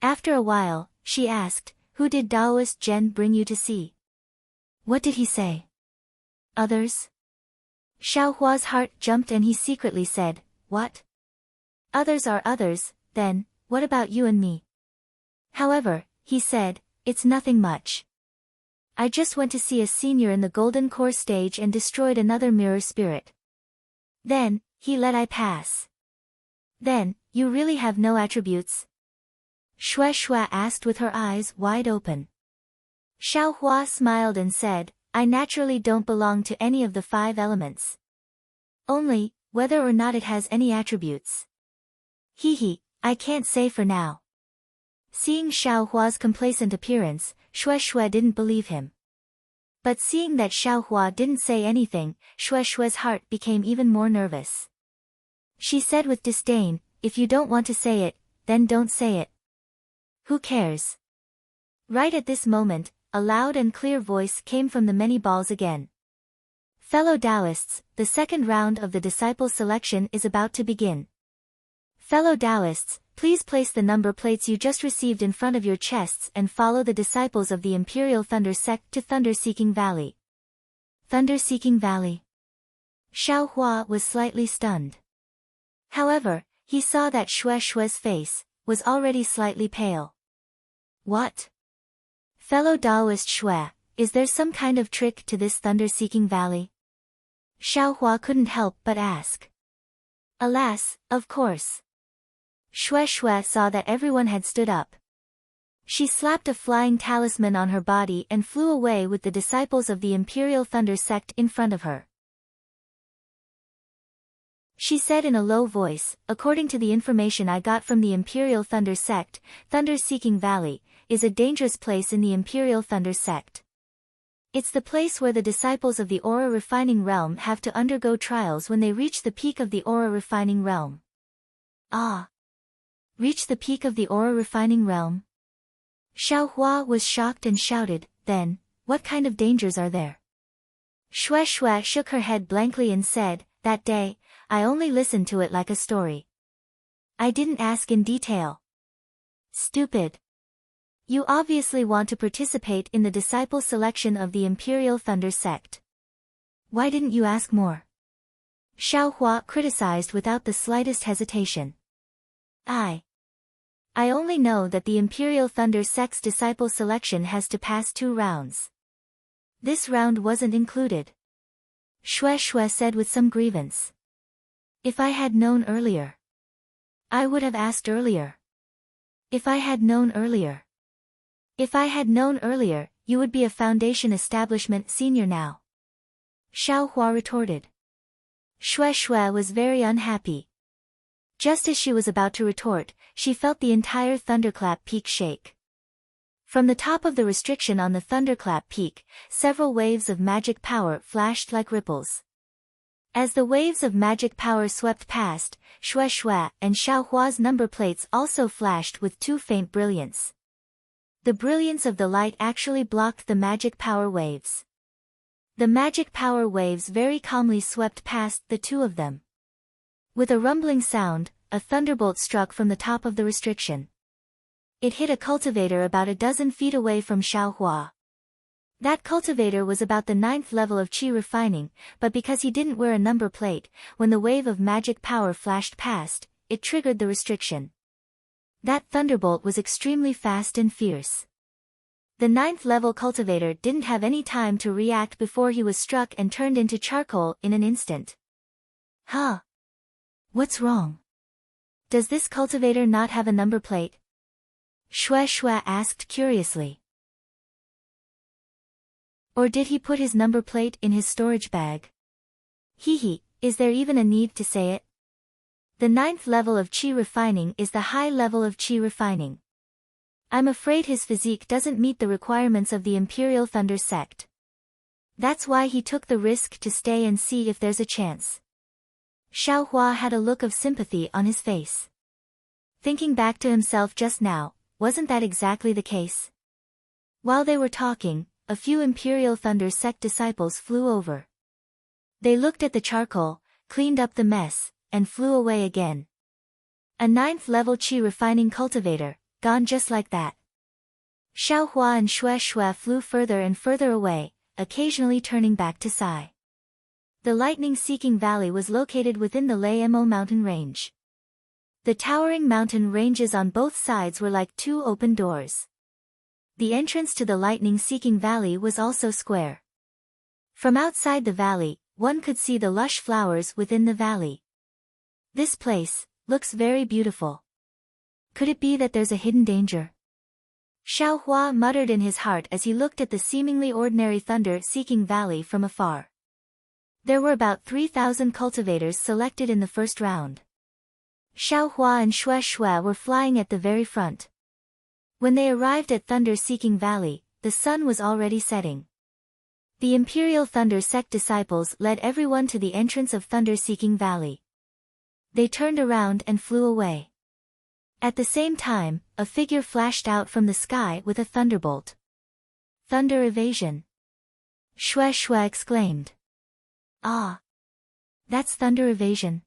After a while, she asked, who did Daoist Zhen bring you to see? What did he say? Others? Xiaohua's heart jumped and he secretly said, what? Others are others, then, what about you and me? However, he said, it's nothing much. I just went to see a senior in the Golden Core stage and destroyed another mirror spirit. Then, he let I pass. Then, you really have no attributes? Shui asked with her eyes wide open. Xiaohua smiled and said, I naturally don't belong to any of the 5 elements. Only, whether or not it has any attributes. I can't say for now. Seeing Xiaohua's complacent appearance, Shui didn't believe him. But seeing that Xiaohua didn't say anything, Shui's heart became even more nervous. She said with disdain, if you don't want to say it, then don't say it. Who cares? Right at this moment, a loud and clear voice came from the many balls again. Fellow Taoists, the second round of the disciple selection is about to begin. Fellow Taoists, please place the number plates you just received in front of your chests and follow the disciples of the Imperial Thunder Sect to Thunder-Seeking Valley. Thunder-Seeking Valley. Xiaohua was slightly stunned. However, he saw that Shui's face was already slightly pale. What? Fellow Taoist Shui, is there some kind of trick to this Thunder-Seeking Valley? Xiaohua couldn't help but ask. Alas, of course. Shui saw that everyone had stood up. She slapped a flying talisman on her body and flew away with the disciples of the Imperial Thunder Sect in front of her. She said in a low voice, according to the information I got from the Imperial Thunder Sect, Thunder-Seeking Valley is a dangerous place in the Imperial Thunder Sect. It's the place where the disciples of the Aura Refining Realm have to undergo trials when they reach the peak of the Aura Refining Realm. Ah! Reach the peak of the Aura Refining Realm? Xiaohua was shocked and shouted, then, what kind of dangers are there? Shui shook her head blankly and said, that day, I only listened to it like a story. I didn't ask in detail. Stupid. You obviously want to participate in the disciple selection of the Imperial Thunder Sect. Why didn't you ask more? Xiaohua criticized without the slightest hesitation. I only know that the Imperial Thunder Sect's disciple selection has to pass 2 rounds. This round wasn't included. Shui said with some grievance. If I had known earlier. I would have asked earlier. If I had known earlier. If I had known earlier, you would be a Foundation Establishment senior now. Xiaohua retorted. Shui was very unhappy. Just as she was about to retort, she felt the entire Thunderclap Peak shake. From the top of the restriction on the Thunderclap Peak, several waves of magic power flashed like ripples. As the waves of magic power swept past, Shui and Xiaohua's number plates also flashed with 2 faint brilliance. The brilliance of the light actually blocked the magic power waves. The magic power waves very calmly swept past the two of them. With a rumbling sound, a thunderbolt struck from the top of the restriction. It hit a cultivator about a dozen feet away from Xiaohua. That cultivator was about the 9th level of qi refining, but because he didn't wear a number plate, when the wave of magic power flashed past, it triggered the restriction. That thunderbolt was extremely fast and fierce. The 9th level cultivator didn't have any time to react before he was struck and turned into charcoal in an instant. Huh? What's wrong? Does this cultivator not have a number plate? Shui Shui asked curiously. Or did he put his number plate in his storage bag? Hee, is there even a need to say it? The 9th level of qi refining is the high level of qi refining. I'm afraid his physique doesn't meet the requirements of the Imperial Thunder sect. That's why he took the risk to stay and see if there's a chance. Xiaohua had a look of sympathy on his face. Thinking back to himself just now, wasn't that exactly the case? While they were talking, a few Imperial Thunder sect disciples flew over. They looked at the charcoal, cleaned up the mess, and flew away again. A 9th level qi refining cultivator, gone just like that. Xiaohua and Shui Shui flew further and further away, occasionally turning back to sigh. The lightning-seeking valley was located within the Lamo mountain range. The towering mountain ranges on both sides were like two open doors. The entrance to the lightning-seeking valley was also square. From outside the valley, one could see the lush flowers within the valley. This place looks very beautiful. Could it be that there's a hidden danger? Xiaohua muttered in his heart as he looked at the seemingly ordinary thunder-seeking valley from afar. There were about 3,000 cultivators selected in the first round. Xiaohua and Shui Shui were flying at the very front. When they arrived at Thunder-Seeking Valley, the sun was already setting. The Imperial Thunder sect disciples led everyone to the entrance of Thunder-Seeking Valley. They turned around and flew away. At the same time, a figure flashed out from the sky with a thunderbolt. Thunder evasion! Shui Shui exclaimed. Ah! That's thunder evasion.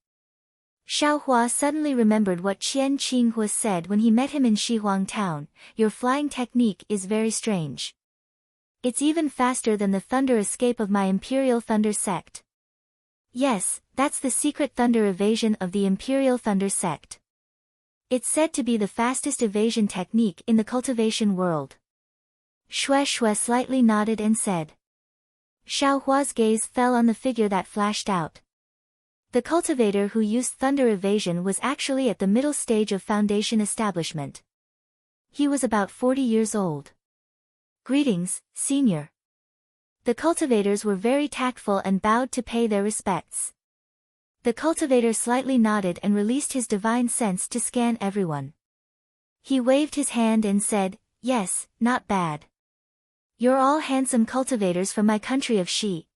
Xiaohua suddenly remembered what Qian Qinghua said when he met him in Shihuang town, your flying technique is very strange. It's even faster than the thunder escape of my Imperial Thunder sect. Yes, that's the secret thunder evasion of the Imperial Thunder sect. It's said to be the fastest evasion technique in the cultivation world. Shui Shui slightly nodded and said. Xiaohua's gaze fell on the figure that flashed out. The cultivator who used thunder evasion was actually at the middle stage of foundation establishment. He was about 40 years old. Greetings, senior. The cultivators were very tactful and bowed to pay their respects. The cultivator slightly nodded and released his divine sense to scan everyone. He waved his hand and said, yes, not bad. You're all handsome cultivators from my country of Xi.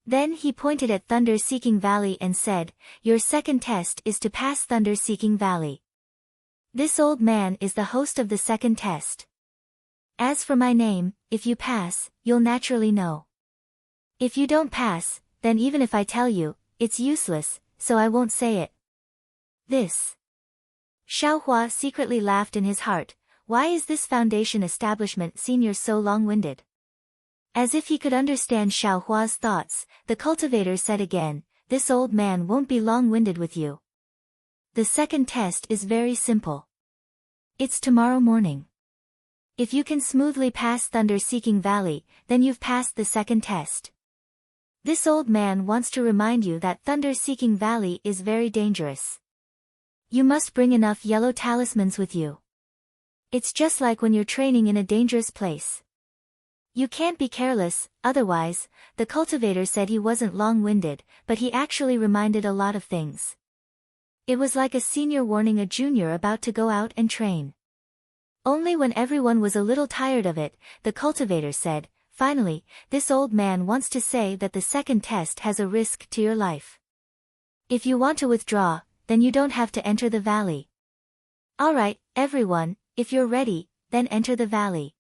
Then he pointed at Thunder-Seeking Valley and said, your second test is to pass Thunder-Seeking Valley. This old man is the host of the second test. As for my name, if you pass, you'll naturally know. If you don't pass, then even if I tell you, it's useless, so I won't say it. This. Xiaohua secretly laughed in his heart, why is this foundation establishment senior so long-winded? As if he could understand Xiaohua's thoughts, the cultivator said again, this old man won't be long-winded with you. The second test is very simple. It's tomorrow morning. If you can smoothly pass Thunder-Seeking Valley, then you've passed the second test. This old man wants to remind you that Thunder-Seeking Valley is very dangerous. You must bring enough yellow talismans with you. It's just like when you're training in a dangerous place. You can't be careless, otherwise, the cultivator said he wasn't long-winded, but he actually reminded a lot of things. It was like a senior warning a junior about to go out and train. Only when everyone was a little tired of it, the cultivator said, finally, this old man wants to say that the second test has a risk to your life. If you want to withdraw, then you don't have to enter the valley. Alright, everyone, if you're ready, then enter the valley.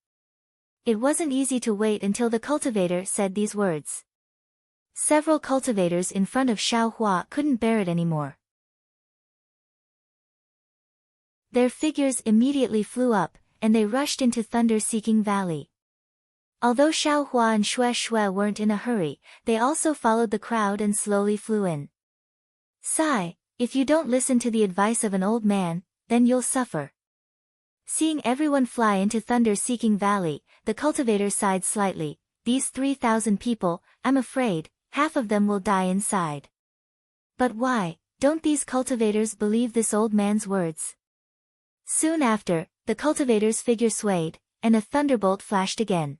It wasn't easy to wait until the cultivator said these words. Several cultivators in front of Xiaohua couldn't bear it anymore. Their figures immediately flew up, and they rushed into Thunder-Seeking Valley. Although Xiaohua and Shui weren't in a hurry, they also followed the crowd and slowly flew in. Sigh, if you don't listen to the advice of an old man, then you'll suffer. Seeing everyone fly into Thunder-Seeking Valley, the cultivator sighed slightly. These 3,000 people, I'm afraid, half of them will die inside. But why, don't these cultivators believe this old man's words? Soon after, the cultivator's figure swayed, and a thunderbolt flashed again.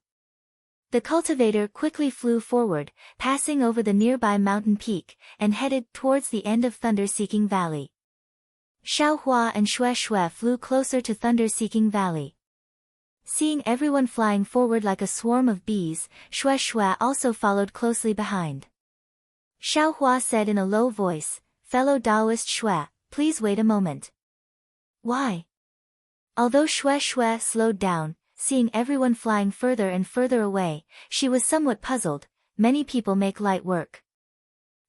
The cultivator quickly flew forward, passing over the nearby mountain peak, and headed towards the end of Thunder-Seeking Valley. Xiaohua and Shui flew closer to Thunder-Seeking Valley. Seeing everyone flying forward like a swarm of bees, Shui also followed closely behind. Xiaohua said in a low voice, "Fellow Taoist Shui, please wait a moment." Why? Although Shui slowed down, seeing everyone flying further and further away, she was somewhat puzzled. Many people make light work.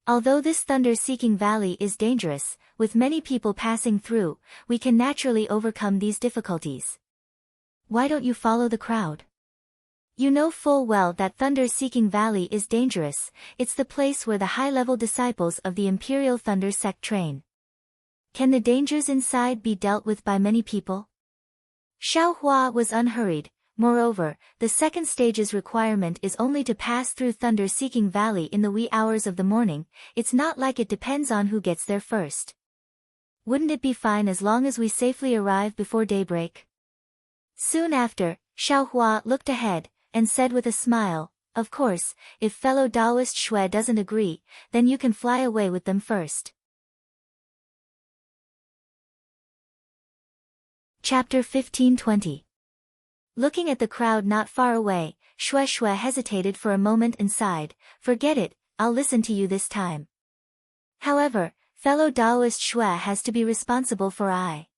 Although this Thunder-Seeking Valley is dangerous, with many people passing through, we can naturally overcome these difficulties. Why don't you follow the crowd? You know full well that Thunder-Seeking Valley is dangerous. It's the place where the high-level disciples of the Imperial Thunder sect train. Can the dangers inside be dealt with by many people? Xiaohua was unhurried. Moreover, the second stage's requirement is only to pass through Thunder-Seeking Valley in the wee hours of the morning. It's not like it depends on who gets there first. Wouldn't it be fine as long as we safely arrive before daybreak? Soon after, Xiaohua looked ahead, and said with a smile, "Of course, if fellow Taoist Shui doesn't agree, then you can fly away with them first." Chapter 15:20. Looking at the crowd not far away, Shui hesitated for a moment and sighed, "Forget it, I'll listen to you this time." However, fellow Taoist Shui has to be responsible for I.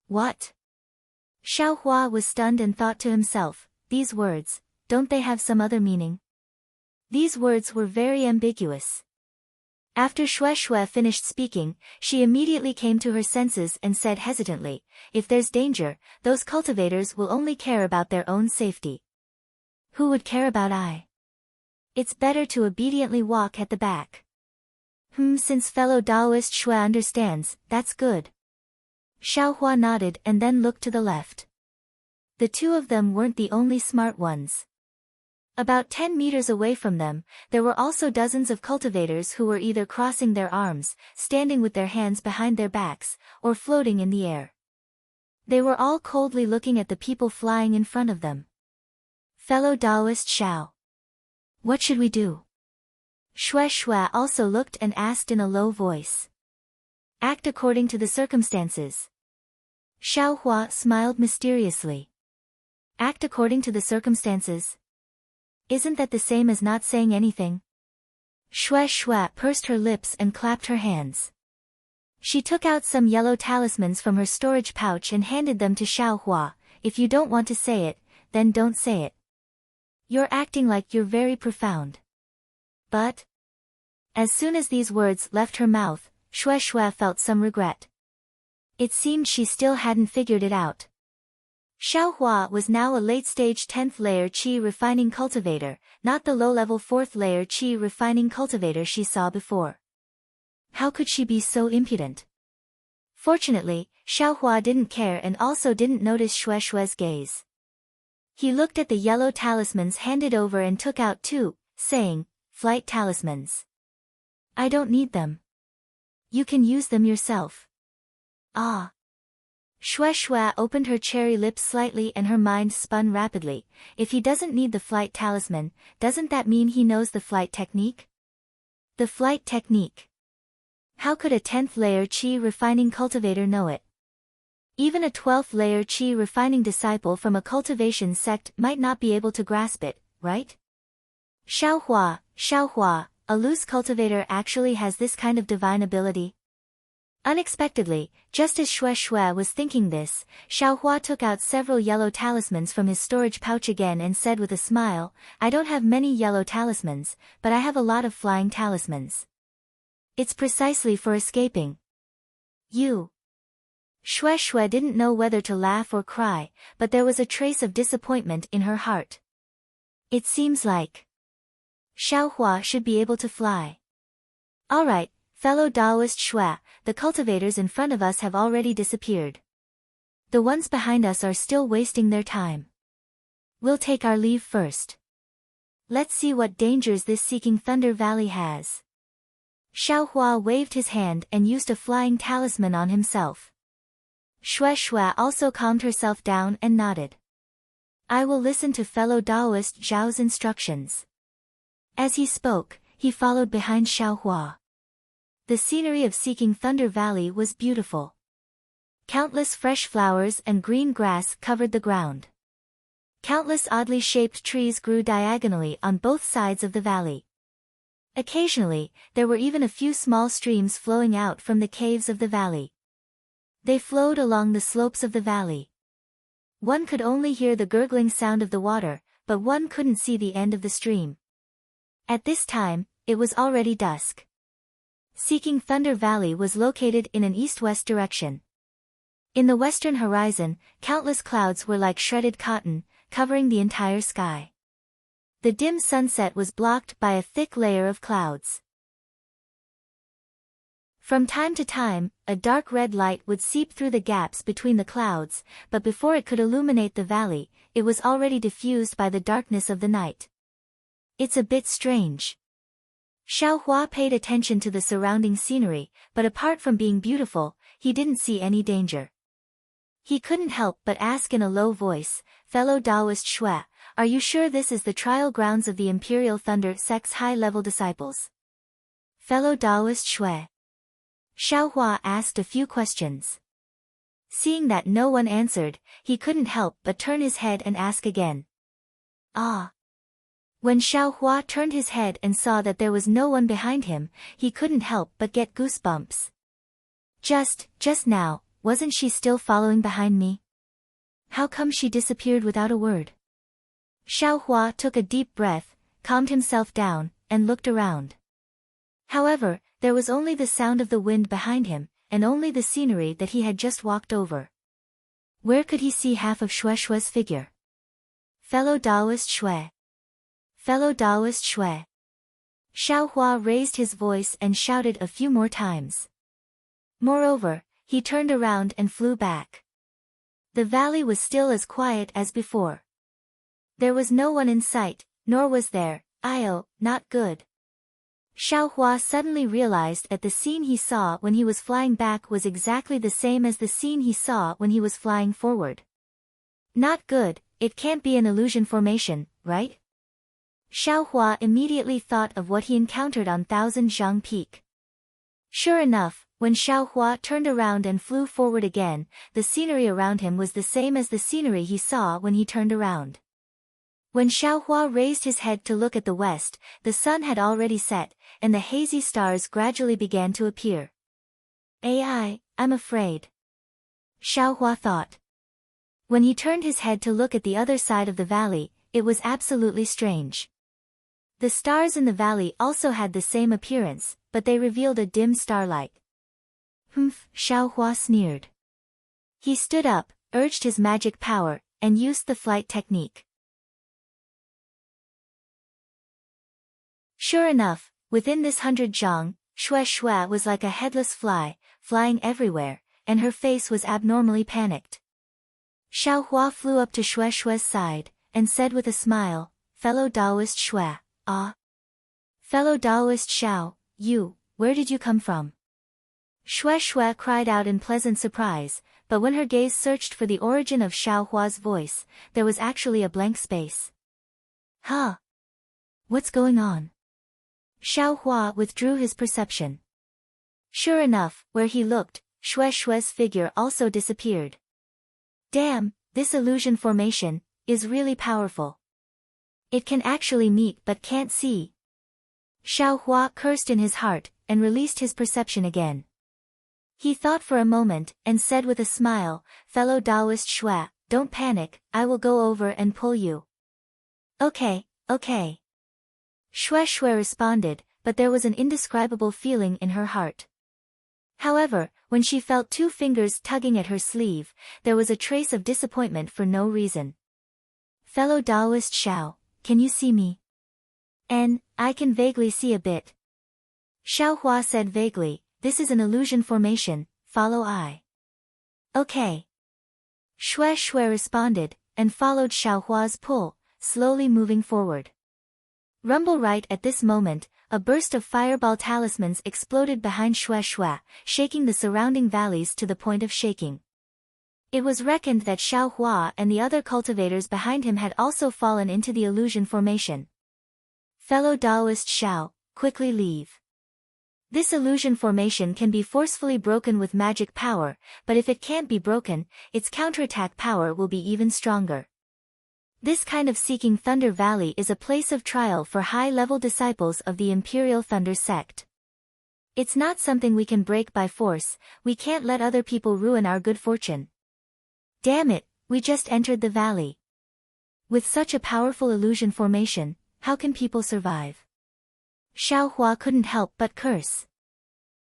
What? Xiaohua was stunned and thought to himself, these words, don't they have some other meaning? These words were very ambiguous. After Shui finished speaking, she immediately came to her senses and said hesitantly, "If there's danger, those cultivators will only care about their own safety. Who would care about I? It's better to obediently walk at the back." Since fellow Taoist Shui understands, that's good. Xiaohua nodded and then looked to the left. The two of them weren't the only smart ones. About 10 meters away from them, there were also dozens of cultivators who were either crossing their arms, standing with their hands behind their backs, or floating in the air. They were all coldly looking at the people flying in front of them. Fellow Taoist Xiao. What should we do? Shui also looked and asked in a low voice. Act according to the circumstances. Xiaohua smiled mysteriously. Act according to the circumstances? Isn't that the same as not saying anything? Shui pursed her lips and clapped her hands. She took out some yellow talismans from her storage pouch and handed them to Xiaohua. If you don't want to say it, then don't say it. You're acting like you're very profound. But? As soon as these words left her mouth, Shui felt some regret. It seemed she still hadn't figured it out. Xiaohua was now a late-stage 10th layer qi refining cultivator, not the low-level 4th layer qi refining cultivator she saw before. How could she be so impudent? Fortunately, Xiaohua didn't care and also didn't notice Shui's gaze. He looked at the yellow talismans handed over and took out 2, saying, "Flight talismans. I don't need them. You can use them yourself." Ah. Shui opened her cherry lips slightly and her mind spun rapidly. If he doesn't need the flight talisman, doesn't that mean he knows the flight technique? The flight technique. How could a 10th layer qi refining cultivator know it? Even a 12th layer qi refining disciple from a cultivation sect might not be able to grasp it, right? Xiaohua, a loose cultivator actually has this kind of divine ability? Unexpectedly, just as Shui Shui was thinking this, Xiaohua took out several yellow talismans from his storage pouch again and said with a smile, I don't have many yellow talismans, but I have a lot of flying talismans. It's precisely for escaping. You. Shui Shui didn't know whether to laugh or cry, but there was a trace of disappointment in her heart. It seems like Xiaohua should be able to fly. All right, fellow Taoist Shui, the cultivators in front of us have already disappeared. The ones behind us are still wasting their time. We'll take our leave first. Let's see what dangers this Seeking Thunder Valley has. Xiaohua waved his hand and used a flying talisman on himself. Shui Shui also calmed herself down and nodded. I will listen to fellow Taoist Zhao's instructions. As he spoke, he followed behind Xiaohua. The scenery of Seeking Thunder Valley was beautiful. Countless fresh flowers and green grass covered the ground. Countless oddly shaped trees grew diagonally on both sides of the valley. Occasionally, there were even a few small streams flowing out from the caves of the valley. They flowed along the slopes of the valley. One could only hear the gurgling sound of the water, but one couldn't see the end of the stream. At this time, it was already dusk. Seeking Thunder Valley was located in an east-west direction. In the western horizon, countless clouds were like shredded cotton, covering the entire sky. The dim sunset was blocked by a thick layer of clouds. From time to time, a dark red light would seep through the gaps between the clouds, but before it could illuminate the valley, it was already diffused by the darkness of the night. It's a bit strange. Xiaohua paid attention to the surrounding scenery, but apart from being beautiful, he didn't see any danger. He couldn't help but ask in a low voice, fellow Taoist Shui, are you sure this is the trial grounds of the Imperial Thunder Sect's high-level disciples? Fellow Taoist Shui. Xiaohua asked a few questions. Seeing that no one answered, he couldn't help but turn his head and ask again. Ah. When Xiaohua turned his head and saw that there was no one behind him, he couldn't help but get goosebumps. Just now, wasn't she still following behind me? How come she disappeared without a word? Xiaohua took a deep breath, calmed himself down, and looked around. However, there was only the sound of the wind behind him, and only the scenery that he had just walked over. Where could he see half of Shui Shui's figure? Fellow Taoist Shui. Fellow Taoist Shui. Xiaohua raised his voice and shouted a few more times. Moreover, he turned around and flew back. The valley was still as quiet as before. There was no one in sight, nor was there, not good. Xiaohua suddenly realized that the scene he saw when he was flying back was exactly the same as the scene he saw when he was flying forward. Not good, it can't be an illusion formation, right? Xiaohua immediately thought of what he encountered on Thousand Zhang Peak. Sure enough, when Xiaohua turned around and flew forward again, the scenery around him was the same as the scenery he saw when he turned around. When Xiaohua raised his head to look at the west, the sun had already set, and the hazy stars gradually began to appear. I'm afraid. Xiaohua thought. When he turned his head to look at the other side of the valley, it was absolutely strange. The stars in the valley also had the same appearance, but they revealed a dim starlight. Humph, Xiaohua sneered. He stood up, urged his magic power, and used the flight technique. Sure enough, within this 100 zhang, Shui Shui was like a headless fly, flying everywhere, and her face was abnormally panicked. Xiaohua flew up to Shui Shui's side, and said with a smile, fellow Taoist Shui, fellow Taoist Xiao, where did you come from? Shui Shui cried out in pleasant surprise, but when her gaze searched for the origin of Xiaohua's voice, there was actually a blank space. Huh? What's going on? Xiaohua withdrew his perception. Sure enough, where he looked, Shui Shui's figure also disappeared. Damn, this illusion formation is really powerful. It can actually meet but can't see. Xiaohua cursed in his heart, and released his perception again. He thought for a moment, and said with a smile, "Fellow Taoist Shui, don't panic, I will go over and pull you." "Okay, okay." Shui Shui responded, but there was an indescribable feeling in her heart. However, when she felt two fingers tugging at her sleeve, there was a trace of disappointment for no reason. "Fellow Taoist Xiao, can you see me?" I can vaguely see a bit." Xiao Hua said vaguely, "This is an illusion formation, follow I." "Okay." Shui Shui responded, and followed Xiao Hua's pull, slowly moving forward. Rumble right at this moment, a burst of fireball talismans exploded behind Shui Shui, shaking the surrounding valleys to the point of shaking. It was reckoned that Xiao Hua and the other cultivators behind him had also fallen into the illusion formation. "Fellow Taoist Xiao, quickly leave." This illusion formation can be forcefully broken with magic power, but if it can't be broken, its counterattack power will be even stronger. This kind of Seeking Thunder Valley is a place of trial for high-level disciples of the Imperial Thunder sect. It's not something we can break by force, we can't let other people ruin our good fortune. Damn it, we just entered the valley. With such a powerful illusion formation, how can people survive? Xiao Hua couldn't help but curse.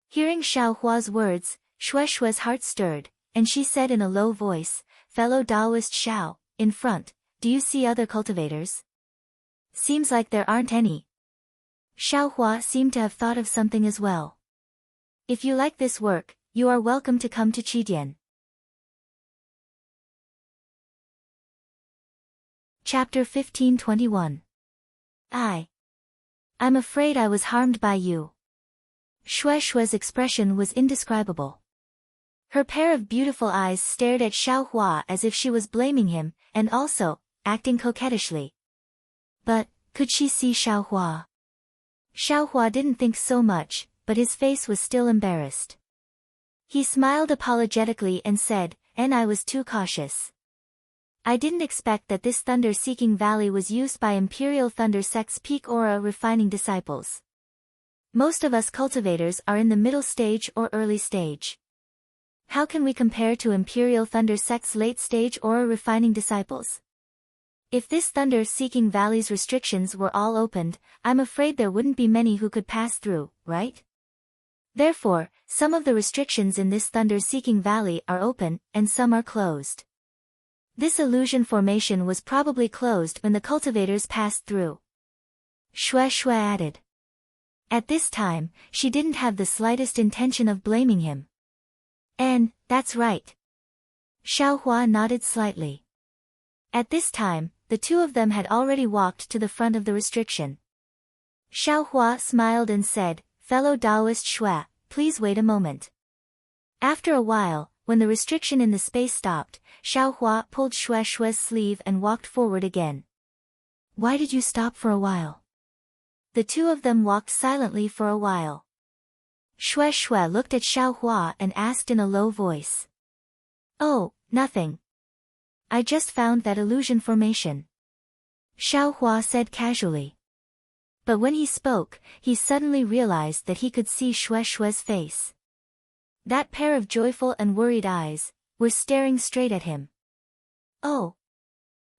Hearing Xiao Hua's words, Shui Shui's heart stirred, and she said in a low voice, "Fellow Taoist Xiao, in front, do you see other cultivators?" "Seems like there aren't any." Xiao Hua seemed to have thought of something as well. "If you like this work, you are welcome to come to Qidian." Chapter 1521. I'm afraid I was harmed by you. Shui Shui's expression was indescribable. Her pair of beautiful eyes stared at Xiao Hua as if she was blaming him, and also, acting coquettishly. But, could she see Xiao Hua? Xiao Hua didn't think so much, but his face was still embarrassed. He smiled apologetically and said, "I was too cautious. I didn't expect that this thunder-seeking valley was used by Imperial Thunder Sect's peak aura refining disciples. Most of us cultivators are in the middle stage or early stage. How can we compare to Imperial Thunder Sect's late stage aura refining disciples? If this thunder-seeking valley's restrictions were all opened, I'm afraid there wouldn't be many who could pass through, right? Therefore, some of the restrictions in this thunder-seeking valley are open, and some are closed. This illusion formation was probably closed when the cultivators passed through." Shui Shui added. At this time, she didn't have the slightest intention of blaming him. That's right." Xiao Hua nodded slightly. At this time, the two of them had already walked to the front of the restriction. Xiao Hua smiled and said, "Fellow Taoist Shui, please wait a moment." After a while, when the restriction in the space stopped, Xiao Hua pulled Shui Shui's sleeve and walked forward again. "Why did you stop for a while?" The two of them walked silently for a while. Shui Shui looked at Xiao Hua and asked in a low voice. "Oh, nothing. I just found that illusion formation." Xiao Hua said casually. But when he spoke, he suddenly realized that he could see Shui Shui's face. That pair of joyful and worried eyes were staring straight at him. "Oh!"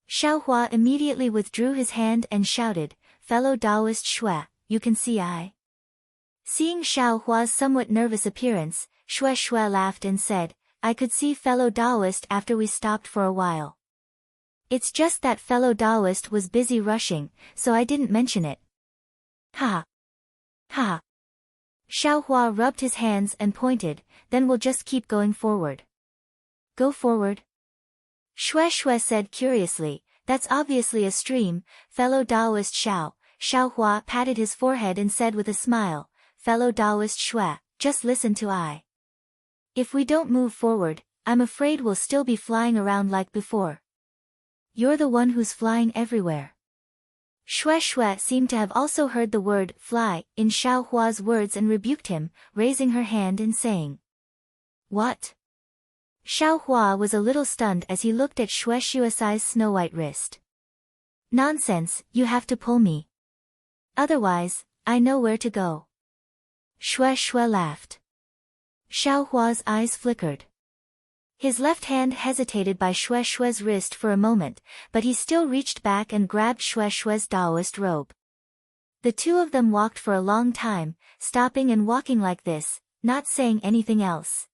Xiao Hua immediately withdrew his hand and shouted, "Fellow Taoist Shui, you can see I." Seeing Xiao Hua's somewhat nervous appearance, Shui Shui laughed and said, "I could see fellow Taoist after we stopped for a while. It's just that fellow Taoist was busy rushing, so I didn't mention it." "Ha! Ha!" Xiao Hua rubbed his hands and pointed, "Then we'll just keep going forward." "Go forward?" Shui Shui said curiously, "That's obviously a stream, fellow Taoist Xiao." Xiao Hua patted his forehead and said with a smile, "Fellow Taoist Shui, just listen to I. If we don't move forward, I'm afraid we'll still be flying around like before." "You're the one who's flying everywhere." Shui Shui seemed to have also heard the word fly in Xiao Hua's words and rebuked him, raising her hand and saying, "What?" Xiao Hua was a little stunned as he looked at Shui Shui's snow-white wrist. "Nonsense, you have to pull me. Otherwise, I know where to go." Shui Shui laughed. Xiao Hua's eyes flickered. His left hand hesitated by Xue Xue's wrist for a moment, but he still reached back and grabbed Xue Xue's Taoist robe. The two of them walked for a long time, stopping and walking like this, not saying anything else.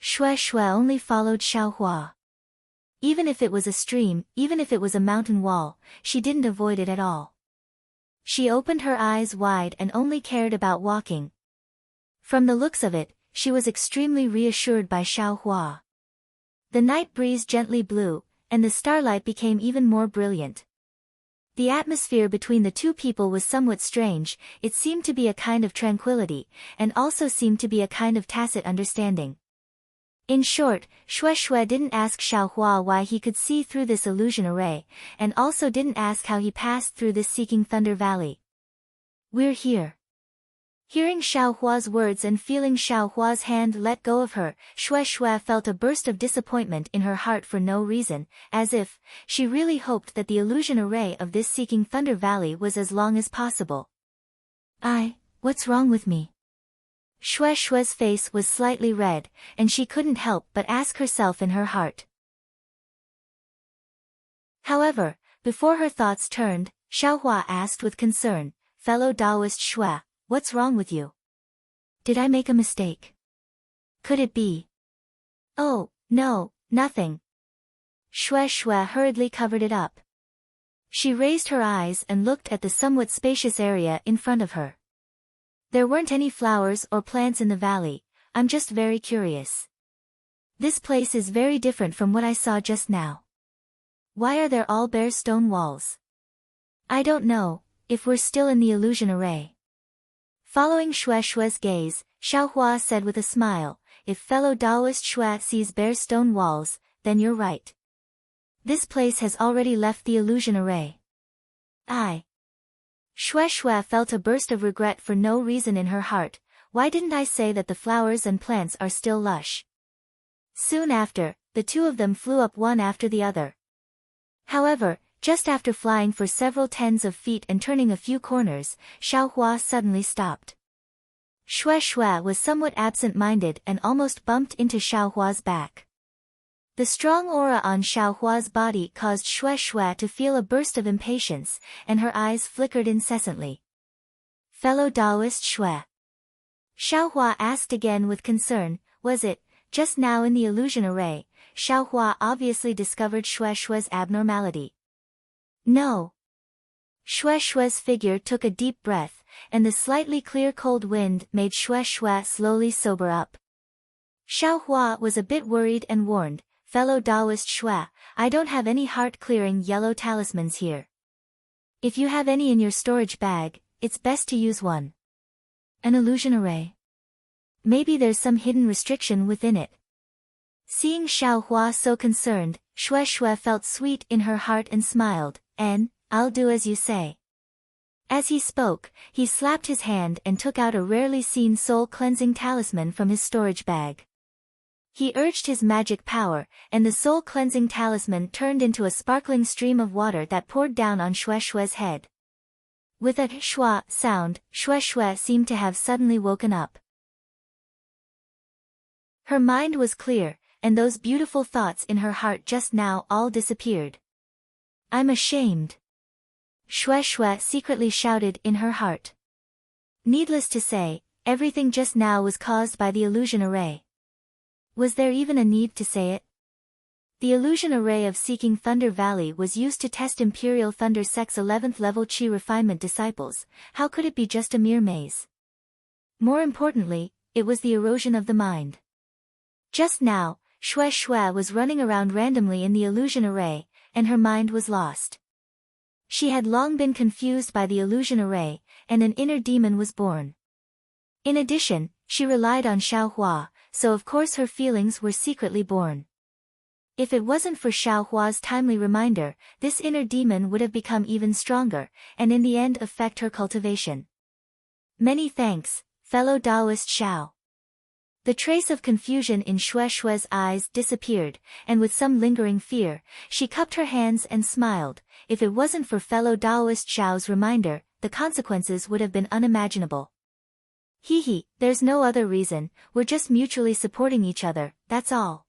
Xue Xue only followed Xiao Hua. Even if it was a stream, even if it was a mountain wall, she didn't avoid it at all. She opened her eyes wide and only cared about walking. From the looks of it, she was extremely reassured by Xiao Hua. The night breeze gently blew, and the starlight became even more brilliant. The atmosphere between the two people was somewhat strange, it seemed to be a kind of tranquility, and also seemed to be a kind of tacit understanding. In short, Xue Xue didn't ask Xiao Hua why he could see through this illusion array, and also didn't ask how he passed through this Seeking Thunder Valley. "We're here." Hearing Xiao Hua's words and feeling Xiao Hua's hand let go of her, Xue Xue felt a burst of disappointment in her heart for no reason, as if she really hoped that the illusion array of this Seeking Thunder Valley was as long as possible. What's wrong with me?" Xue Xue's face was slightly red, and she couldn't help but ask herself in her heart. However, before her thoughts turned, Xiao Hua asked with concern, "Fellow Taoist Xue, what's wrong with you? Did I make a mistake? Could it be?" "Oh, no, nothing." Xue Xue hurriedly covered it up. She raised her eyes and looked at the somewhat spacious area in front of her. "There weren't any flowers or plants in the valley, I'm just very curious. This place is very different from what I saw just now. Why are there all bare stone walls? I don't know, if we're still in the illusion array." Following Xue Xue's gaze, Xiao Hua said with a smile, "If fellow Taoist Xue sees bare stone walls, then you're right. This place has already left the illusion array." Xue Xue felt a burst of regret for no reason in her heart. Why didn't I say that the flowers and plants are still lush? Soon after, the two of them flew up one after the other. However, just after flying for several tens of feet and turning a few corners, Xiao Hua suddenly stopped. Xue Xue was somewhat absent-minded and almost bumped into Xiao Hua's back. The strong aura on Xiao Hua's body caused Xue Xue to feel a burst of impatience, and her eyes flickered incessantly. "Fellow Taoist Xue?" Xiao Hua asked again with concern. Was it, just now in the illusion array, Xiao Hua obviously discovered Xue Xue's abnormality? "No." Xue Xue's figure took a deep breath, and the slightly clear cold wind made Xue Xue slowly sober up. Xiao Hua was a bit worried and warned, "Fellow Taoist Xue, I don't have any heart-clearing yellow talismans here. If you have any in your storage bag, it's best to use one." "An illusion array? Maybe there's some hidden restriction within it." Seeing Xiao Hua so concerned, Xue Xue felt sweet in her heart and smiled, "I'll do as you say." As he spoke, he slapped his hand and took out a rarely seen soul-cleansing talisman from his storage bag. He urged his magic power, and the soul-cleansing talisman turned into a sparkling stream of water that poured down on Xue Xue's head. With a shua sound, Xue Xue seemed to have suddenly woken up. Her mind was clear, and those beautiful thoughts in her heart just now all disappeared. "I'm ashamed," Xue Xue secretly shouted in her heart. Needless to say, everything just now was caused by the illusion array. Was there even a need to say it? The illusion array of Seeking Thunder Valley was used to test Imperial Thunder Sect's 11th level Qi refinement disciples. How could it be just a mere maze? More importantly, it was the erosion of the mind. Just now, Xue Xue was running around randomly in the illusion array, and her mind was lost. She had long been confused by the illusion array, and an inner demon was born. In addition, she relied on Xiao Hua, so of course her feelings were secretly born. If it wasn't for Xiao Hua's timely reminder, this inner demon would have become even stronger, and in the end affect her cultivation. "Many thanks, fellow Taoist Xiao." The trace of confusion in Xue Xue's eyes disappeared, and with some lingering fear, she cupped her hands and smiled. If it wasn't for fellow Taoist Xiao's reminder, the consequences would have been unimaginable. Hee hee, there's no other reason, we're just mutually supporting each other, that's all.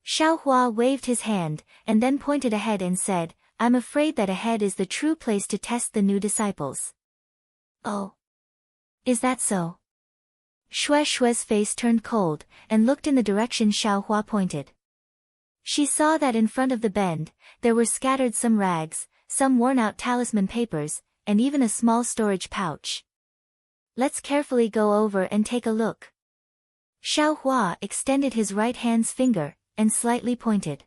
Xiaohua waved his hand, and then pointed ahead and said, I'm afraid that ahead is the true place to test the new disciples. Oh. Is that so? Shue's face turned cold, and looked in the direction Xiaohua pointed. She saw that in front of the bend, there were scattered some rags, some worn-out talisman papers, and even a small storage pouch. Let's carefully go over and take a look. Xiaohua extended his right hand's finger, and slightly pointed.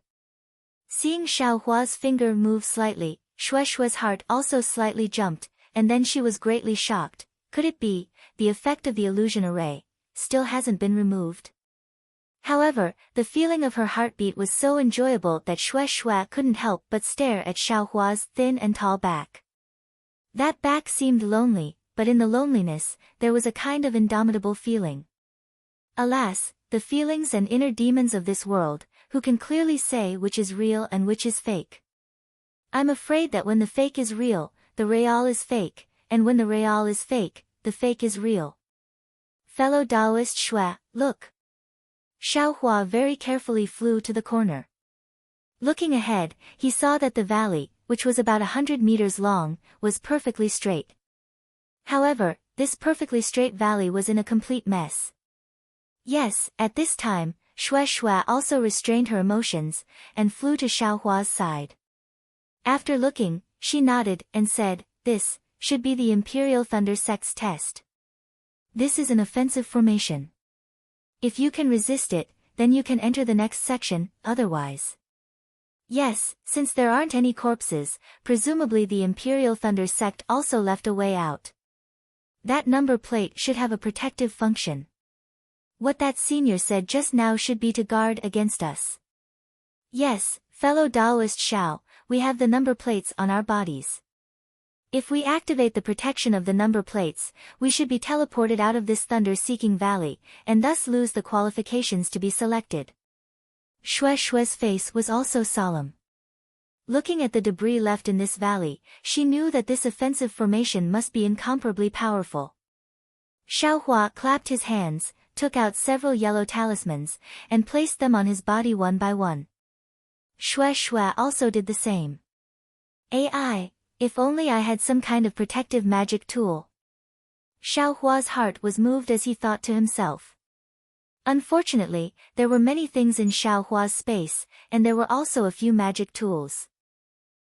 Seeing Xiaohua's finger move slightly, Shue's heart also slightly jumped, and then she was greatly shocked. Could it be, the effect of the illusion array still hasn't been removed? However, the feeling of her heartbeat was so enjoyable that Shui couldn't help but stare at Xiaohua's thin and tall back. That back seemed lonely, but in the loneliness, there was a kind of indomitable feeling. Alas, the feelings and inner demons of this world, who can clearly say which is real and which is fake? I'm afraid that when the fake is real, the real is fake, and when the real is fake, the fake is real. Fellow Taoist Shui, look. Xiaohua very carefully flew to the corner. Looking ahead, he saw that the valley, which was about 100 meters long, was perfectly straight. However, this perfectly straight valley was in a complete mess. Yes, at this time, Shui also restrained her emotions, and flew to Xiaohua's side. After looking, she nodded, and said, this should be the Imperial Thunder Sect's test. This is an offensive formation. If you can resist it, then you can enter the next section, otherwise. Yes, since there aren't any corpses, presumably the Imperial Thunder Sect also left a way out. That number plate should have a protective function. What that senior said just now should be to guard against us. Yes, fellow Taoist Xiao, we have the number plates on our bodies. If we activate the protection of the number plates, we should be teleported out of this thunder-seeking valley, and thus lose the qualifications to be selected. Shue's face was also solemn. Looking at the debris left in this valley, she knew that this offensive formation must be incomparably powerful. Xiaohua clapped his hands, took out several yellow talismans, and placed them on his body one by one. Shui also did the same. AI, if only I had some kind of protective magic tool. Xiaohua's heart was moved as he thought to himself. Unfortunately, there were many things in Xiaohua's space, and there were also a few magic tools.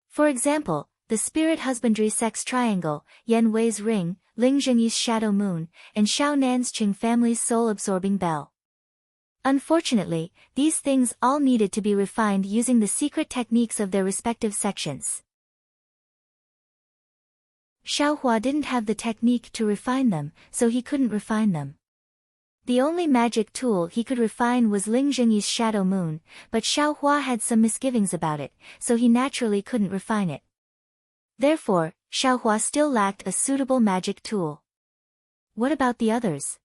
For example, the Spirit Husbandry Sex Triangle, Yan Wei's Ring, Ling Zhengyi's Shadow Moon, and Xiao Nan's Qing family's soul-absorbing bell. Unfortunately, these things all needed to be refined using the secret techniques of their respective sections. Xiaohua didn't have the technique to refine them, so he couldn't refine them. The only magic tool he could refine was Ling Zhengyi's Shadow Moon, but Xiaohua had some misgivings about it, so he naturally couldn't refine it. Therefore, Xiaohua still lacked a suitable magic tool. What about the others?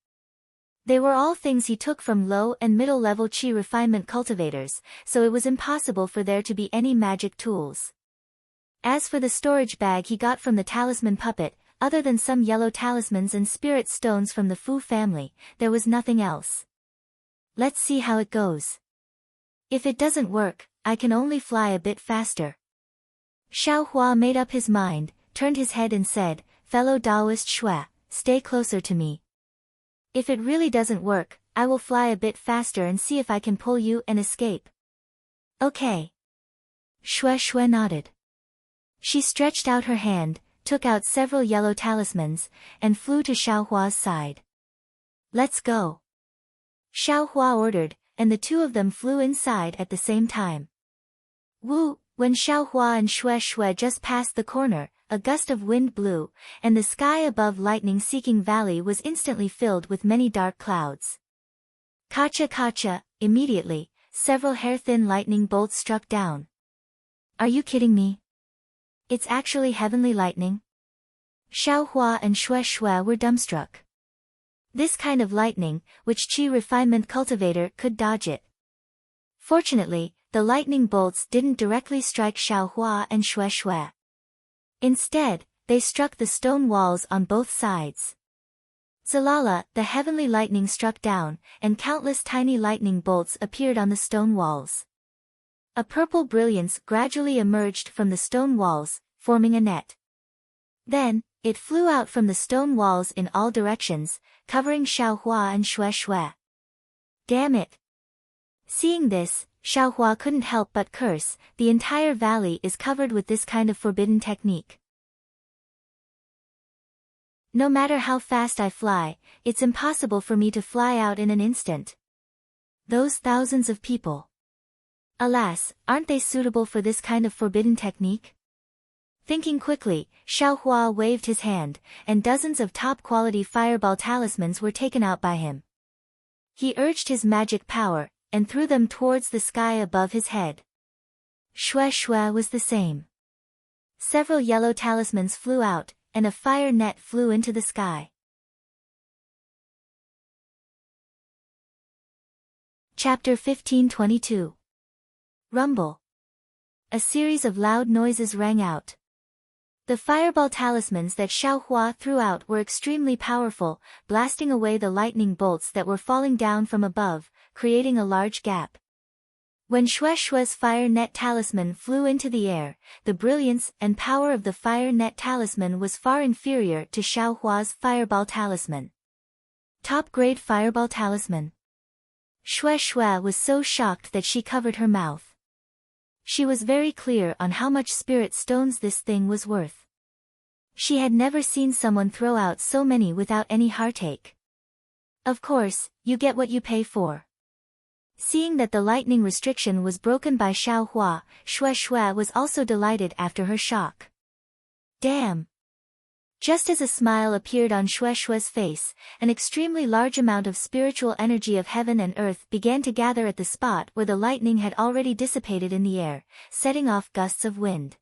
They were all things he took from low and middle-level qi refinement cultivators, so it was impossible for there to be any magic tools. As for the storage bag he got from the talisman puppet, other than some yellow talismans and spirit stones from the Fu family, there was nothing else. Let's see how it goes. If it doesn't work, I can only fly a bit faster. Xiaohua made up his mind, turned his head and said, fellow Taoist Shui, stay closer to me. If it really doesn't work, I will fly a bit faster and see if I can pull you and escape. Okay. Shui nodded. She stretched out her hand, took out several yellow talismans, and flew to Xiaohua's side. Let's go. Xiaohua ordered, and the two of them flew inside at the same time. Woo! When Xiaohua and Shui just passed the corner, a gust of wind blew, and the sky above lightning-seeking valley was instantly filled with many dark clouds. Kacha! Immediately, several hair-thin lightning bolts struck down. Are you kidding me? It's actually heavenly lightning? Xiaohua and Shui were dumbstruck. This kind of lightning, which qi refinement cultivator could dodge it. Fortunately, the lightning bolts didn't directly strike Xiaohua and Shui. Instead, they struck the stone walls on both sides. Zalala, the heavenly lightning struck down, and countless tiny lightning bolts appeared on the stone walls. A purple brilliance gradually emerged from the stone walls, forming a net. Then, it flew out from the stone walls in all directions, covering Xiaohua and Xue. Damn it! Seeing this, Xiaohua couldn't help but curse. The entire valley is covered with this kind of forbidden technique. No matter how fast I fly, it's impossible for me to fly out in an instant. Those thousands of people. Alas, aren't they suitable for this kind of forbidden technique? Thinking quickly, Xiaohua waved his hand, and dozens of top-quality fireball talismans were taken out by him. He urged his magic power, and threw them towards the sky above his head. Xue was the same. Several yellow talismans flew out, and a fire net flew into the sky. Chapter 1522. Rumble. A series of loud noises rang out. The fireball talismans that Xiaohua threw out were extremely powerful, blasting away the lightning bolts that were falling down from above, creating a large gap. When Xue's fire net talisman flew into the air, the brilliance and power of the fire net talisman was far inferior to Xiaohua's fireball talisman. Top-grade fireball talisman. Xue was so shocked that she covered her mouth. She was very clear on how much spirit stones this thing was worth. She had never seen someone throw out so many without any heartache. Of course, you get what you pay for. Seeing that the lightning restriction was broken by Xiaohua, Xue was also delighted after her shock. Damn! Just as a smile appeared on Xue's face, an extremely large amount of spiritual energy of heaven and earth began to gather at the spot where the lightning had already dissipated in the air, setting off gusts of wind.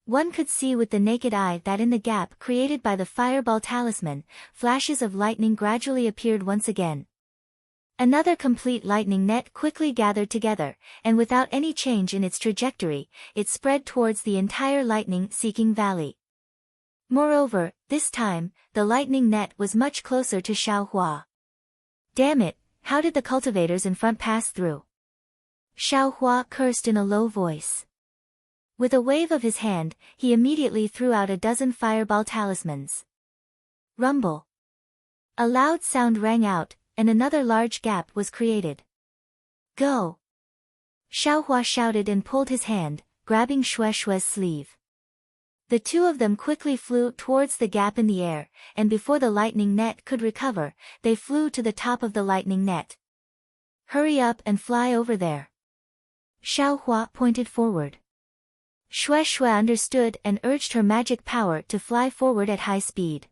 One could see with the naked eye that in the gap created by the fireball talisman, flashes of lightning gradually appeared once again. Another complete lightning net quickly gathered together, and without any change in its trajectory, it spread towards the entire lightning-seeking valley. Moreover, this time, the lightning net was much closer to Xiaohua. Damn it, how did the cultivators in front pass through? Xiaohua cursed in a low voice. With a wave of his hand, he immediately threw out a dozen fireball talismans. Rumble. A loud sound rang out, and another large gap was created. Go! Xiaohua shouted and pulled his hand, grabbing Xue's sleeve. The two of them quickly flew towards the gap in the air, and before the lightning net could recover, they flew to the top of the lightning net. Hurry up and fly over there. Xiaohua pointed forward. Xue understood and urged her magic power to fly forward at high speed.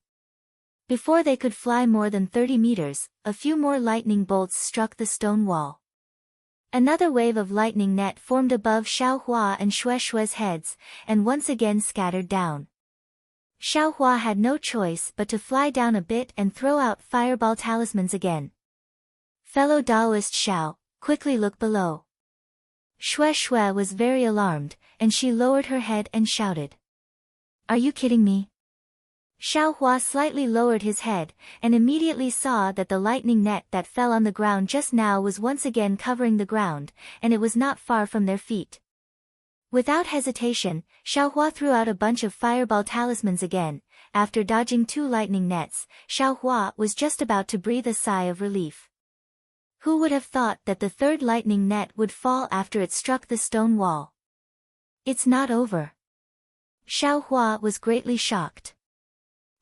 Before they could fly more than 30 meters, a few more lightning bolts struck the stone wall. Another wave of lightning net formed above Xiaohua and Xue's heads, and once again scattered down. Xiaohua had no choice but to fly down a bit and throw out fireball talismans again. Fellow Taoist Xiao, quickly look below. Xue was very alarmed, and she lowered her head and shouted. Are you kidding me? Xiaohua slightly lowered his head, and immediately saw that the lightning net that fell on the ground just now was once again covering the ground, and it was not far from their feet. Without hesitation, Xiaohua threw out a bunch of fireball talismans again. After dodging 2 lightning nets, Xiaohua was just about to breathe a sigh of relief. Who would have thought that the 3rd lightning net would fall after it struck the stone wall? It's not over. Xiaohua was greatly shocked.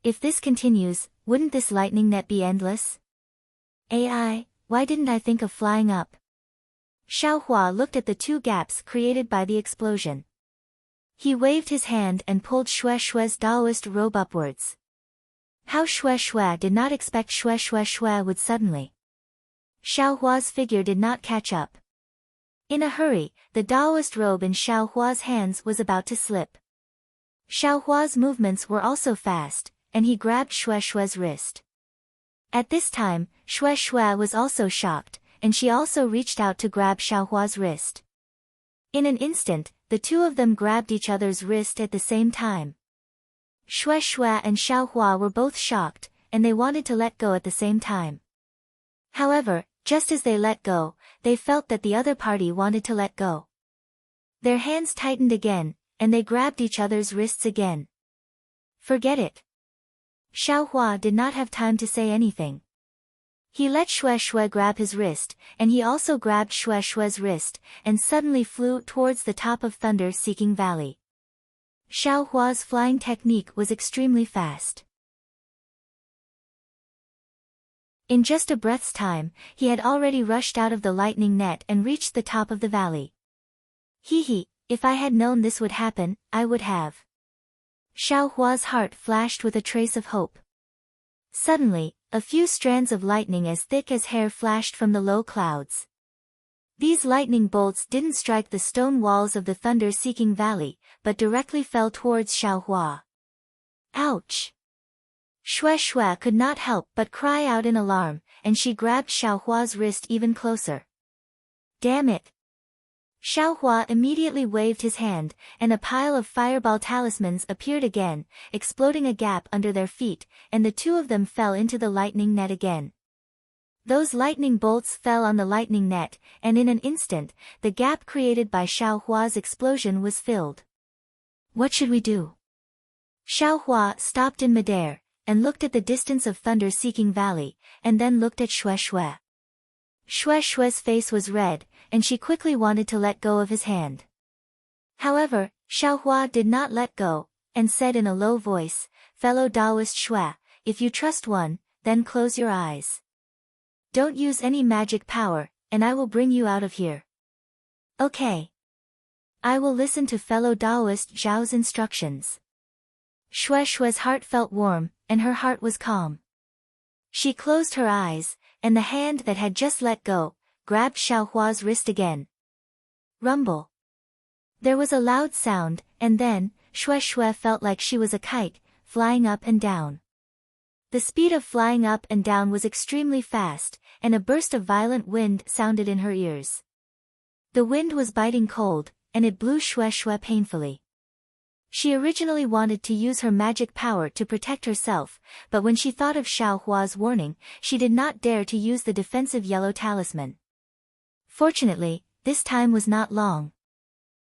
If this continues, wouldn't this lightning net be endless? AI, why didn't I think of flying up? Xiaohua looked at the 2 gaps created by the explosion. He waved his hand and pulled Xue's Taoist robe upwards. How Xue did not expect Xue would suddenly. Xiaohua's figure did not catch up. In a hurry, the Taoist robe in Xiaohua's hands was about to slip. Xiaohua's movements were also fast, and he grabbed Xue's wrist. At this time, Xue was also shocked, and she also reached out to grab Xiaohua's wrist. In an instant, the two of them grabbed each other's wrist at the same time. Xue and Xiaohua were both shocked, and they wanted to let go at the same time. However, just as they let go, they felt that the other party wanted to let go. Their hands tightened again, and they grabbed each other's wrists again. Forget it. Xiaohua did not have time to say anything. He let Xue Xue grab his wrist, and he also grabbed Xue Xue's wrist, and suddenly flew towards the top of Thunder-Seeking Valley. Xiaohua's flying technique was extremely fast. In just a breath's time, he had already rushed out of the lightning net and reached the top of the valley. Hee, if I had known this would happen, I would have. Xiaohua's heart flashed with a trace of hope. Suddenly, a few strands of lightning as thick as hair flashed from the low clouds. These lightning bolts didn't strike the stone walls of the Thunder-Seeking Valley, but directly fell towards Xiaohua. Ouch! Xue Xue could not help but cry out in alarm, and she grabbed Xiaohua's wrist even closer. Damn it! Xiaohua immediately waved his hand, and a pile of fireball talismans appeared again, exploding a gap under their feet, and the two of them fell into the lightning net again. Those lightning bolts fell on the lightning net, and in an instant, the gap created by Xiaohua's explosion was filled. What should we do? Xiaohua stopped in midair, and looked at the distance of Thunder-Seeking Valley, and then looked at Xue Xue. Xue Xue's face was red, and she quickly wanted to let go of his hand. However, Xiaohua did not let go, and said in a low voice, "Fellow Taoist Xue, if you trust one, then close your eyes. Don't use any magic power, and I will bring you out of here." Okay. I will listen to fellow Taoist Zhao's instructions. Xue Xue's heart felt warm, and her heart was calm. She closed her eyes, and the hand that had just let go, grabbed Xiaohua's wrist again. Rumble. There was a loud sound, and then, Xue Xue felt like she was a kite, flying up and down. The speed of flying up and down was extremely fast, and a burst of violent wind sounded in her ears. The wind was biting cold, and it blew Xue Xue painfully. She originally wanted to use her magic power to protect herself, but when she thought of Xiaohua's warning, she did not dare to use the defensive yellow talisman. Fortunately, this time was not long.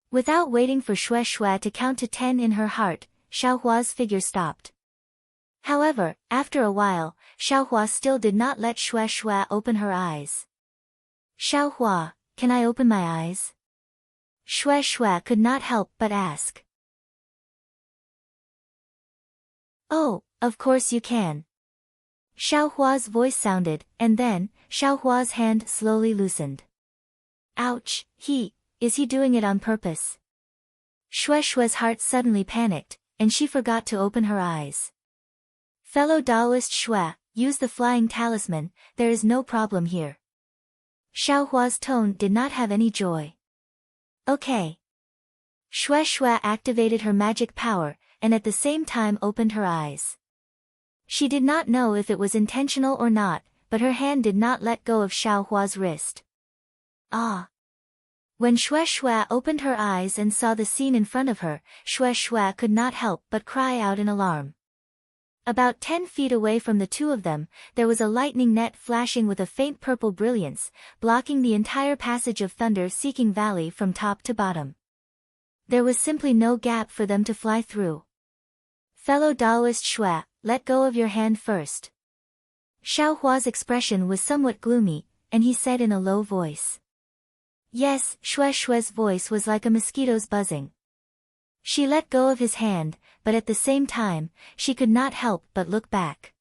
Without waiting for Xue Xue to count to 10 in her heart, Xiaohua's figure stopped. However, after a while, Xiaohua still did not let Xue Xue open her eyes. "Xiaohua, can I open my eyes?" Xue Xue could not help but ask. "Oh, of course you can." Xiaohua's voice sounded, and then, Xiaohua's hand slowly loosened. Ouch, is he doing it on purpose? Xue Xue's heart suddenly panicked, and she forgot to open her eyes. "Fellow Taoist Xue, use the flying talisman, there is no problem here." Xiaohua's tone did not have any joy. Okay. Xue Xue activated her magic power, and at the same time opened her eyes. She did not know if it was intentional or not, but her hand did not let go of Xiaohua's wrist. Ah! When Xue Xue opened her eyes and saw the scene in front of her, Xue Xue could not help but cry out in alarm. About 10 feet away from the two of them, there was a lightning net flashing with a faint purple brilliance, blocking the entire passage of Thunder-Seeking Valley from top to bottom. There was simply no gap for them to fly through. "Fellow Taoist Xue, let go of your hand first." Xiaohua's expression was somewhat gloomy, and he said in a low voice. Yes, Xue Xue's voice was like a mosquito's buzzing. She let go of his hand, but at the same time, she could not help but look back.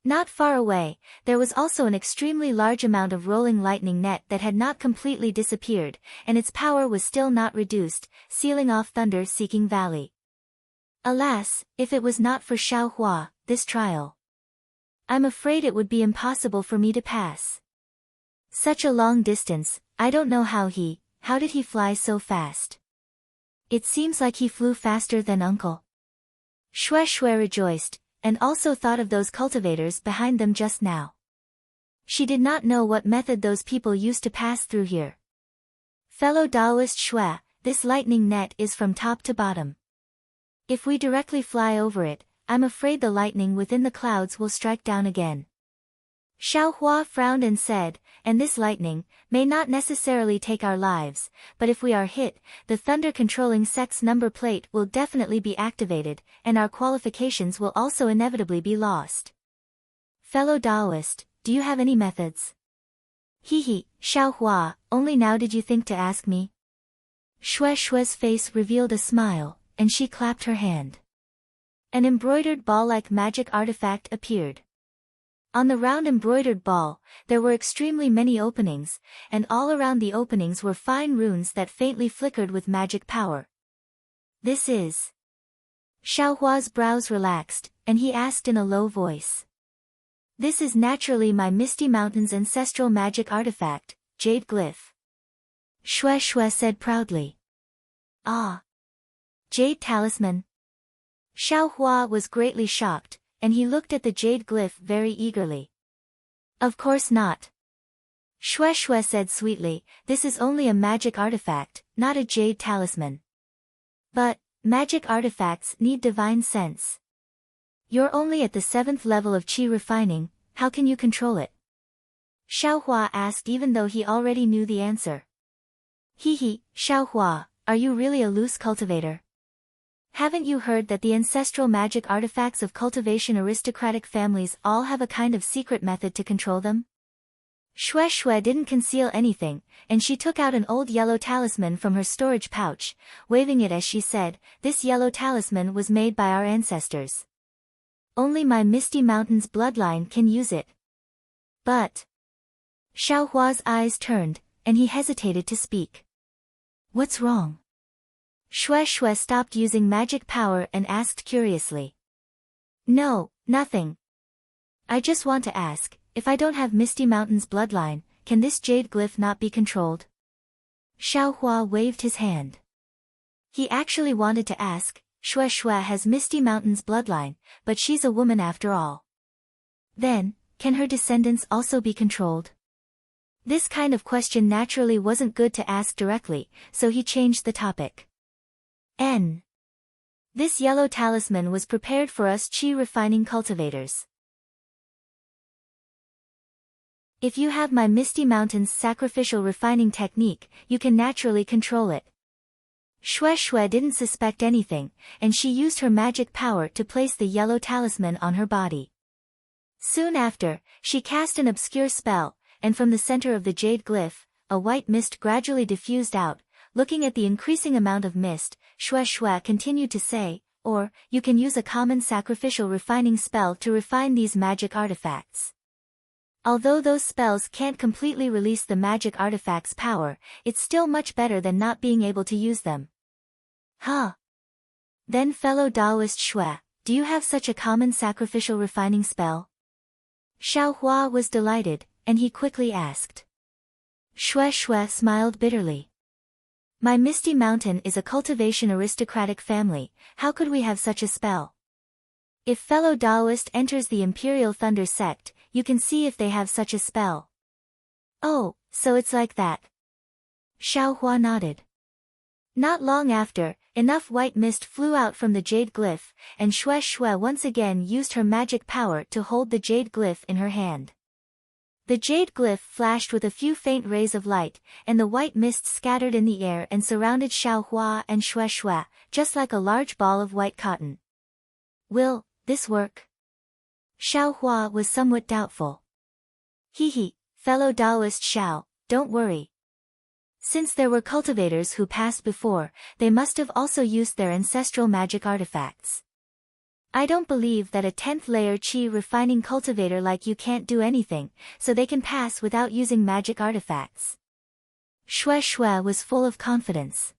Not far away, there was also an extremely large amount of rolling lightning net that had not completely disappeared, and its power was still not reduced, sealing off Thunder-Seeking Valley. Alas, if it was not for Xiaohua, this trial. I'm afraid it would be impossible for me to pass. Such a long distance, I don't know how did he fly so fast? It seems like he flew faster than Uncle. Xue Xue rejoiced, and also thought of those cultivators behind them just now. She did not know what method those people used to pass through here. "Fellow Taoist Xue, this lightning net is from top to bottom. If we directly fly over it, I'm afraid the lightning within the clouds will strike down again. Xiaohua frowned and said, and this lightning may not necessarily take our lives, but if we are hit, the thunder-controlling sex number plate will definitely be activated, and our qualifications will also inevitably be lost. Fellow Taoist, do you have any methods? Hehe, Xiaohua, only now did you think to ask me? Shue's face revealed a smile, and she clapped her hand. An embroidered ball-like magic artifact appeared. On the round embroidered ball, there were extremely many openings, and all around the openings were fine runes that faintly flickered with magic power. This is... Xiaohua's brows relaxed, and he asked in a low voice. This is naturally my Misty Mountain's ancestral magic artifact, Jade Glyph. Shue said proudly. Ah! Jade Talisman. Xiaohua was greatly shocked, and he looked at the jade glyph very eagerly. Of course not. Shue said sweetly, this is only a magic artifact, not a jade talisman. But, magic artifacts need divine sense. You're only at the 7th level of qi refining, how can you control it? Xiaohua asked even though he already knew the answer. Hehe, Xiaohua, are you really a loose cultivator? Haven't you heard that the ancestral magic artifacts of cultivation aristocratic families all have a kind of secret method to control them? Shue didn't conceal anything, and she took out an old yellow talisman from her storage pouch, waving it as she said, this yellow talisman was made by our ancestors. Only my Misty Mountain's bloodline can use it. But... Xiaohua's eyes turned, and he hesitated to speak. What's wrong? Shue stopped using magic power and asked curiously. No, nothing. I just want to ask, if I don't have Misty Mountain's bloodline, can this jade glyph not be controlled? Xiaohua waved his hand. He actually wanted to ask, Shue has Misty Mountain's bloodline, but she's a woman after all. Then, can her descendants also be controlled? This kind of question naturally wasn't good to ask directly, so he changed the topic. This yellow talisman was prepared for us qi refining cultivators. If you have my Misty Mountain's sacrificial refining technique, you can naturally control it. Shue didn't suspect anything, and she used her magic power to place the yellow talisman on her body. Soon after, she cast an obscure spell, and from the center of the jade glyph, a white mist gradually diffused out. Looking at the increasing amount of mist, Shue continued to say, or, you can use a common sacrificial refining spell to refine these magic artifacts. Although those spells can't completely release the magic artifact's power, it's still much better than not being able to use them. Huh? Then fellow Taoist Shue, do you have such a common sacrificial refining spell? Xiaohua was delighted, and he quickly asked. Shue smiled bitterly. My Misty Mountain is a cultivation aristocratic family, how could we have such a spell? If fellow Taoist enters the Imperial Thunder sect, you can see if they have such a spell. Oh, so it's like that. Xiaohua nodded. Not long after, enough white mist flew out from the jade glyph, and Shue once again used her magic power to hold the jade glyph in her hand. The jade glyph flashed with a few faint rays of light, and the white mist scattered in the air and surrounded Xiaohua and Shue, just like a large ball of white cotton. Will this work? Xiaohua was somewhat doubtful. Hehe, fellow Taoist Xiao, don't worry. Since there were cultivators who passed before, they must have also used their ancestral magic artifacts. I don't believe that a 10th layer qi refining cultivator like you can't do anything, so they can pass without using magic artifacts. Shue was full of confidence.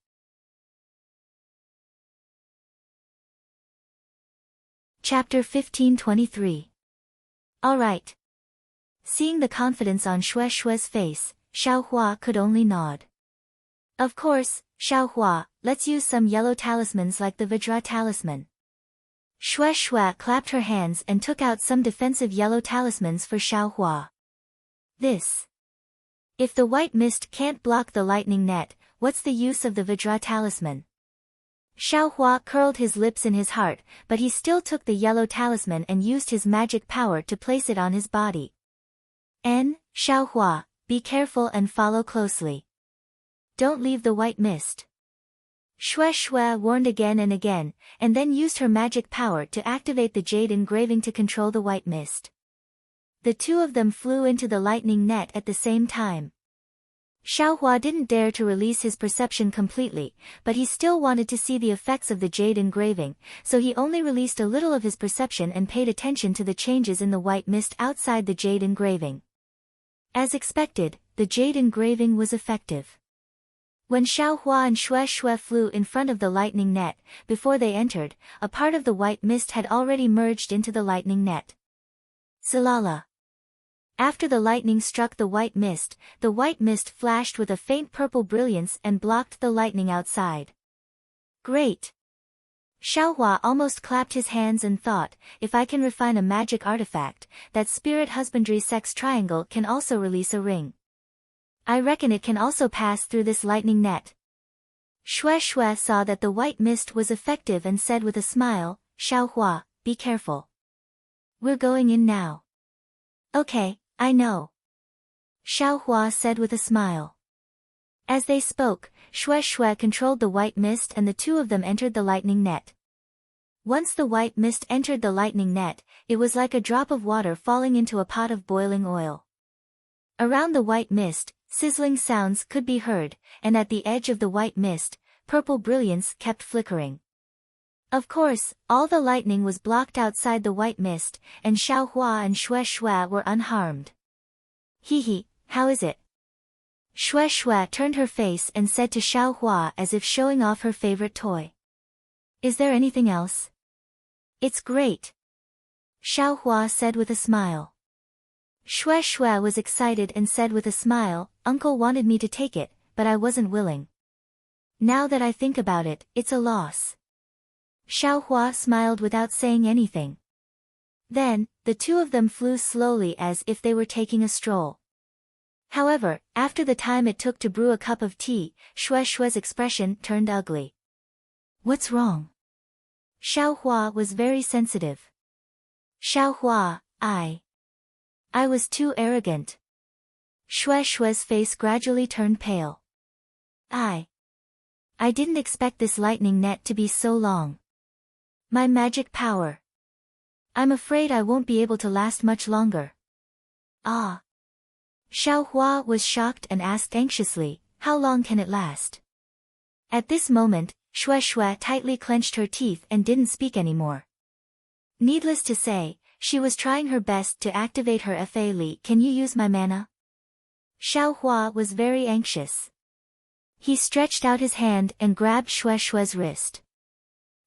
Chapter 1523. Alright. Seeing the confidence on Shue's face, Xiaohua could only nod. Of course, Xiaohua, let's use some yellow talismans like the Vajra talisman. Shue clapped her hands and took out some defensive yellow talismans for Xiaohua. This. If the white mist can't block the lightning net, what's the use of the Vajra talisman? Xiaohua curled his lips in his heart, but he still took the yellow talisman and used his magic power to place it on his body. Xiaohua, be careful and follow closely. Don't leave the white mist. Shui warned again and again, and then used her magic power to activate the jade engraving to control the white mist. The two of them flew into the lightning net at the same time. Xiaohua didn't dare to release his perception completely, but he still wanted to see the effects of the jade engraving, so he only released a little of his perception and paid attention to the changes in the white mist outside the jade engraving. As expected, the jade engraving was effective. When Xiaohua and Shui flew in front of the lightning net, before they entered, a part of the white mist had already merged into the lightning net. Salala. After the lightning struck the white mist flashed with a faint purple brilliance and blocked the lightning outside. Great! Xiaohua almost clapped his hands and thought, if I can refine a magic artifact, that spirit husbandry sex triangle can also release a ring. I reckon it can also pass through this lightning net. Shui saw that the white mist was effective and said with a smile, Xiaohua, be careful. We're going in now. Okay, I know. Xiaohua said with a smile. As they spoke, Shui controlled the white mist and the two of them entered the lightning net. Once the white mist entered the lightning net, it was like a drop of water falling into a pot of boiling oil. Around the white mist, sizzling sounds could be heard, and at the edge of the white mist, purple brilliance kept flickering. Of course, all the lightning was blocked outside the white mist, and Xiaohua and Shui were unharmed. Hee, how is it? Shui turned her face and said to Xiaohua as if showing off her favorite toy. Is there anything else? It's great. Xiaohua said with a smile. Shui was excited and said with a smile, Uncle wanted me to take it, but I wasn't willing. Now that I think about it, it's a loss. Xiaohua smiled without saying anything. Then, the two of them flew slowly as if they were taking a stroll. However, after the time it took to brew a cup of tea, Shui's expression turned ugly. What's wrong? Xiaohua was very sensitive. Xiaohua, I was too arrogant. Shui's face gradually turned pale. I didn't expect this lightning net to be so long. My magic power. I'm afraid I won't be able to last much longer. Ah. Xiaohua was shocked and asked anxiously, how long can it last? At this moment, Shui tightly clenched her teeth and didn't speak anymore. Needless to say, she was trying her best to activate her Fa Li. Can you use my mana? Xiaohua was very anxious. He stretched out his hand and grabbed Shui's wrist.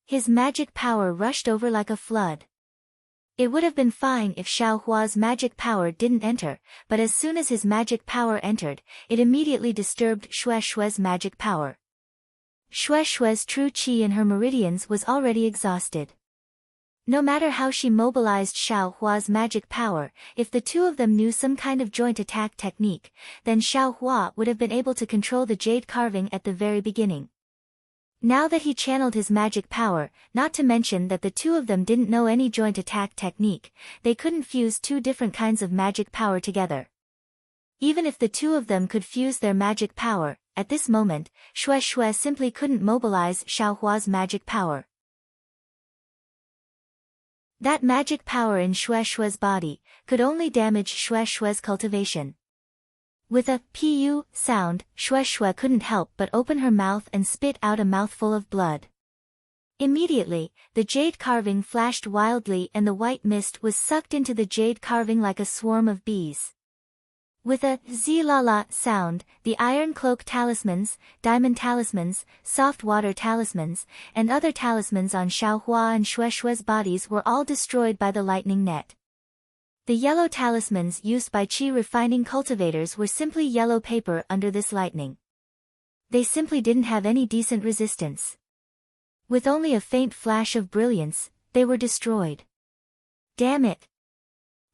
His magic power rushed over like a flood. It would have been fine if Xiaohua's magic power didn't enter, but as soon as his magic power entered, it immediately disturbed Shui's magic power. Shui's true qi in her meridians was already exhausted. No matter how she mobilized Xiaohua's magic power, if the two of them knew some kind of joint attack technique, then Xiaohua would have been able to control the jade carving at the very beginning. Now that he channeled his magic power, not to mention that the two of them didn't know any joint attack technique, they couldn't fuse two different kinds of magic power together. Even if the two of them could fuse their magic power, at this moment, Shui simply couldn't mobilize Xiaohua's magic power. That magic power in Shui's body could only damage Shui's cultivation. With a pu sound, Shui couldn't help but open her mouth and spit out a mouthful of blood. Immediately, the jade carving flashed wildly and the white mist was sucked into the jade carving like a swarm of bees. With a zilala sound, the iron cloak talismans, diamond talismans, soft water talismans, and other talismans on Xiaohua and Shui's bodies were all destroyed by the lightning net. The yellow talismans used by qi refining cultivators were simply yellow paper under this lightning. They simply didn't have any decent resistance. With only a faint flash of brilliance, they were destroyed. Damn it!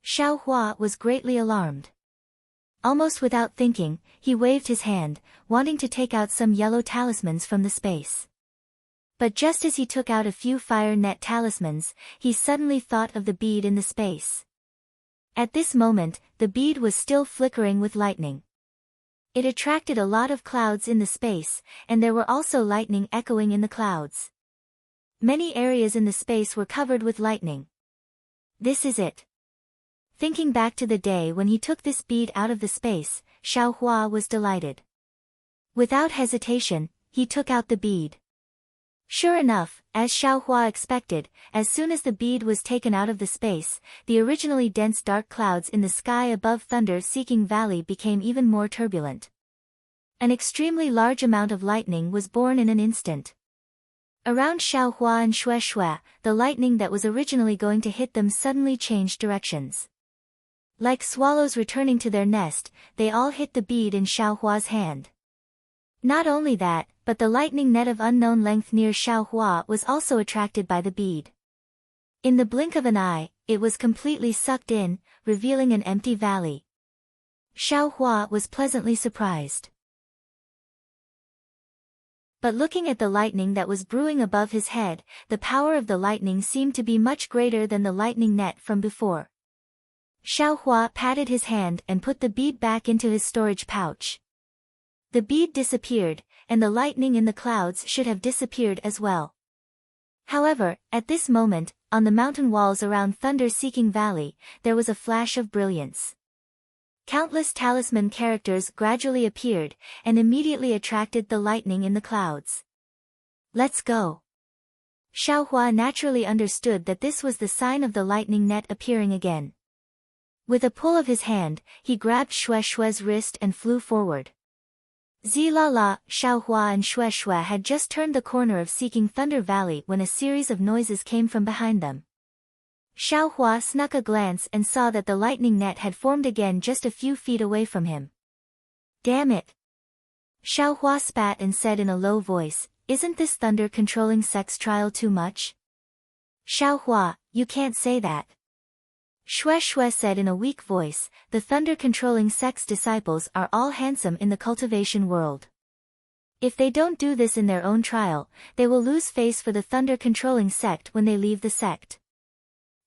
Xiaohua was greatly alarmed. Almost without thinking, he waved his hand, wanting to take out some yellow talismans from the space. But just as he took out a few fire net talismans, he suddenly thought of the bead in the space. At this moment, the bead was still flickering with lightning. It attracted a lot of clouds in the space, and there were also lightning echoing in the clouds. Many areas in the space were covered with lightning. This is it. Thinking back to the day when he took this bead out of the space, Xiaohua was delighted. Without hesitation, he took out the bead. Sure enough, as Xiaohua expected, as soon as the bead was taken out of the space, the originally dense dark clouds in the sky above Thunder-Seeking Valley became even more turbulent. An extremely large amount of lightning was born in an instant. Around Xiaohua and Shueishui, the lightning that was originally going to hit them suddenly changed directions. Like swallows returning to their nest, they all hit the bead in Xiaohua's hand. Not only that, but the lightning net of unknown length near Xiaohua was also attracted by the bead. In the blink of an eye, it was completely sucked in, revealing an empty valley. Xiaohua was pleasantly surprised. But looking at the lightning that was brewing above his head, the power of the lightning seemed to be much greater than the lightning net from before. Xiaohua patted his hand and put the bead back into his storage pouch. The bead disappeared, and the lightning in the clouds should have disappeared as well. However, at this moment, on the mountain walls around Thunder-Seeking Valley, there was a flash of brilliance. Countless talisman characters gradually appeared, and immediately attracted the lightning in the clouds. Let's go. Xiaohua naturally understood that this was the sign of the lightning net appearing again. With a pull of his hand, he grabbed Shueishui's wrist and flew forward. Zilala, Xiaohua and Shueishui had just turned the corner of Seeking Thunder Valley when a series of noises came from behind them. Xiaohua snuck a glance and saw that the lightning net had formed again just a few feet away from him. Damn it! Xiaohua spat and said in a low voice, "Isn't this thunder-controlling sex trial too much?" Xiaohua, you can't say that. Shueishui said in a weak voice, "The thunder-controlling sex disciples are all handsome in the cultivation world. If they don't do this in their own trial, they will lose face for the thunder-controlling sect when they leave the sect.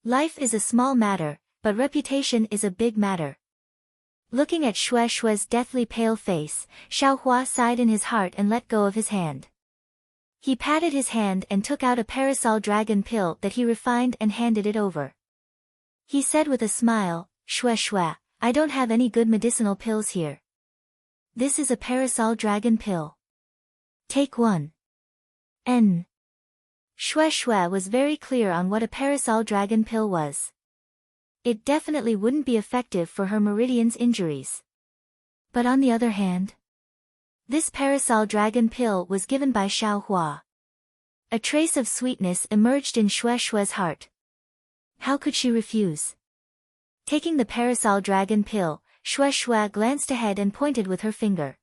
Life is a small matter, but reputation is a big matter." Looking at Shueishui's deathly pale face, Xiaohua sighed in his heart and let go of his hand. He patted his hand and took out a parasol dragon pill that he refined and handed it over. He said with a smile, "Shueishui, I don't have any good medicinal pills here. This is a parasol dragon pill. Take one." Shueishui was very clear on what a parasol dragon pill was. It definitely wouldn't be effective for her Meridian's injuries. But on the other hand, this parasol dragon pill was given by Xiaohua. A trace of sweetness emerged in Shueishui's heart. How could she refuse? Taking the parasol dragon pill, Shueishui glanced ahead and pointed with her finger.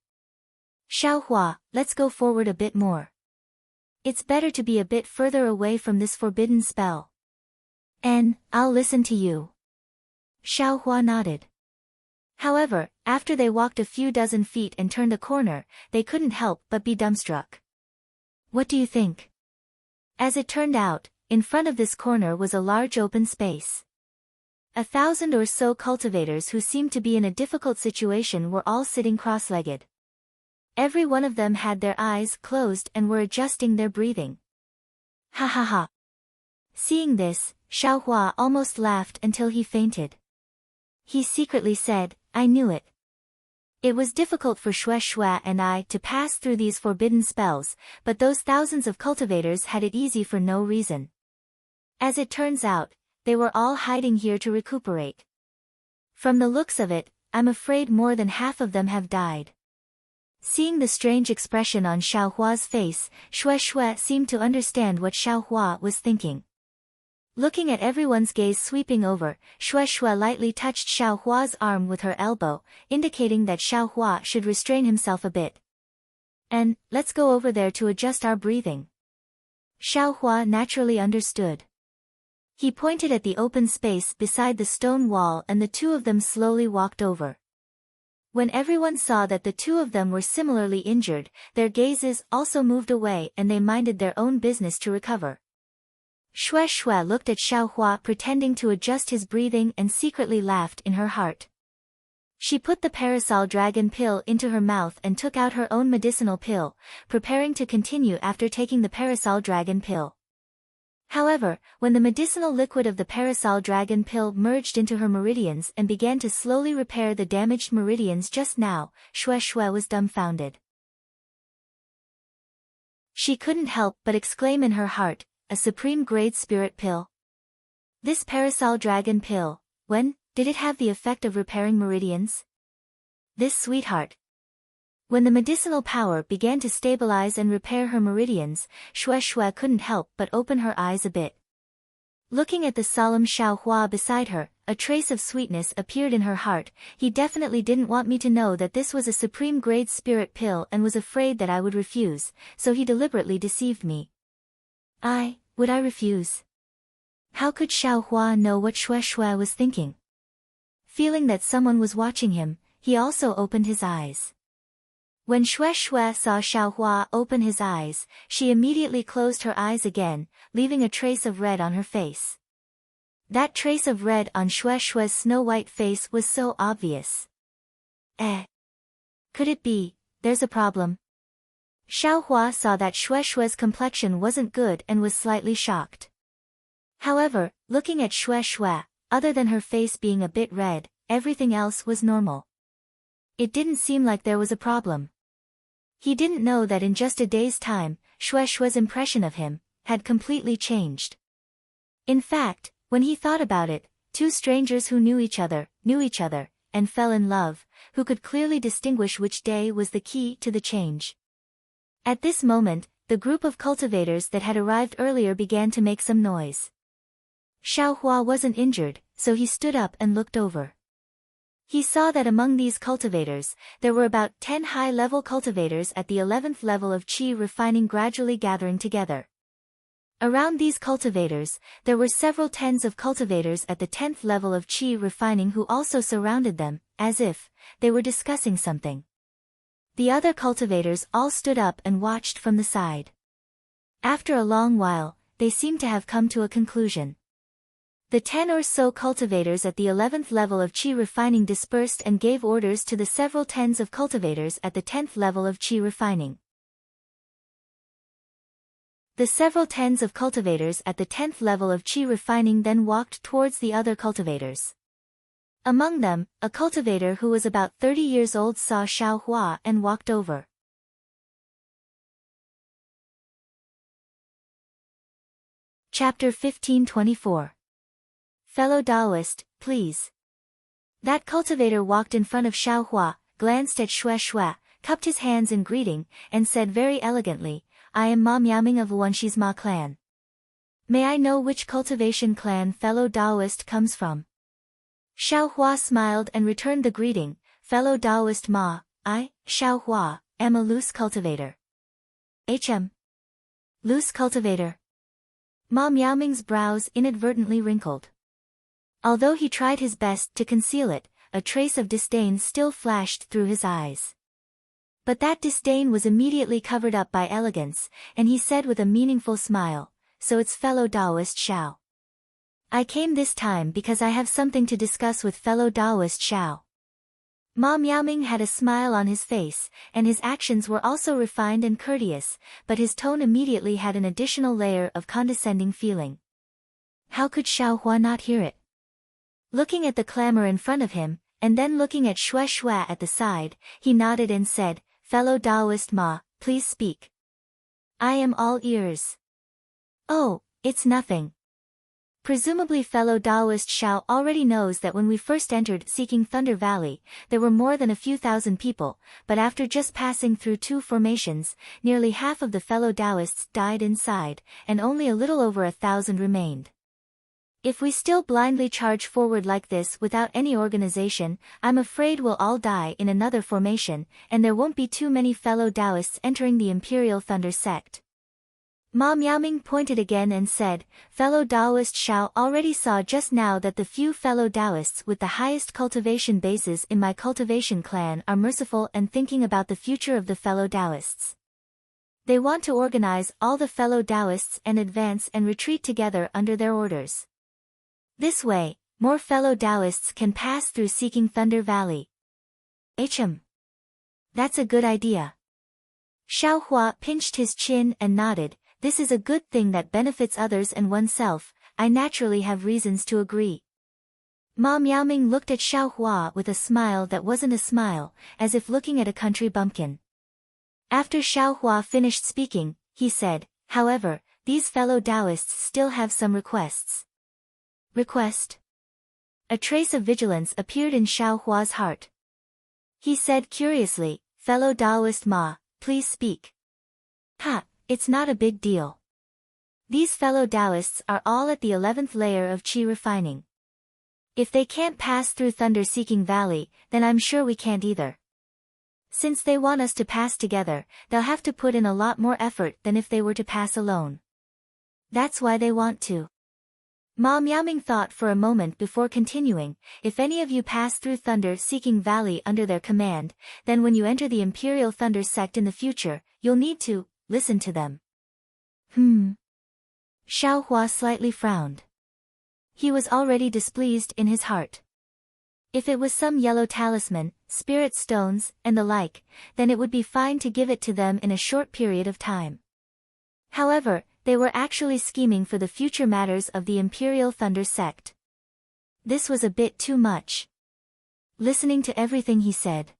"Xiaohua, let's go forward a bit more. It's better to be a bit further away from this forbidden spell." "I'll listen to you." Xiaohua nodded. However, after they walked a few dozen feet and turned a corner, they couldn't help but be dumbstruck. "What do you think?" As it turned out, in front of this corner was a large open space. 1,000 or so cultivators who seemed to be in a difficult situation were all sitting cross-legged. Every one of them had their eyes closed and were adjusting their breathing. Ha ha ha. Seeing this, Xiaohua almost laughed until he fainted. He secretly said, "I knew it." It was difficult for Shueishui and I to pass through these forbidden spells, but those thousands of cultivators had it easy for no reason. As it turns out, they were all hiding here to recuperate. From the looks of it, I'm afraid more than half of them have died. Seeing the strange expression on Xiaohua's face, Shueishui seemed to understand what Xiaohua was thinking. Looking at everyone's gaze sweeping over, Shueishui lightly touched Xiaohua's arm with her elbow, indicating that Xiaohua should restrain himself a bit. Let's go over there to adjust our breathing." Xiaohua naturally understood. He pointed at the open space beside the stone wall and the two of them slowly walked over. When everyone saw that the two of them were similarly injured, their gazes also moved away and they minded their own business to recover. Xue Xue looked at Xiaohua pretending to adjust his breathing and secretly laughed in her heart. She put the parasol dragon pill into her mouth and took out her own medicinal pill, preparing to continue after taking the parasol dragon pill. However, when the medicinal liquid of the parasol dragon pill merged into her meridians and began to slowly repair the damaged meridians just now, Xue Xue was dumbfounded. She couldn't help but exclaim in her heart, a supreme grade spirit pill. This parasol dragon pill, when did it have the effect of repairing meridians? This sweetheart. When the medicinal power began to stabilize and repair her meridians, Xue Xue couldn't help but open her eyes a bit. Looking at the solemn Xiaohua beside her, a trace of sweetness appeared in her heart. He definitely didn't want me to know that this was a supreme grade spirit pill and was afraid that I would refuse, so he deliberately deceived me. Would I refuse? How could Xiaohua know what Xue Xue was thinking? Feeling that someone was watching him, he also opened his eyes. When Xue Xue saw Xiaohua open his eyes, she immediately closed her eyes again, leaving a trace of red on her face. That trace of red on Xue Xue's snow-white face was so obvious. Could it be, there's a problem? Xiaohua saw that Xue Xue's complexion wasn't good and was slightly shocked. However, looking at Xue Xue, other than her face being a bit red, everything else was normal. It didn't seem like there was a problem. He didn't know that in just a day's time, Xue Xue's impression of him had completely changed. In fact, when he thought about it, two strangers who knew each other, and fell in love, who could clearly distinguish which day was the key to the change. At this moment, the group of cultivators that had arrived earlier began to make some noise. Xiaohua wasn't injured, so he stood up and looked over. He saw that among these cultivators, there were about 10 high-level cultivators at the 11th level of qi refining gradually gathering together. Around these cultivators, there were several tens of cultivators at the 10th level of qi refining who also surrounded them, as if they were discussing something. The other cultivators all stood up and watched from the side. After a long while, they seemed to have come to a conclusion. The 10 or so cultivators at the 11th level of qi refining dispersed and gave orders to the several tens of cultivators at the 10th level of qi refining. The several tens of cultivators at the 10th level of qi refining then walked towards the other cultivators. Among them, a cultivator who was about 30 years old saw Xiaohua and walked over. Chapter 1524. Fellow Taoist, please. That cultivator walked in front of Xiaohua, glanced at Xue Xue, cupped his hands in greeting, and said very elegantly, I am Ma Miaoming of Wunshi's Ma clan. May I know which cultivation clan fellow Taoist comes from? Xiaohua smiled and returned the greeting, fellow Taoist Ma, I, Xiaohua, am a loose cultivator. Loose cultivator. Ma Miaoming's brows inadvertently wrinkled. Although he tried his best to conceal it, a trace of disdain still flashed through his eyes. But that disdain was immediately covered up by elegance, and he said with a meaningful smile, so it's fellow Taoist Xiao. I came this time because I have something to discuss with fellow Taoist Xiao. Ma Miaoming had a smile on his face, and his actions were also refined and courteous, but his tone immediately had an additional layer of condescending feeling. How could Xiaohua not hear it? Looking at the clamor in front of him, and then looking at Xue Xue at the side, he nodded and said, fellow Taoist Ma, please speak. I am all ears. Oh, it's nothing. Presumably fellow Taoist Xiao already knows that when we first entered seeking Thunder Valley, there were more than a few thousand people, but after just passing through 2 formations, nearly half of the fellow Taoists died inside, and only a little over 1,000 remained. If we still blindly charge forward like this without any organization, I'm afraid we'll all die in another formation, and there won't be too many fellow Taoists entering the Imperial Thunder sect. Ma Miaoming pointed again and said, fellow Taoist Shao already saw just now that the few fellow Taoists with the highest cultivation bases in my cultivation clan are merciful and thinking about the future of the fellow Taoists. They want to organize all the fellow Taoists and advance and retreat together under their orders. This way, more fellow Taoists can pass through Seeking Thunder Valley. That's a good idea. Xiao Hua pinched his chin and nodded. This is a good thing that benefits others and oneself. I naturally have reasons to agree. Ma Miaoming looked at Xiao Hua with a smile that wasn't a smile, as if looking at a country bumpkin. After Xiao Hua finished speaking, he said, however, these fellow Taoists still have some requests. Request? A trace of vigilance appeared in Xiao Hua's heart. He said curiously, fellow Taoist Ma, please speak. Ha, it's not a big deal. These fellow Taoists are all at the 11th layer of Qi refining. If they can't pass through Thunder-Seeking Valley, then I'm sure we can't either. Since they want us to pass together, they'll have to put in a lot more effort than if they were to pass alone. That's why they want to. Ma Miaoming thought for a moment before continuing, if any of you pass through Thunder-Seeking Valley under their command, then when you enter the Imperial Thunder sect in the future, you'll need to listen to them. Xiao Hua slightly frowned. He was already displeased in his heart. If it was some yellow talisman, spirit stones, and the like, then it would be fine to give it to them in a short period of time. However, they were actually scheming for the future matters of the Imperial Thunder sect. This was a bit too much. Listening to everything he said,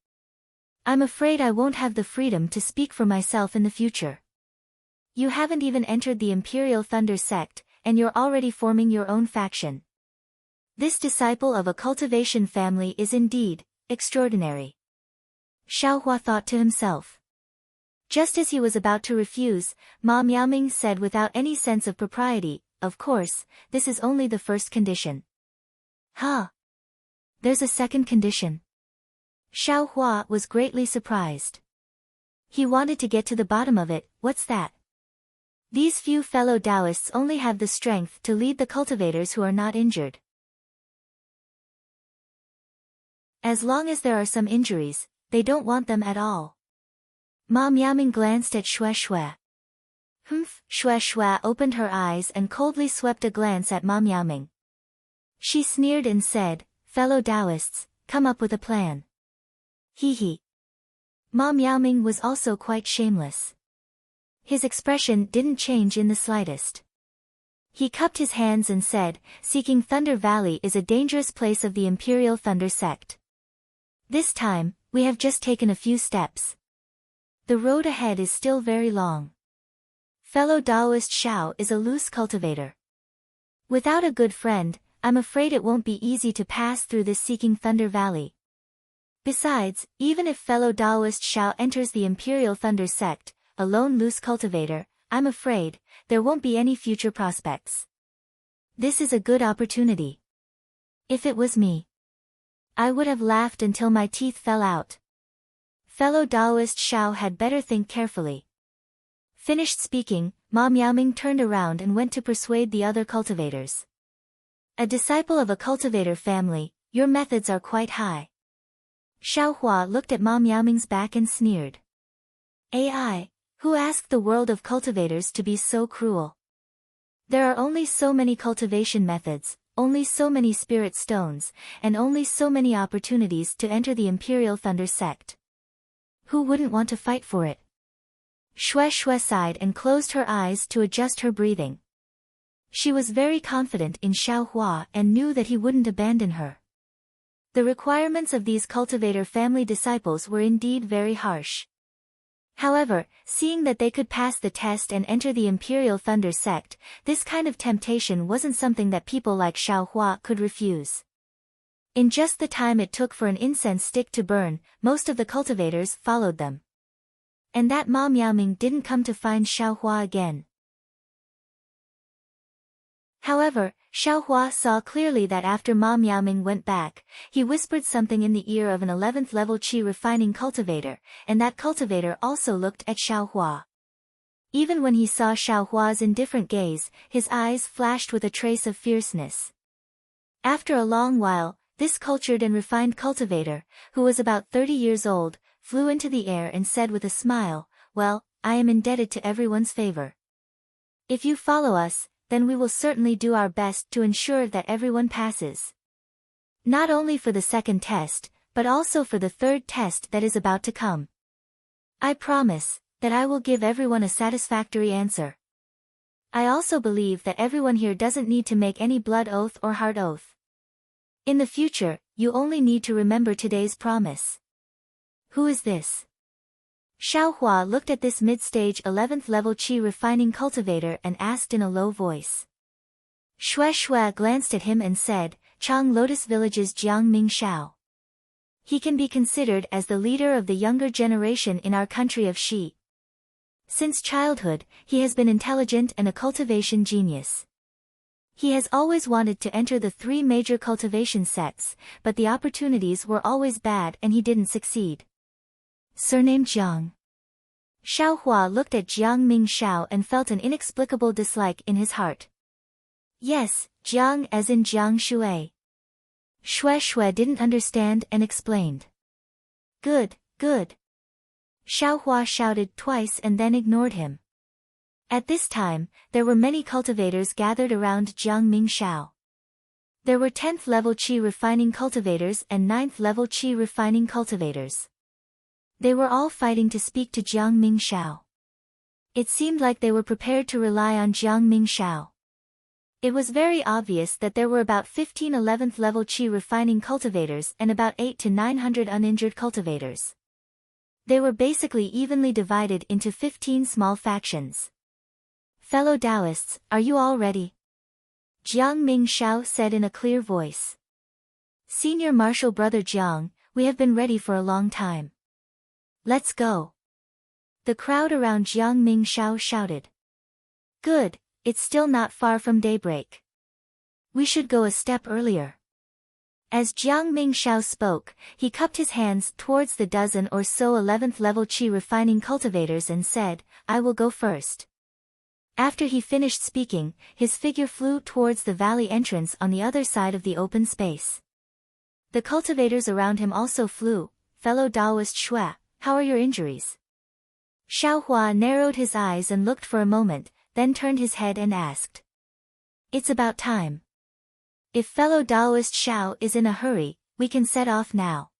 I'm afraid I won't have the freedom to speak for myself in the future. You haven't even entered the Imperial Thunder sect, and you're already forming your own faction. This disciple of a cultivation family is indeed extraordinary. Xiao Hua thought to himself. Just as he was about to refuse, Ma Miaoming said without any sense of propriety, of course, this is only the first condition. Huh? There's a second condition. Xiao Hua was greatly surprised. He wanted to get to the bottom of it. What's that? These few fellow Taoists only have the strength to lead the cultivators who are not injured. As long as there are some injuries, they don't want them at all. Ma Miaoming glanced at Xue Xue. Xue Xue opened her eyes and coldly swept a glance at Ma Miaoming. She sneered and said, fellow Taoists, come up with a plan. Hee. Ma Miaoming was also quite shameless. His expression didn't change in the slightest. He cupped his hands and said, Seeking Thunder Valley is a dangerous place of the Imperial Thunder sect. This time, we have just taken a few steps. The road ahead is still very long. Fellow Taoist Shao is a loose cultivator. Without a good friend, I'm afraid it won't be easy to pass through this Seeking Thunder Valley. Besides, even if fellow Taoist Shao enters the Imperial Thunder sect, a lone loose cultivator, I'm afraid, there won't be any future prospects. This is a good opportunity. If it was me, I would have laughed until my teeth fell out. Fellow Taoist Shao had better think carefully. Finished speaking, Ma Miaoming turned around and went to persuade the other cultivators. A disciple of a cultivator family, your methods are quite high. Xiao Hua looked at Ma Miaoming's back and sneered. AI, who asked the world of cultivators to be so cruel? There are only so many cultivation methods, only so many spirit stones, and only so many opportunities to enter the Imperial Thunder sect. Who wouldn't want to fight for it? Xue Xue sighed and closed her eyes to adjust her breathing. She was very confident in Xiao Hua and knew that he wouldn't abandon her. The requirements of these cultivator family disciples were indeed very harsh. However, seeing that they could pass the test and enter the Imperial Thunder sect, this kind of temptation wasn't something that people like Xiao Hua could refuse. In just the time it took for an incense stick to burn, most of the cultivators followed them. And that Ma Miaoming didn't come to find Xiao Hua again. However, Xiao Hua saw clearly that after Ma Miaoming went back, he whispered something in the ear of an 11th level Qi refining cultivator, and that cultivator also looked at Xiao Hua. Even when he saw Xiaohua's indifferent gaze, his eyes flashed with a trace of fierceness. After a long while, this cultured and refined cultivator, who was about 30 years old, flew into the air and said with a smile, "Well, I am indebted to everyone's favor. If you follow us, then we will certainly do our best to ensure that everyone passes. Not only for the second test, but also for the third test that is about to come. I promise that I will give everyone a satisfactory answer. I also believe that everyone here doesn't need to make any blood oath or heart oath. In the future, you only need to remember today's promise." "Who is this?" Xiaohua looked at this mid-stage 11th level qi refining cultivator and asked in a low voice. Shui glanced at him and said, "Chang Lotus Village's Jiang Mingxiao. He can be considered as the leader of the younger generation in our country of Shi. Since childhood, he has been intelligent and a cultivation genius. He has always wanted to enter the 3 major cultivation sects, but the opportunities were always bad and he didn't succeed." "Surname Jiang." Xiaohua looked at Jiang Mingxiao and felt an inexplicable dislike in his heart. "Yes, Jiang as in Jiang Shui." Shui didn't understand and explained. Good. Xiaohua shouted twice and then ignored him. At this time, there were many cultivators gathered around Jiang Mingxiao. There were 10th level qi refining cultivators and 9th level qi refining cultivators. They were all fighting to speak to Jiang Mingxiao. It seemed like they were prepared to rely on Jiang Mingxiao. It was very obvious that there were about 15 11th level qi refining cultivators and about 800 to 900 uninjured cultivators. They were basically evenly divided into 15 small factions. "Fellow Taoists, are you all ready?" Jiang Mingxiao said in a clear voice. "Senior Marshal Brother Jiang, we have been ready for a long time. Let's go." The crowd around Jiang Mingxiao shouted. "Good, it's still not far from daybreak. We should go a step earlier." As Jiang Mingxiao spoke, he cupped his hands towards the dozen or so 11th level qi refining cultivators and said, "I will go first." After he finished speaking, his figure flew towards the valley entrance on the other side of the open space. The cultivators around him also flew. "Fellow Taoist Shui, how are your injuries?" Xiaohua narrowed his eyes and looked for a moment, then turned his head and asked. "It's about time. If fellow Taoist Xiao is in a hurry, we can set off now."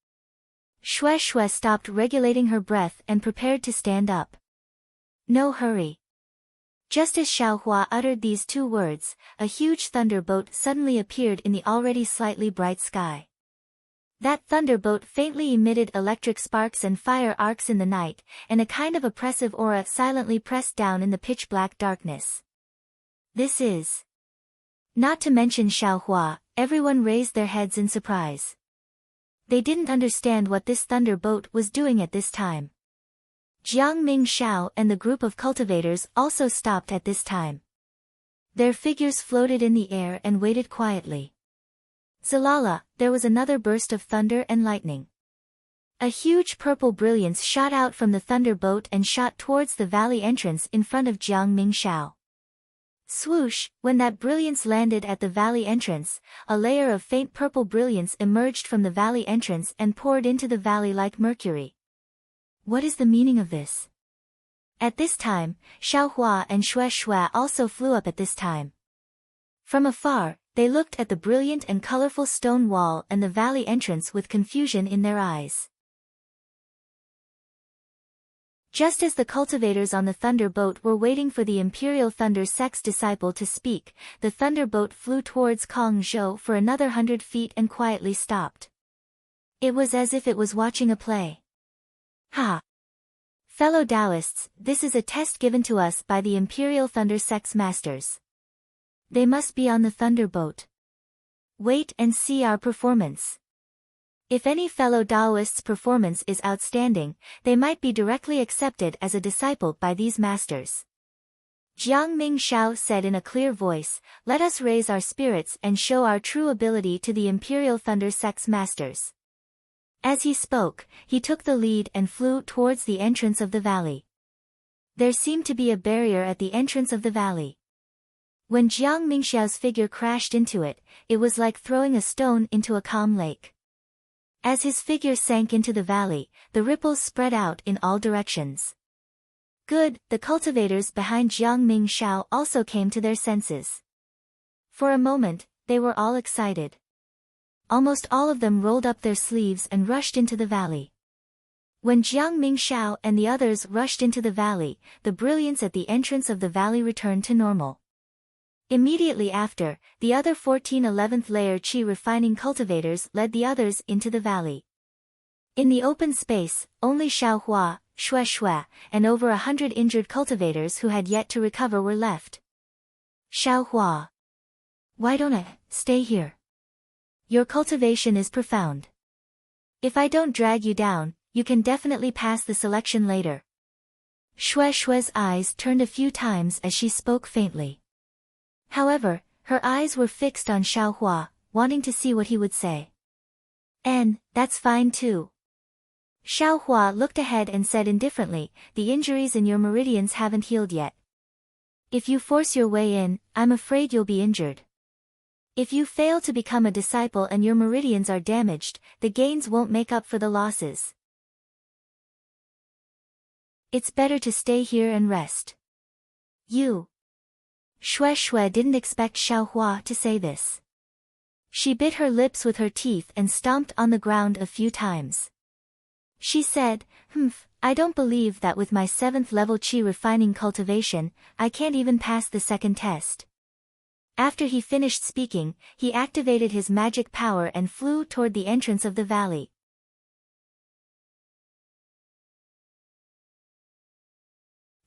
Shui stopped regulating her breath and prepared to stand up. "No hurry." Just as Xiaohua uttered these 2 words, a huge thunderbolt suddenly appeared in the already slightly bright sky. That thunderbolt faintly emitted electric sparks and fire arcs in the night, and a kind of oppressive aura silently pressed down in the pitch-black darkness. "This is..." Not to mention Xiaohua, everyone raised their heads in surprise. They didn't understand what this thunderbolt was doing at this time. Jiang Mingxiao and the group of cultivators also stopped at this time. Their figures floated in the air and waited quietly. Zalala, there was another burst of thunder and lightning. A huge purple brilliance shot out from the thunderbolt and shot towards the valley entrance in front of Jiang Mingxiao. Swoosh, when that brilliance landed at the valley entrance, a layer of faint purple brilliance emerged from the valley entrance and poured into the valley like mercury. What is the meaning of this? At this time, Xiaohua and Shui also flew up at this time. From afar, they looked at the brilliant and colorful stone wall and the valley entrance with confusion in their eyes. Just as the cultivators on the thunderboat were waiting for the Imperial Thunder Sect's disciple to speak, the thunderboat flew towards Kongzhou for another 100 feet and quietly stopped. It was as if it was watching a play. "Ha! Fellow Taoists, this is a test given to us by the Imperial Thunder Sect's masters. They must be on the thunderboat. Wait and see our performance. If any fellow Taoist's performance is outstanding, they might be directly accepted as a disciple by these masters." Jiang Mingxiao said in a clear voice, "Let us raise our spirits and show our true ability to the Imperial Thunder Sect's masters." As he spoke, he took the lead and flew towards the entrance of the valley. There seemed to be a barrier at the entrance of the valley. When Jiang Mingxiao's figure crashed into it, it was like throwing a stone into a calm lake. As his figure sank into the valley, the ripples spread out in all directions. Good, the cultivators behind Jiang Mingxiao also came to their senses. For a moment, they were all excited. Almost all of them rolled up their sleeves and rushed into the valley. When Jiang Mingxiao and the others rushed into the valley, the brilliance at the entrance of the valley returned to normal. Immediately after, the other 14 11th layer qi refining cultivators led the others into the valley. In the open space, only Xiaohua, Shui, and over 100 injured cultivators who had yet to recover were left. Xiaohua. Why don't I stay here? Your cultivation is profound. If I don't drag you down, you can definitely pass the selection later. Shui's eyes turned a few times as she spoke faintly. However, her eyes were fixed on Xiaohua, wanting to see what he would say. And, that's fine too. Xiaohua looked ahead and said indifferently, the injuries in your meridians haven't healed yet. If you force your way in, I'm afraid you'll be injured. If you fail to become a disciple and your meridians are damaged, the gains won't make up for the losses. It's better to stay here and rest. You. Shui didn't expect Xiaohua to say this. She bit her lips with her teeth and stomped on the ground a few times. She said, I don't believe that with my 7th level qi refining cultivation, I can't even pass the second test. After he finished speaking, he activated his magic power and flew toward the entrance of the valley.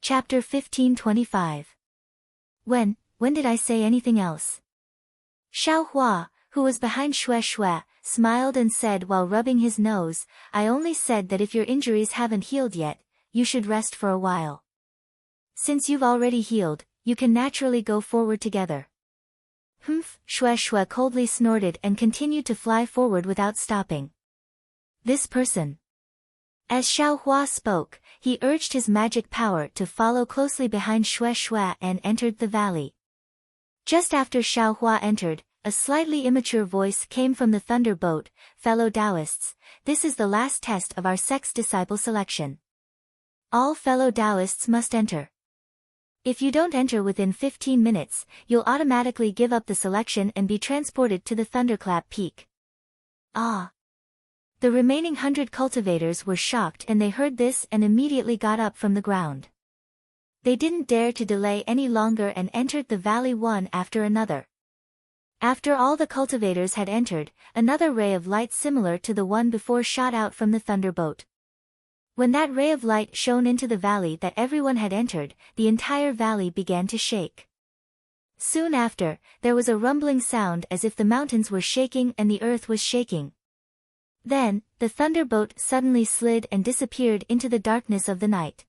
Chapter 1525. When did I say anything else? Xiaohua, who was behind Shui, smiled and said while rubbing his nose, I only said that if your injuries haven't healed yet, you should rest for a while. Since you've already healed, you can naturally go forward together. Shui coldly snorted and continued to fly forward without stopping. This person. As Xiaohua spoke, he urged his magic power to follow closely behind Shui and entered the valley. Just after Xiaohua entered, a slightly immature voice came from the Thunder Boat, fellow Taoists, this is the last test of our sex disciple selection. All fellow Taoists must enter. If you don't enter within 15 minutes, you'll automatically give up the selection and be transported to the Thunderclap Peak. Ah! The remaining 100 cultivators were shocked and they heard this and immediately got up from the ground. They didn't dare to delay any longer and entered the valley one after another. After all the cultivators had entered, another ray of light similar to the one before shot out from the thunderbolt. When that ray of light shone into the valley that everyone had entered, the entire valley began to shake. Soon after, there was a rumbling sound as if the mountains were shaking and the earth was shaking. Then, the thunderbolt suddenly slid and disappeared into the darkness of the night.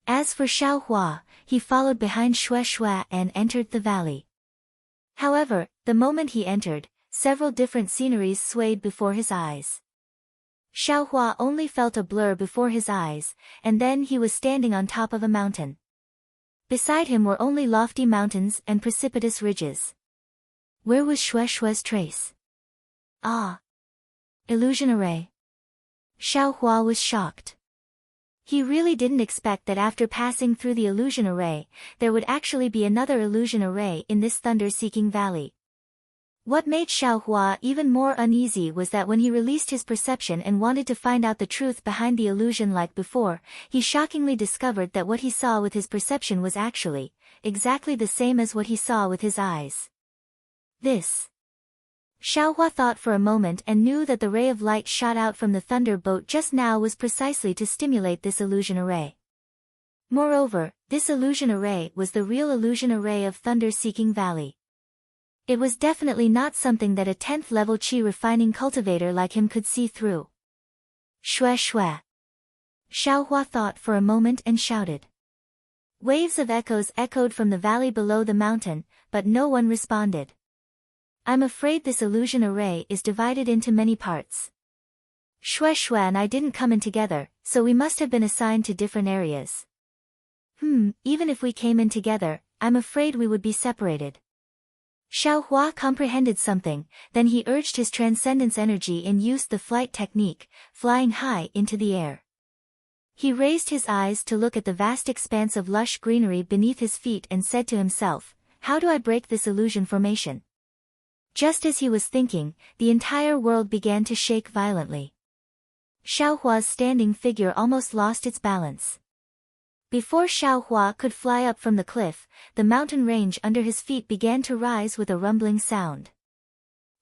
As for Xiaohua, he followed behind Shui and entered the valley. However, the moment he entered, several different sceneries swayed before his eyes. Xiaohua only felt a blur before his eyes, and then he was standing on top of a mountain. Beside him were only lofty mountains and precipitous ridges. Where was Shui's trace? Ah! Illusion array. Xiaohua was shocked. He really didn't expect that after passing through the illusion array, there would actually be another illusion array in this thunder-seeking valley. What made Xiaohua even more uneasy was that when he released his perception and wanted to find out the truth behind the illusion like before, he shockingly discovered that what he saw with his perception was actually exactly the same as what he saw with his eyes. This. Xiaohua thought for a moment and knew that the ray of light shot out from the thunderbolt just now was precisely to stimulate this illusion array. Moreover, this illusion array was the real illusion array of thunder-seeking valley. It was definitely not something that a 10th level qi refining cultivator like him could see through. Shui. Xiaohua thought for a moment and shouted. Waves of echoes echoed from the valley below the mountain, but no one responded. I'm afraid this illusion array is divided into many parts. Shui and I didn't come in together, so we must have been assigned to different areas. Even if we came in together, I'm afraid we would be separated. Xiaohua comprehended something, then he urged his transcendence energy and used the flight technique, flying high into the air. He raised his eyes to look at the vast expanse of lush greenery beneath his feet and said to himself, "How do I break this illusion formation?" Just as he was thinking, the entire world began to shake violently. Xiaohua's standing figure almost lost its balance. Before Xiaohua could fly up from the cliff, the mountain range under his feet began to rise with a rumbling sound.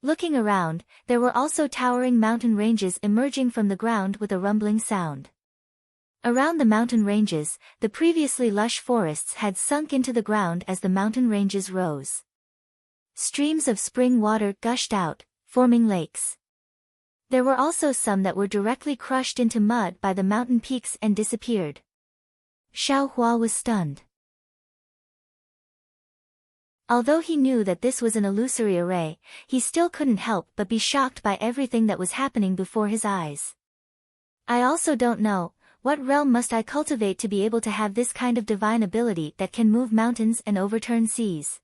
Looking around, there were also towering mountain ranges emerging from the ground with a rumbling sound. Around the mountain ranges, the previously lush forests had sunk into the ground as the mountain ranges rose. Streams of spring water gushed out, forming lakes. There were also some that were directly crushed into mud by the mountain peaks and disappeared. Xiaohua was stunned. Although he knew that this was an illusory array, he still couldn't help but be shocked by everything that was happening before his eyes. I also don't know, what realm must I cultivate to be able to have this kind of divine ability that can move mountains and overturn seas?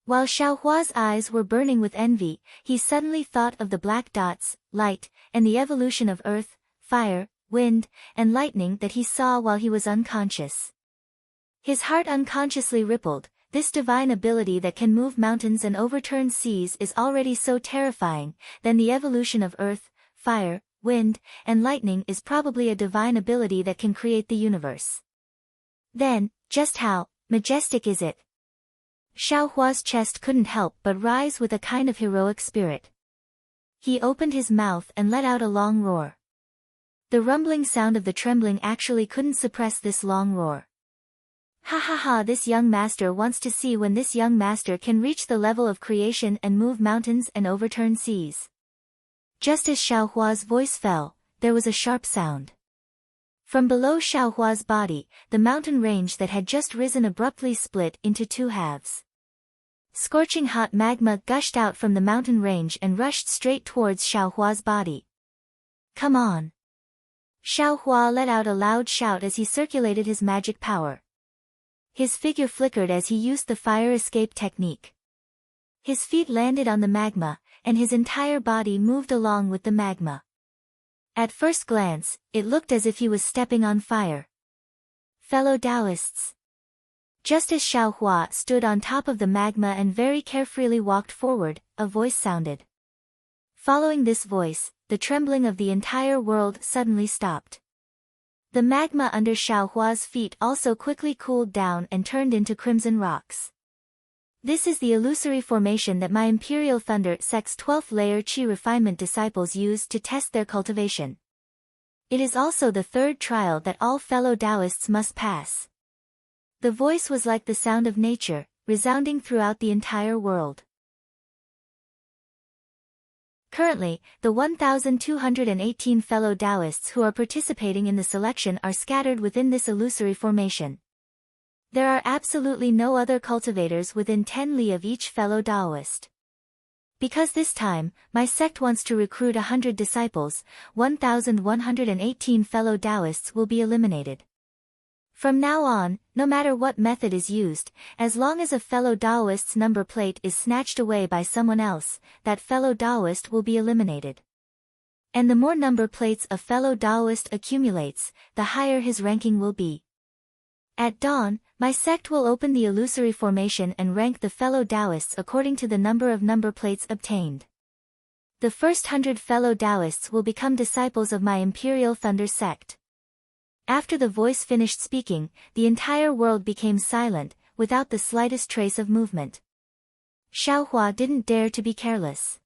While Xiaohua's eyes were burning with envy, he suddenly thought of the black dots, light, and the evolution of earth, fire, wind, and lightning that he saw while he was unconscious. His heart unconsciously rippled. This divine ability that can move mountains and overturn seas is already so terrifying, then the evolution of earth, fire, wind, and lightning is probably a divine ability that can create the universe. Then, just how majestic is it? Xiaohua's chest couldn't help but rise with a kind of heroic spirit. He opened his mouth and let out a long roar. The rumbling sound of the trembling actually couldn't suppress this long roar. Ha ha ha, this young master wants to see when this young master can reach the level of creation and move mountains and overturn seas. Just as Xiaohua's voice fell, there was a sharp sound. From below Xiaohua's body, the mountain range that had just risen abruptly split into two halves. Scorching hot magma gushed out from the mountain range and rushed straight towards Xiaohua's body. Come on! Xiaohua let out a loud shout as he circulated his magic power. His figure flickered as he used the fire escape technique. His feet landed on the magma, and his entire body moved along with the magma. At first glance, it looked as if he was stepping on fire. Fellow Taoists. Just as Xiaohua stood on top of the magma and very carefreely walked forward, a voice sounded. Following this voice, the trembling of the entire world suddenly stopped. The magma under Xiaohua's feet also quickly cooled down and turned into crimson rocks. This is the illusory formation that my Imperial Thunder Sect's 12th layer Qi refinement disciples used to test their cultivation. It is also the third trial that all fellow Taoists must pass. The voice was like the sound of nature, resounding throughout the entire world. Currently, the 1,218 fellow Taoists who are participating in the selection are scattered within this illusory formation. There are absolutely no other cultivators within 10 li of each fellow Taoist. Because this time, my sect wants to recruit 100 disciples, 1,118 fellow Taoists will be eliminated. From now on, no matter what method is used, as long as a fellow Taoist's number plate is snatched away by someone else, that fellow Taoist will be eliminated. And the more number plates a fellow Taoist accumulates, the higher his ranking will be. At dawn, my sect will open the illusory formation and rank the fellow Taoists according to the number of number plates obtained. The first 100 fellow Taoists will become disciples of my Imperial Thunder sect. After the voice finished speaking, the entire world became silent, without the slightest trace of movement. Xiaohua didn't dare to be careless.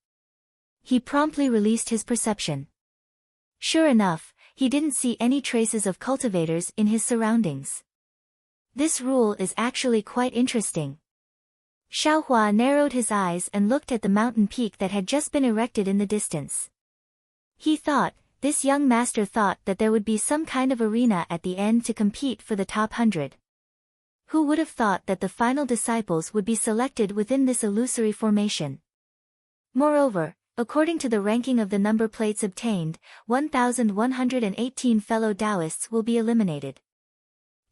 He promptly released his perception. Sure enough, he didn't see any traces of cultivators in his surroundings. This rule is actually quite interesting. Xiaohua narrowed his eyes and looked at the mountain peak that had just been erected in the distance. He thought, this young master thought that there would be some kind of arena at the end to compete for the top 100. Who would have thought that the final disciples would be selected within this illusory formation? Moreover, according to the ranking of the number plates obtained, 1,118 fellow Taoists will be eliminated.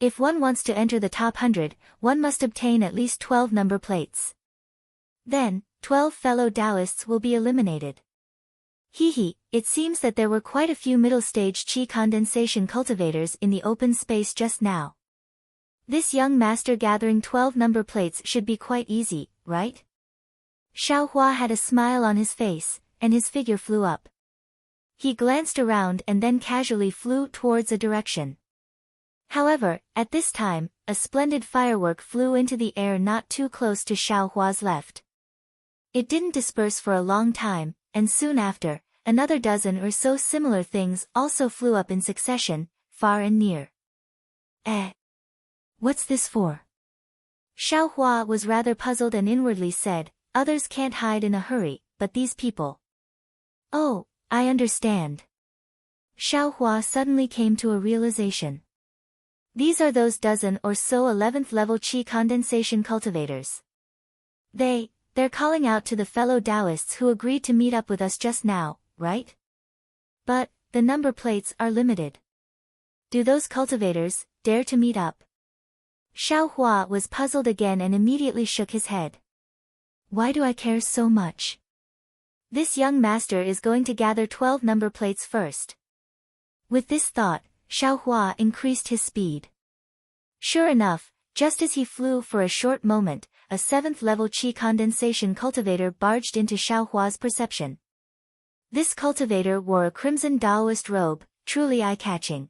If one wants to enter the top 100, one must obtain at least 12 number plates. Then, 12 fellow Taoists will be eliminated. Hehe, it seems that there were quite a few middle-stage qi condensation cultivators in the open space just now. This young master gathering 12 number plates should be quite easy, right? Xiaohua had a smile on his face, and his figure flew up. He glanced around and then casually flew towards a direction. However, at this time, a splendid firework flew into the air not too close to Xiaohua's left. It didn't disperse for a long time, and soon after, another dozen or so similar things also flew up in succession, far and near. What's this for? Xiaohua was rather puzzled and inwardly said, others can't hide in a hurry, but these people. Oh, I understand. Xiaohua suddenly came to a realization. These are those dozen or so 11th level qi condensation cultivators. They're calling out to the fellow Taoists who agreed to meet up with us just now, right? But, the number plates are limited. Do those cultivators dare to meet up? Xiaohua was puzzled again and immediately shook his head. Why do I care so much? This young master is going to gather 12 number plates first. With this thought, Xiaohua increased his speed. Sure enough, just as he flew for a short moment, a 7th level qi condensation cultivator barged into Xiaohua's perception. This cultivator wore a crimson Taoist robe, truly eye-catching.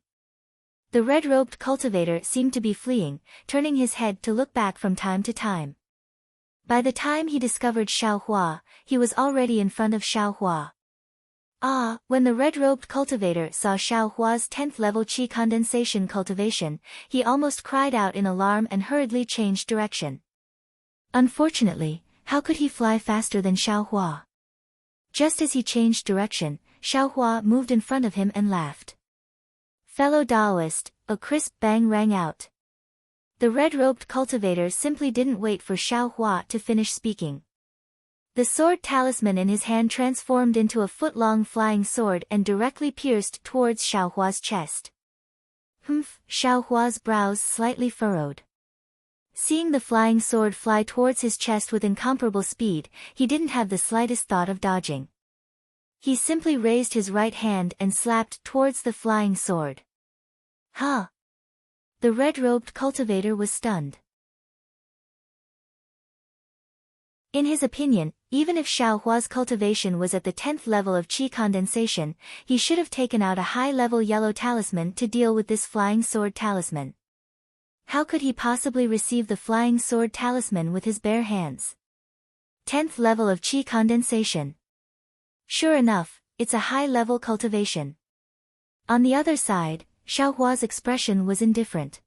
The red-robed cultivator seemed to be fleeing, turning his head to look back from time to time. By the time he discovered Xiaohua, he was already in front of Xiaohua. When the red-robed cultivator saw Xiaohua's 10th level qi condensation cultivation, he almost cried out in alarm and hurriedly changed direction. Unfortunately, how could he fly faster than Xiaohua? Just as he changed direction, Xiaohua moved in front of him and laughed. Fellow Taoist, a crisp bang rang out. The red-robed cultivator simply didn't wait for Xiaohua to finish speaking. The sword talisman in his hand transformed into a foot-long flying sword and directly pierced towards Xiaohua's chest. Xiaohua's brows slightly furrowed. Seeing the flying sword fly towards his chest with incomparable speed, he didn't have the slightest thought of dodging. He simply raised his right hand and slapped towards the flying sword. The red-robed cultivator was stunned. In his opinion, even if Xiaohua's cultivation was at the 10th level of qi condensation, he should have taken out a high-level yellow talisman to deal with this flying sword talisman. How could he possibly receive the flying sword talisman with his bare hands? 10th level of qi condensation. Sure enough, it's a high-level cultivation. On the other side, Xiaohua's expression was indifferent.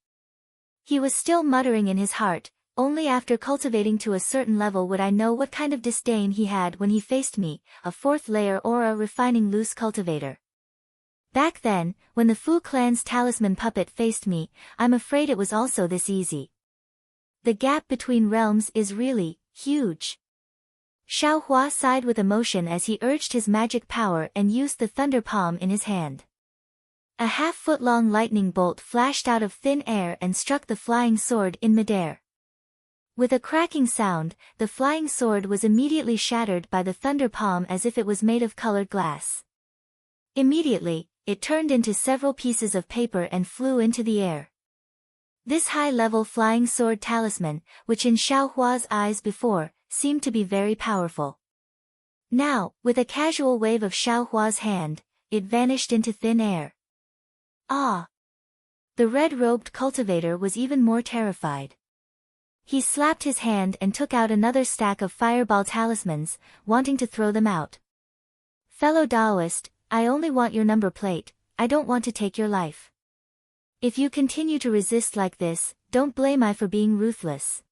He was still muttering in his heart, only after cultivating to a certain level would I know what kind of disdain he had when he faced me, a 4th layer aura refining loose cultivator. Back then, when the Fu clan's talisman puppet faced me, I'm afraid it was also this easy. The gap between realms is really huge. Xiaohua sighed with emotion as he urged his magic power and used the thunder palm in his hand. A half-foot-long lightning bolt flashed out of thin air and struck the flying sword in midair. With a cracking sound, the flying sword was immediately shattered by the thunder palm as if it was made of colored glass. Immediately, it turned into several pieces of paper and flew into the air. This high-level flying sword talisman, which in Xiaohua's eyes before, seemed to be very powerful. Now, with a casual wave of Xiaohua's hand, it vanished into thin air. The red-robed cultivator was even more terrified. He slapped his hand and took out another stack of fireball talismans, wanting to throw them out. Fellow Taoist, I only want your number plate, I don't want to take your life. If you continue to resist like this, don't blame I for being ruthless.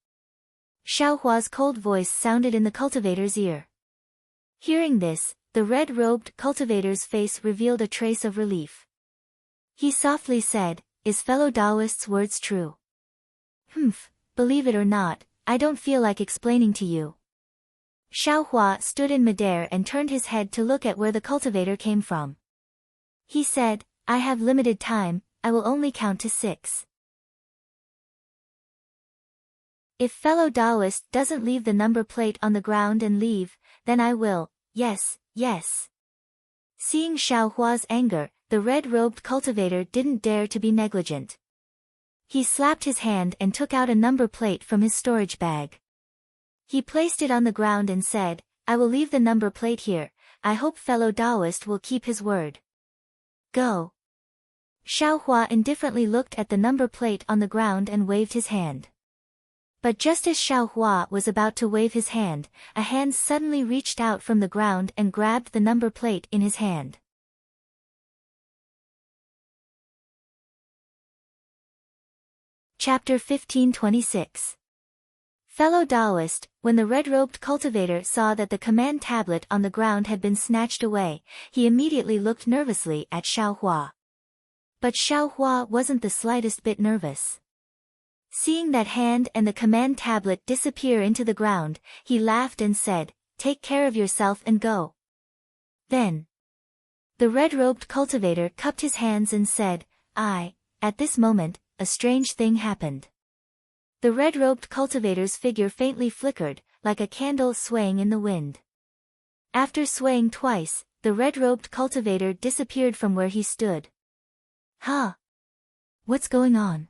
Xiaohua's cold voice sounded in the cultivator's ear. Hearing this, the red-robed cultivator's face revealed a trace of relief. He softly said, Is fellow Taoist's words true? Believe it or not, I don't feel like explaining to you. Xiaohua stood in midair and turned his head to look at where the cultivator came from. He said, I have limited time, I will only count to 6. If fellow Taoist doesn't leave the number plate on the ground and leave, then I will, yes, yes. Seeing Xiaohua's anger, the red-robed cultivator didn't dare to be negligent. He slapped his hand and took out a number plate from his storage bag. He placed it on the ground and said, I will leave the number plate here, I hope fellow Taoist will keep his word. Go. Xiaohua indifferently looked at the number plate on the ground and waved his hand. But just as Xiaohua was about to wave his hand, a hand suddenly reached out from the ground and grabbed the number plate in his hand. Chapter 1526. Fellow Taoist, when the red-robed cultivator saw that the command tablet on the ground had been snatched away, he immediately looked nervously at Xiaohua. But Xiaohua wasn't the slightest bit nervous. Seeing that hand and the command tablet disappear into the ground, he laughed and said, Take care of yourself and go. Then the red-robed cultivator cupped his hands and said, At this moment, a strange thing happened. The red-robed cultivator's figure faintly flickered, like a candle swaying in the wind. After swaying twice, the red-robed cultivator disappeared from where he stood. Huh? What's going on?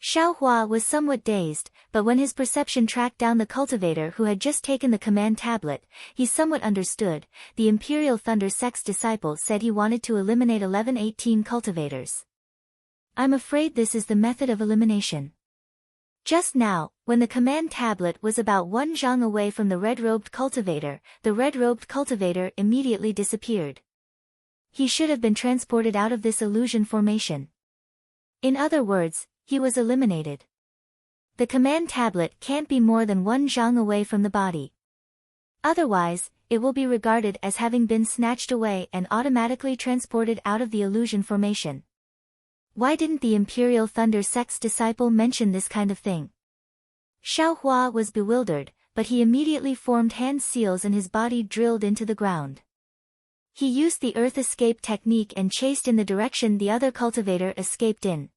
Xiaohua was somewhat dazed, but when his perception tracked down the cultivator who had just taken the command tablet, he somewhat understood. The Imperial Thunder Sect's disciple said he wanted to eliminate 1118 cultivators. I'm afraid this is the method of elimination. Just now, when the command tablet was about 1 zhang away from the red-robed cultivator, the red-robed cultivator immediately disappeared. He should have been transported out of this illusion formation. In other words, he was eliminated. The command tablet can't be more than 1 zhang away from the body. Otherwise, it will be regarded as having been snatched away and automatically transported out of the illusion formation. Why didn't the Imperial Thunder Sect's disciple mention this kind of thing? Xiaohua was bewildered, but he immediately formed hand seals and his body drilled into the ground. He used the earth escape technique and chased in the direction the other cultivator escaped in.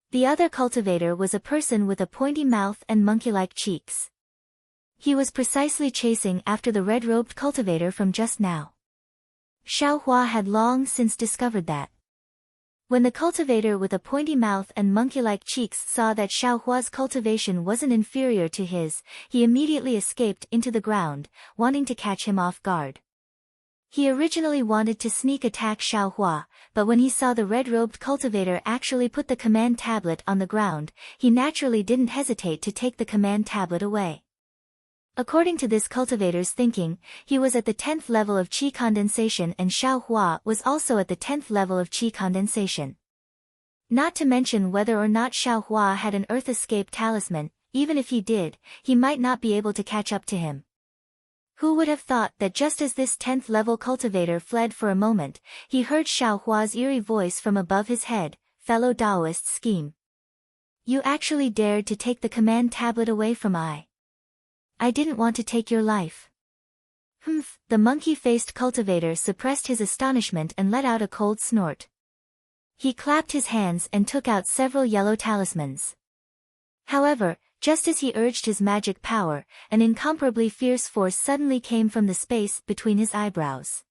The other cultivator was a person with a pointy mouth and monkey-like cheeks. He was precisely chasing after the red-robed cultivator from just now. Xiaohua had long since discovered that. When the cultivator with a pointy mouth and monkey-like cheeks saw that Xiaohua's cultivation wasn't inferior to his, he immediately escaped into the ground, wanting to catch him off guard. He originally wanted to sneak attack Xiaohua, but when he saw the red-robed cultivator actually put the command tablet on the ground, he naturally didn't hesitate to take the command tablet away. According to this cultivator's thinking, he was at the 10th level of qi condensation and Xiaohua was also at the 10th level of qi condensation. Not to mention whether or not Xiaohua had an earth escape talisman, even if he did, he might not be able to catch up to him. Who would have thought that just as this 10th level cultivator fled for a moment, he heard Xiaohua's eerie voice from above his head, fellow Taoist scheme. You actually dared to take the command tablet away from I didn't want to take your life. Humph, the monkey-faced cultivator suppressed his astonishment and let out a cold snort. He clapped his hands and took out several yellow talismans. However, just as he urged his magic power, an incomparably fierce force suddenly came from the space between his eyebrows.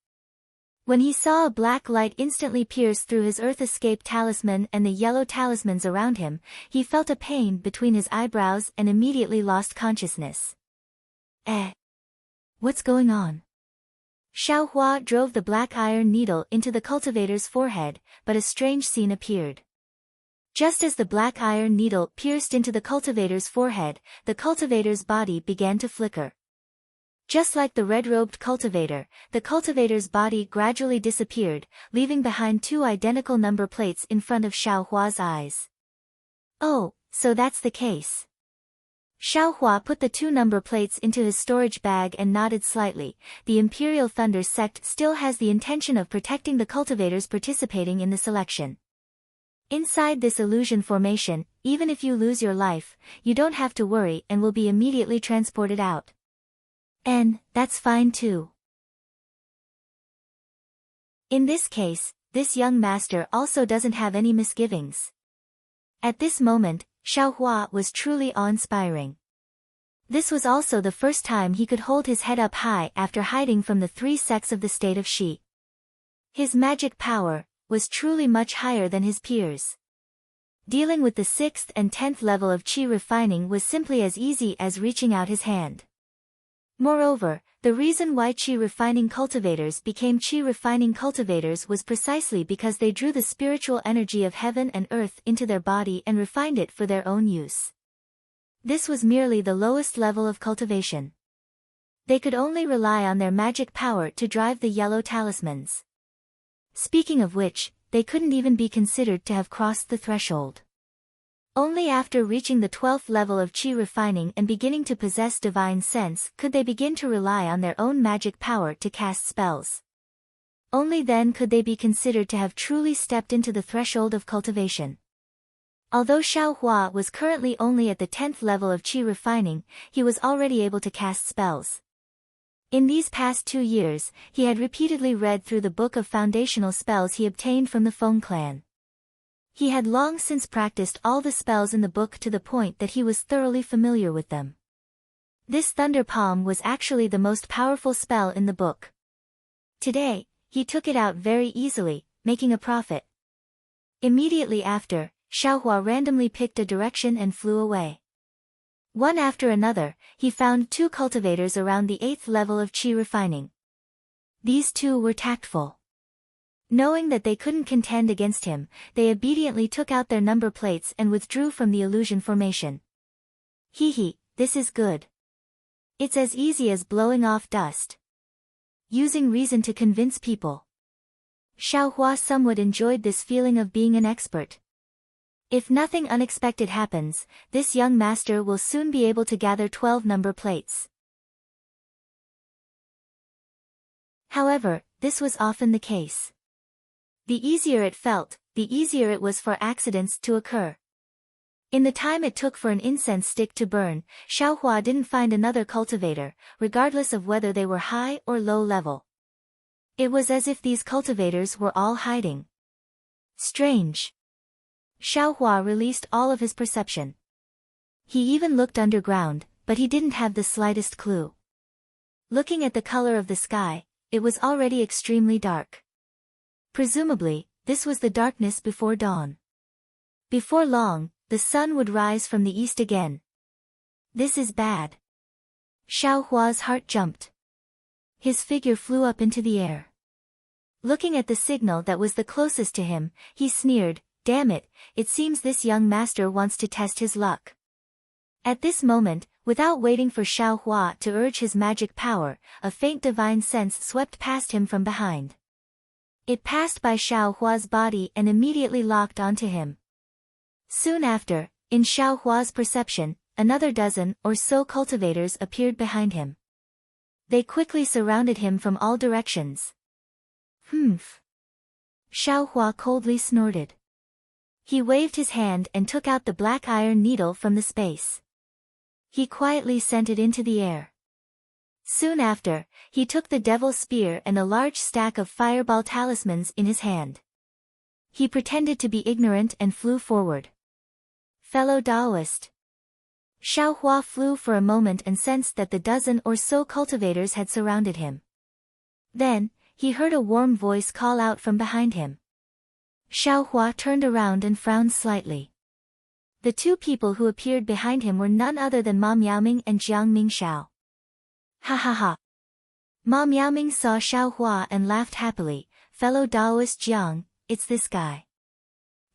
When he saw a black light instantly pierce through his earth escape talisman and the yellow talismans around him, he felt a pain between his eyebrows and immediately lost consciousness. What's going on? Xiaohua drove the black iron needle into the cultivator's forehead, but a strange scene appeared. Just as the black iron needle pierced into the cultivator's forehead, the cultivator's body began to flicker. Just like the red-robed cultivator, the cultivator's body gradually disappeared, leaving behind 2 identical number plates in front of Xiaohua's eyes. Oh, so that's the case. Xiaohua put the 2 number plates into his storage bag and nodded slightly. The Imperial Thunder Sect still has the intention of protecting the cultivators participating in the selection. Inside this illusion formation, even if you lose your life, you don't have to worry and will be immediately transported out. And that's fine too. In this case, this young master also doesn't have any misgivings. At this moment, Xiaohua was truly awe-inspiring. This was also the first time he could hold his head up high after hiding from the three sects of the state of Shi. His magic power was truly much higher than his peers. Dealing with the 6th and 10th level of qi refining was simply as easy as reaching out his hand. Moreover, the reason why qi refining cultivators became qi refining cultivators was precisely because they drew the spiritual energy of heaven and earth into their body and refined it for their own use. This was merely the lowest level of cultivation. They could only rely on their magic power to drive the yellow talismans. Speaking of which, they couldn't even be considered to have crossed the threshold. Only after reaching the 12th level of qi refining and beginning to possess divine sense could they begin to rely on their own magic power to cast spells. Only then could they be considered to have truly stepped into the threshold of cultivation. Although Xiaohua was currently only at the 10th level of qi refining, he was already able to cast spells. In these past 2 years, he had repeatedly read through the book of foundational spells he obtained from the Feng clan. He had long since practiced all the spells in the book to the point that he was thoroughly familiar with them. This Thunder Palm was actually the most powerful spell in the book. Today, he took it out very easily, making a profit. Immediately after, Xiaohua randomly picked a direction and flew away. One after another, he found 2 cultivators around the 8th level of qi refining. These 2 were tactful. Knowing that they couldn't contend against him, they obediently took out their number plates and withdrew from the illusion formation. Hee, this is good. It's as easy as blowing off dust. Using reason to convince people. Xiaohua somewhat enjoyed this feeling of being an expert. If nothing unexpected happens, this young master will soon be able to gather 12 number plates. However, this was often the case. The easier it felt, the easier it was for accidents to occur. In the time it took for an incense stick to burn, Xiaohua didn't find another cultivator, regardless of whether they were high or low level. It was as if these cultivators were all hiding. Strange. Xiaohua released all of his perception. He even looked underground, but he didn't have the slightest clue. Looking at the color of the sky, it was already extremely dark. Presumably, this was the darkness before dawn. Before long, the sun would rise from the east again. This is bad. Xiaohua's heart jumped. His figure flew up into the air. Looking at the signal that was the closest to him, he sneered, "Damn it, it seems this young master wants to test his luck." At this moment, without waiting for Xiaohua to urge his magic power, a faint divine sense swept past him from behind. It passed by Xiaohua's body and immediately locked onto him. Soon after, in Xiaohua's perception, another dozen or so cultivators appeared behind him. They quickly surrounded him from all directions. Humph. Xiaohua coldly snorted. He waved his hand and took out the black iron needle from the space. He quietly sent it into the air. Soon after, he took the devil's spear and a large stack of fireball talismans in his hand. He pretended to be ignorant and flew forward. Fellow Taoist. Xiaohua flew for a moment and sensed that the dozen or so cultivators had surrounded him. Then, he heard a warm voice call out from behind him. Xiaohua turned around and frowned slightly. The 2 people who appeared behind him were none other than Ma Miaoming and Jiang Mingxiao. Ha ha ha. Ma Miaoming saw Xiaohua and laughed happily. "Fellow Taoist Jiang, it's this guy.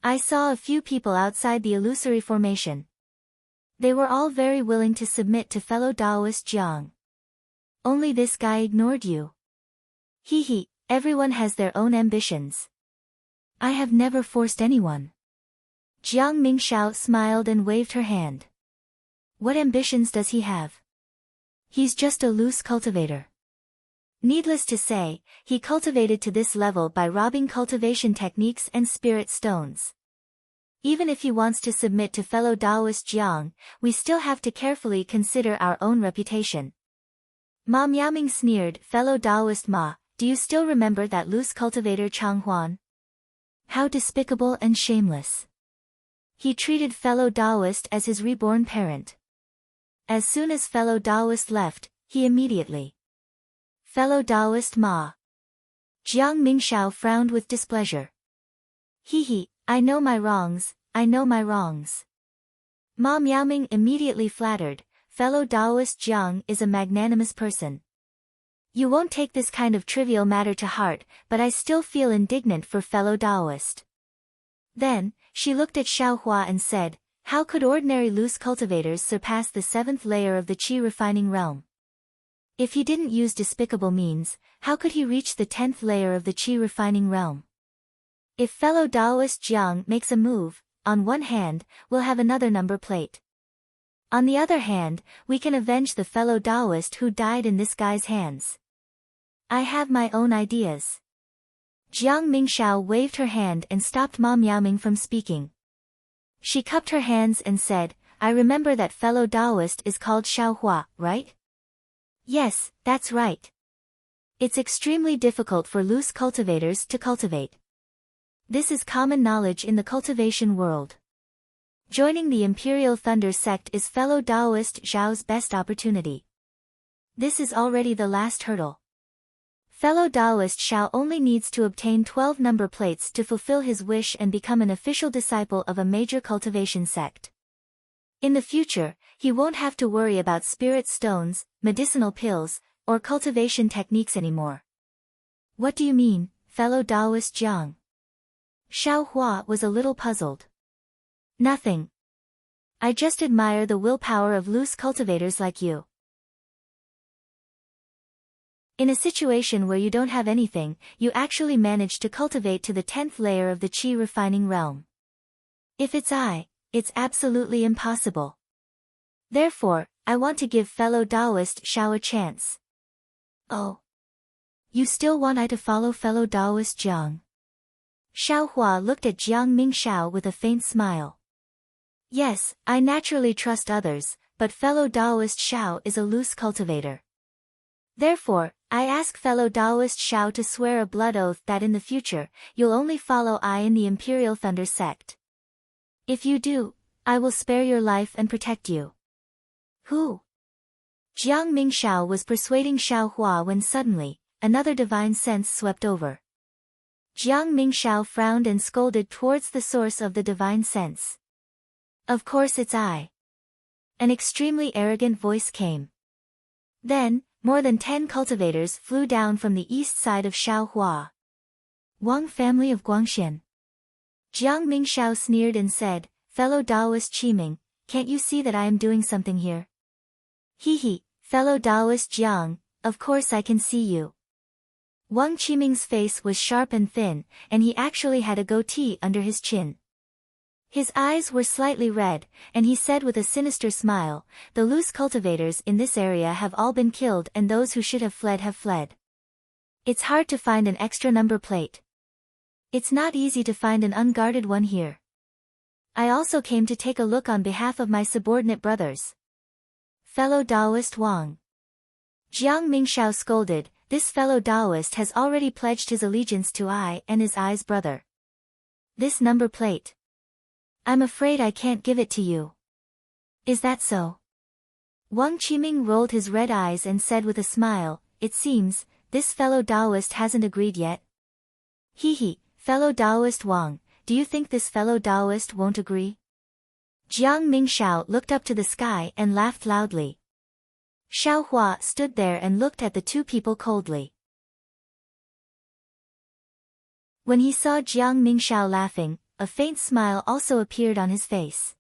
I saw a few people outside the illusory formation. They were all very willing to submit to fellow Taoist Jiang. Only this guy ignored you. Hee, everyone has their own ambitions. I have never forced anyone." Jiang Mingxiao smiled and waved her hand. What ambitions does he have? He's just a loose cultivator. Needless to say, he cultivated to this level by robbing cultivation techniques and spirit stones. Even if he wants to submit to fellow Taoist Jiang, we still have to carefully consider our own reputation. Ma Miaoming sneered, "Fellow Taoist Ma, do you still remember that loose cultivator Chang Huan? How despicable and shameless. He treated fellow Taoist as his reborn parent. As soon as fellow Taoist left, he immediately. Fellow Taoist Ma. Jiang Mingshao frowned with displeasure. He, I know my wrongs, I know my wrongs. Ma Miaoming immediately flattered, fellow Taoist Jiang is a magnanimous person. You won't take this kind of trivial matter to heart, but I still feel indignant for fellow Taoist. Then, she looked at Xiaohua and said, how could ordinary loose cultivators surpass the 7th layer of the qi refining realm? If he didn't use despicable means, how could he reach the 10th layer of the qi refining realm? If fellow Taoist Jiang makes a move, on one hand, we'll have another number plate. On the other hand, we can avenge the fellow Taoist who died in this guy's hands. I have my own ideas. Jiang Mingshao waved her hand and stopped Ma Miaoming from speaking. She cupped her hands and said, I remember that fellow Taoist is called Xiaohua, right? Yes, that's right. It's extremely difficult for loose cultivators to cultivate. This is common knowledge in the cultivation world. Joining the Imperial Thunder sect is fellow Taoist Zhao's best opportunity. This is already the last hurdle. Fellow Taoist Xiao only needs to obtain 12 number plates to fulfill his wish and become an official disciple of a major cultivation sect. In the future, he won't have to worry about spirit stones, medicinal pills, or cultivation techniques anymore. What do you mean, fellow Taoist Jiang? Xiaohua was a little puzzled. Nothing. I just admire the willpower of loose cultivators like you. In a situation where you don't have anything, you actually manage to cultivate to the 10th layer of the qi refining realm. If it's absolutely impossible. Therefore, I want to give fellow Taoist Xiao a chance. Oh. You still want I to follow fellow Taoist Jiang? Xiaohua looked at Jiang Mingshao with a faint smile. Yes, I naturally trust others, but fellow Taoist Xiao is a loose cultivator. Therefore, I ask fellow Taoist Xiao to swear a blood oath that in the future, you'll only follow I in the Imperial Thunder sect. If you do, I will spare your life and protect you. Who? Jiang Mingshao was persuading Xiaohua when suddenly, another divine sense swept over. Jiang Mingshao frowned and scolded towards the source of the divine sense. Of course it's I. An extremely arrogant voice came. Then, more than 10 cultivators flew down from the east side of Xiaohua. Wang family of Guangxian. Jiang Mingshao sneered and said, fellow Taoist Qiming, can't you see that I am doing something here? He, fellow Taoist Jiang, of course I can see you. Wang Qiming's face was sharp and thin, and he actually had a goatee under his chin. His eyes were slightly red, and he said with a sinister smile, the loose cultivators in this area have all been killed and those who should have fled. It's hard to find an extra number plate. It's not easy to find an unguarded one here. I also came to take a look on behalf of my subordinate brothers. Fellow Taoist Wang. Jiang Mingshao scolded, this fellow Taoist has already pledged his allegiance to I and is I's brother. This number plate. I'm afraid I can't give it to you. Is that so? Wang Qiming rolled his red eyes and said with a smile, it seems, this fellow Taoist hasn't agreed yet. He, fellow Taoist Wang, do you think this fellow Taoist won't agree? Jiang Mingshao looked up to the sky and laughed loudly. Xiaohua stood there and looked at the two people coldly. When he saw Jiang Mingshao laughing, a faint smile also appeared on his face.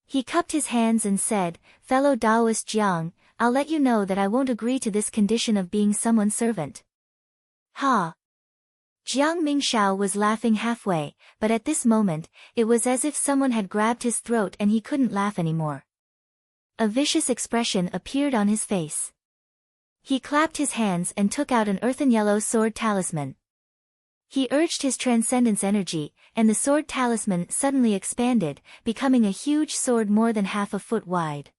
He cupped his hands and said, fellow Taoist Jiang, I'll let you know that I won't agree to this condition of being someone's servant. Ha! Jiang Mingshao was laughing halfway, but at this moment, it was as if someone had grabbed his throat and he couldn't laugh anymore. A vicious expression appeared on his face. He clapped his hands and took out an earthen yellow sword talisman. He urged his transcendence energy, and the sword talisman suddenly expanded, becoming a huge sword more than half a foot wide.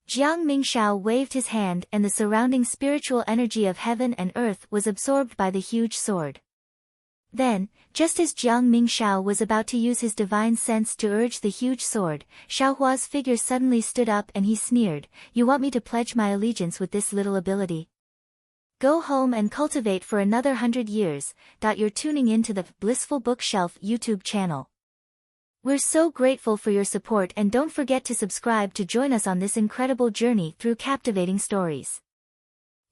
Jiang Mingshao waved his hand and the surrounding spiritual energy of heaven and earth was absorbed by the huge sword. Then, just as Jiang Mingshao was about to use his divine sense to urge the huge sword, Xiaohua's figure suddenly stood up and he sneered, "You want me to pledge my allegiance with this little ability? Go home and cultivate for another 100 years." You're tuning into the Blissful Bookshelf YouTube channel. We're so grateful for your support, and don't forget to subscribe to join us on this incredible journey through captivating stories.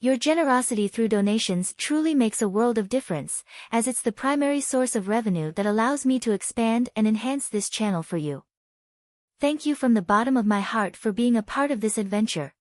Your generosity through donations truly makes a world of difference, as it's the primary source of revenue that allows me to expand and enhance this channel for you. Thank you from the bottom of my heart for being a part of this adventure.